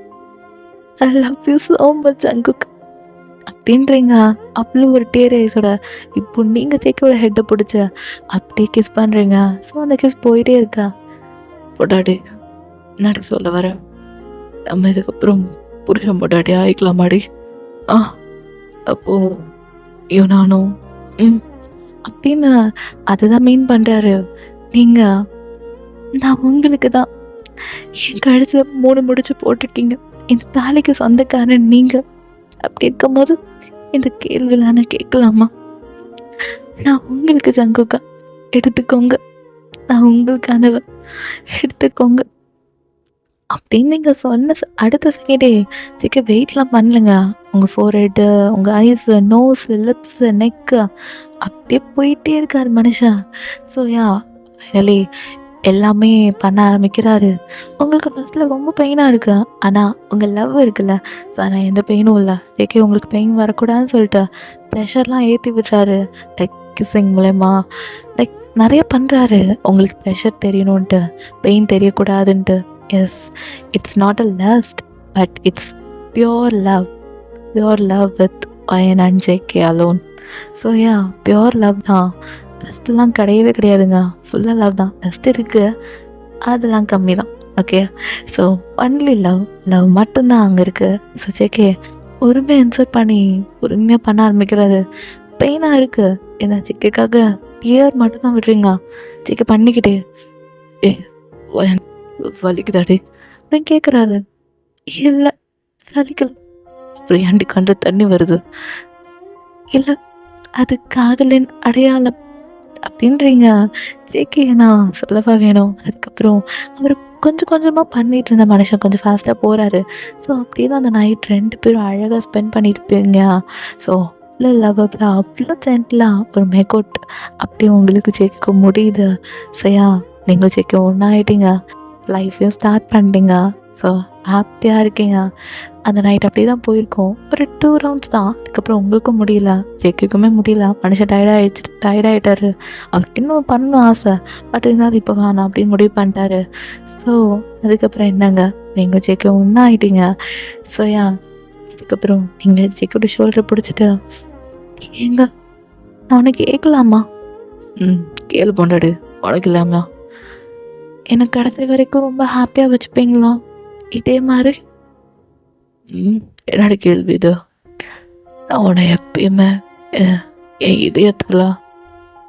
Speaker 1: I love you so much ஜங்குக்கா அப்படின்றீங்க. அவ்வளோ ஒரு டேர் ஐஸோட இப்போ நீங்கள் ஜேகேவோட ஹெட்டை பிடிச்ச அப்படியே கிஸ் பண்ணுறீங்க. ஸோ அந்த கிஸ் போயிட்டே இருக்கா. பொட்டாட்டி என்னடி சொல்ல வர, நம்ம இதுக்கப்புறம் புருஷன் பொட்டாட்டி ஆயிக்கலாமாடி? அப்போது ஐயோ நானும் அப்படின்னு அதுதான் மீன் பண்ணுறாரு. நீங்கள், நான் உங்களுக்கு தான் என் கழுத்தில் 3 முடிச்சு போட்டுட்டீங்க. இந்த தாலிக்கு சொந்தக்காரன் நீங்கள். அப்படி இருக்கும்போது இந்த கேள்விலாம் நான் கேட்கலாமா? நான் உங்களுக்கு ஜங்குக்கா, எடுத்துக்கோங்க. நான் உங்களுக்கானவ, எடுத்துக்கோங்க அப்படின்னு நீங்கள் சொன்ன அடுத்த செகண்டே ஜேகே வெயிட்லாம் பண்ணலைங்க. உங்கள் ஃபோர்ஹெட்டு, உங்கள் ஐஸு, நோஸு, லிப்ஸு, நெக்கு அப்படியே போயிட்டே இருக்கார் மனுஷன். ஸோ யா, ஃபைனலி எல்லாமே பண்ண ஆரம்பிக்கிறாரு. உங்களுக்கு ஃபஸ்ட்டில் ரொம்ப பெயினாக இருக்கு, ஆனால் உங்கள் லவ் இருக்குல்ல, ஸோ நான் எந்த பெயினும் இல்லை, ஜேகே உங்களுக்கு பெயின் வரக்கூடாதுன்னு சொல்லிட்டு ப்ரெஷர்லாம் ஏற்றி விடுறாரு. லைக் கிஸ்ஸிங் மூலயமா லைக் நிறைய பண்ணுறாரு. உங்களுக்கு ப்ரெஷர் தெரியணுன்ட்டு, பெயின் தெரியக்கூடாதுன்ட்டு. Yes, it's not a lust, but it's pure love, pure love with Ayan and JK alone. So yeah, pure love தான். லஸ்ட்லாம் கிடையவே கிடையாதுங்க, ஃபுல்லாக லவ் தான். லஸ்ட் இருக்குது, அதெல்லாம் கம்மி தான். Okay, so only love, love மட்டும்தான் அங்கே இருக்குது. ஸோ ஜேகே பொறுமையாக இன்சர்ட் பண்ணி பொறுமையாக பண்ண ஆரம்பிக்கிறாரு. பெயினாக இருக்குது, ஏன்னா ஜேகேக்காக டியர் மட்டும்தான் விடுறீங்க. ஜேகே பண்ணிக்கிட்டே, வலிக்குதாடி அப்படின்னு கேட்குறாரு. இல்லை வலிக்கல. அப்புறம் ஏண்டி கண்டு தண்ணி வருது? இல்லை, அது காதலின் அடையாளம் அப்படின்றீங்க. ஜேகே நான் சொல்லவா வேணும்? அதுக்கப்புறம் அவர் கொஞ்சம் கொஞ்சமாக பண்ணிகிட்டு இருந்த மனுஷன் கொஞ்சம் ஃபாஸ்ட்டாக போகிறாரு. ஸோ அப்படியே தான் அந்த நைட் 2 பேரும் அழகாக ஸ்பெண்ட் பண்ணியிருப்பீங்க. ஸோ அவ்வளோ லவ்வபிளாக, அவ்வளோ ஜென்டிலாக ஒரு மேக்கவுட் அப்படியே உங்களுக்கு ஜேகேக்கு முடியுது. சரியா, நீங்கள் ஜேகே ஒன்றாயிட்டீங்க, லைஃப்பையும் ஸ்டார்ட் பண்ணிட்டீங்க. ஸோ ஹாப்பியாக இருக்கீங்க. அந்த நைட் அப்படியே தான் போயிருக்கோம். ஒரு 2 ரவுண்ட்ஸ் தான். அதுக்கப்புறம் உங்களுக்கும் முடியல, ஜேகேக்குமே முடியல. மனுஷன் டயர்டாகிட்டாரு. அவருக்கு இன்னும் பண்ணணும் ஆசை, பட் இருந்தாலும் இப்போ வேணாம் அப்படின்னு முடிவு பண்ணிட்டாரு. ஸோ அதுக்கப்புறம் என்னங்க, நீங்கள் ஜேகே ஒன்றா ஆகிட்டீங்க. ஸோ அதுக்கப்புறம் நீங்கள் ஜேகேயோட ஷோல்டரை பிடிச்சிட்டு, ஏங்க நான் உனக்கு கேட்கலாமா? கேளு பொண்டாடு, உனக்கு இல்லாமா எனக்கு கடைசி வரைக்கும் ரொம்ப ஹாப்பியாக வச்சுப்பீங்களா இதே மாதிரி? என்னோட கேள்வி இது. நான் உன்னை எப்பயுமே என் இதயத்தில்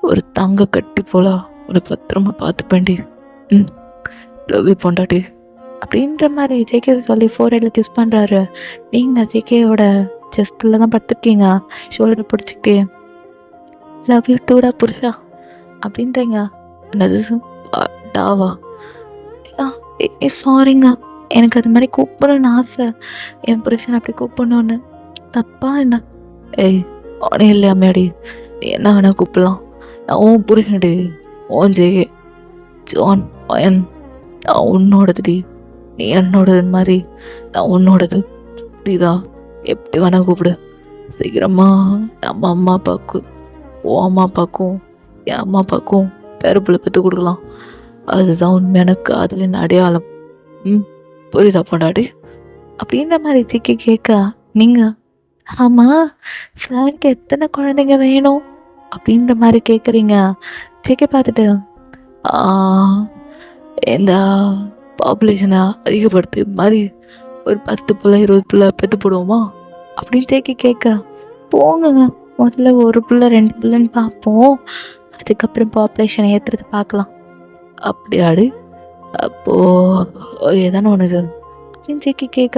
Speaker 1: ஒரு தங்க கட்டி போல ஒரு பத்திரமா பார்த்துப்பேன்டி. லவ் யூ பொண்டாட்டி அப்படின்ற மாதிரி ஜேகே சொல்லி 4 கிஸ் பண்ணுறாரு. நீங்கள் ஜேகேயோட செஸ்டில் தான் படுத்துருக்கீங்க, ஷோல்டர் பிடிச்சிக்கிட்டே. லவ் யூ டூடா புருஷா அப்படின்றீங்க. என்னது டாவா? சாரிங்க, எனக்கு அது மாதிரி கூப்பிடணும்னு ஆசை, என் புருஷன் அப்படி கூப்பிடணுன்னு. தப்பா என்ன? அவனே இல்லையாமையாடி, நீ என்ன வேணா கூப்பிடலாம். நான் உன் புருஷன்டி, உன் ஜெயே ஜான் பயன். நான் உன்னோடதுடி, நீ என்னோடது மாதிரி நான் உன்னோடது. புரியுதா? எப்படி வேணா கூப்பிடு. சீக்கிரமா நம்ம அம்மா அப்பாவுக்கு, உன் அம்மா அப்பாவுக்கும் என் அம்மா அப்பாவுக்கும் பேரப்புள்ள பெற்று கொடுக்கலாம். அதுதான் உண்மையான காதலின் அடையாளம். புரியுதா பொண்டாடி அப்படின்ற மாதிரி ஜிக்கி கேட்க, நீங்கள் ஆமாம் சாருக்கு எத்தனை குழந்தைங்க வேணும் அப்படின்ற மாதிரி கேட்குறீங்க. ஜிக்கி பார்த்துட்டு, இந்த பாப்புலேஷனை அதிகப்படுத்து மாதிரி ஒரு 10 பிள்ளை 20 பிள்ளை பெற்று போடுவோமா அப்படின்னு ஜிக்கி கேட்க, போங்க முதல்ல 1 பிள்ளை 2 பிள்ளைன்னு பார்ப்போம், அதுக்கப்புறம் பாப்புலேஷனை ஏற்றுறது பார்க்கலாம். அப்படியாடு? அப்போது ஏதானே உனக்கு அப்படின்னு ஜேகே கேட்க,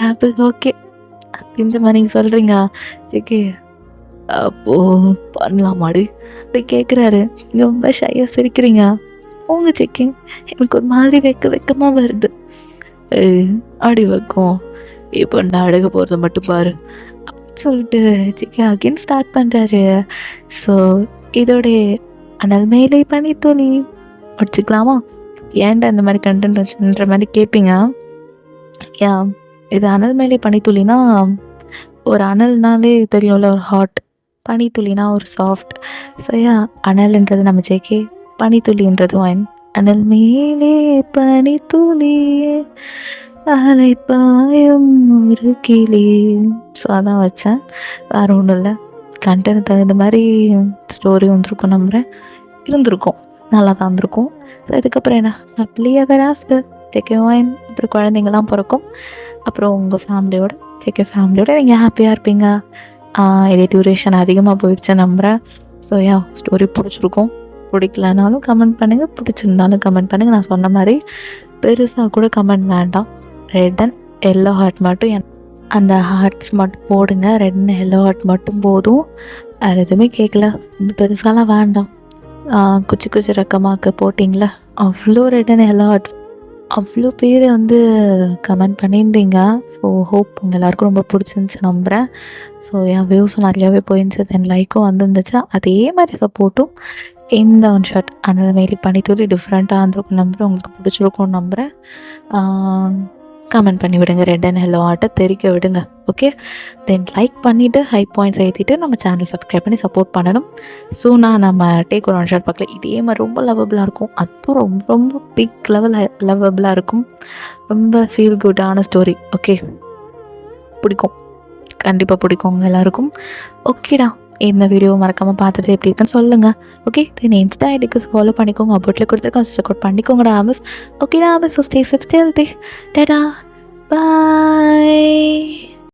Speaker 1: ஆப்பிள் ஓகே அப்படின்ற மாதிரி நீங்கள் சொல்கிறீங்க. ஜேகே அப்போது பண்ணலாமாடி அப்படி கேட்குறாரு. நீங்கள் ரொம்ப ஷையாக சிரிக்கிறீங்க. போங்க ஜேகே, எனக்கு ஒரு மாதிரி வெக்கமாக வருது. அடி வைக்கும், இப்போ நான் அடக போகிறத மட்டும் பாரு அப்படின்னு சொல்லிட்டு ஜேகே அகெயின் ஸ்டார்ட் பண்ணுறாரு. ஸோ இதோட அனல் மேலே பனித்துளி முடிச்சுக்கலாமா? ஏன்டா இந்த மாதிரி கண்டென்ட் வச்சுன்ற மாதிரி கேட்பீங்க. இது அனல் மேலே பனித்துளினா, ஒரு அனல்னாலே தெரியும்ல ஒரு ஹாட், பனித்துளினா ஒரு சாஃப்ட். ஸோ அனல்ன்றது நம்ம ஜேகே, பனித்துளின்றது வாயின். அனல் மேலே பனித்துளி அலை பாயும் ஒரு கிளி. ஸோ அதான் வச்சேன், வேறு ஒன்றும் இல்லை. கண்டென்ட் தகுந்த மாதிரி ஸ்டோரி வந்துருக்கும் நம்புகிறேன். இருந்திருக்கும், நல்லா தான் இருந்திருக்கும். ஸோ இதுக்கப்புறம் என்ன, ஹாப்பிலி எவர் ஆஃப்டர் ஜேகே வாயின். அப்புறம் குழந்தைங்கள்லாம் பிறக்கும். அப்புறம் உங்கள் ஃபேமிலியோட, ஜேகே ஃபேமிலியோட நீங்கள் ஹாப்பியாக இருப்பீங்க. இதே டியூரேஷன் அதிகமாக போயிடுச்சு நம்புகிறேன். ஸோ ஸ்டோரி பிடிச்சிருக்கும். பிடிக்கலனாலும் கமெண்ட் பண்ணுங்கள், பிடிச்சிருந்தாலும் கமெண்ட் பண்ணுங்கள். நான் சொன்ன மாதிரி பெருசாக கூட கமெண்ட் வேண்டாம். ரெட் அண்ட் எல்லோ ஹார்ட் மட்டும், அந்த ஹார்ட்ஸ் மட்டும் போடுங்க. ரெட் அண்ட் எல்லோ ஹார்ட் மட்டும் போதும், வேறு எதுவுமே கேட்கல. பெருசாலாம் வேண்டாம். குச்சி ரக்கமாக்கு போட்டிங்களா, அவ்வளோ ரெட் அண்ட் எல்லோ ஹார்ட், அவ்வளோ பேர் வந்து கமெண்ட் பண்ணியிருந்தீங்க. ஸோ ஹோப் உங்கள் எல்லாருக்கும் ரொம்ப பிடிச்சிருந்துச்சி நம்புகிறேன். ஸோ வியூஸும் நிறையாவே போயிருந்துச்சு, தென் லைக்கும் வந்துருந்துச்சா. அதே மாதிரி சப்போர்ட்டும் இந்த ஒன் ஷாட் அனல் மேலே பனித்துளி டிஃப்ரெண்ட்டாக இருந்திருக்கும் நம்புகிறேன். உங்களுக்கு பிடிச்சிருக்கும்னு நம்புகிறேன். கமெண்ட் பண்ணி விடுங்க, ரெட் அண்ட் எல்லோ ஆர்ட்டை தெரிக்க விடுங்க. ஓகே, தென் லைக் பண்ணிவிட்டு ஹை பாயிண்ட்ஸ் ஏற்றிட்டு நம்ம சேனலை சப்ஸ்கிரைப் பண்ணி சப்போர்ட் பண்ணணும். ஸோ நம்ம டேக் ஒரு ஒன் ஷாட் பார்க்கல, இதே மாதிரி ரொம்ப லவ்வபிளாக இருக்கும். அதுவும் ரொம்ப ரொம்ப பிக் லவ்வபிளாக இருக்கும். ரொம்ப ஃபீல் குட்டான ஸ்டோரி. ஓகே, பிடிக்கும், கண்டிப்பாக பிடிக்கும் உங்கள் எல்லாருக்கும். ஓகேடா, இந்த வீடியோ மறக்காமல் பார்த்துட்டு எப்படி இருக்குன்னு சொல்லுங்கள். ஓகே, தென் இன்ஸ்டா ஐடிக்கு ஃபாலோ பண்ணிக்கோங்க, அபோட்டில் கொடுத்துருக்கோம், சப்போர்ட் பண்ணிக்கோங்கடா ஆமிஸ். ஓகேடா armies, so stay safe, stay healthy. Tata, பாய்.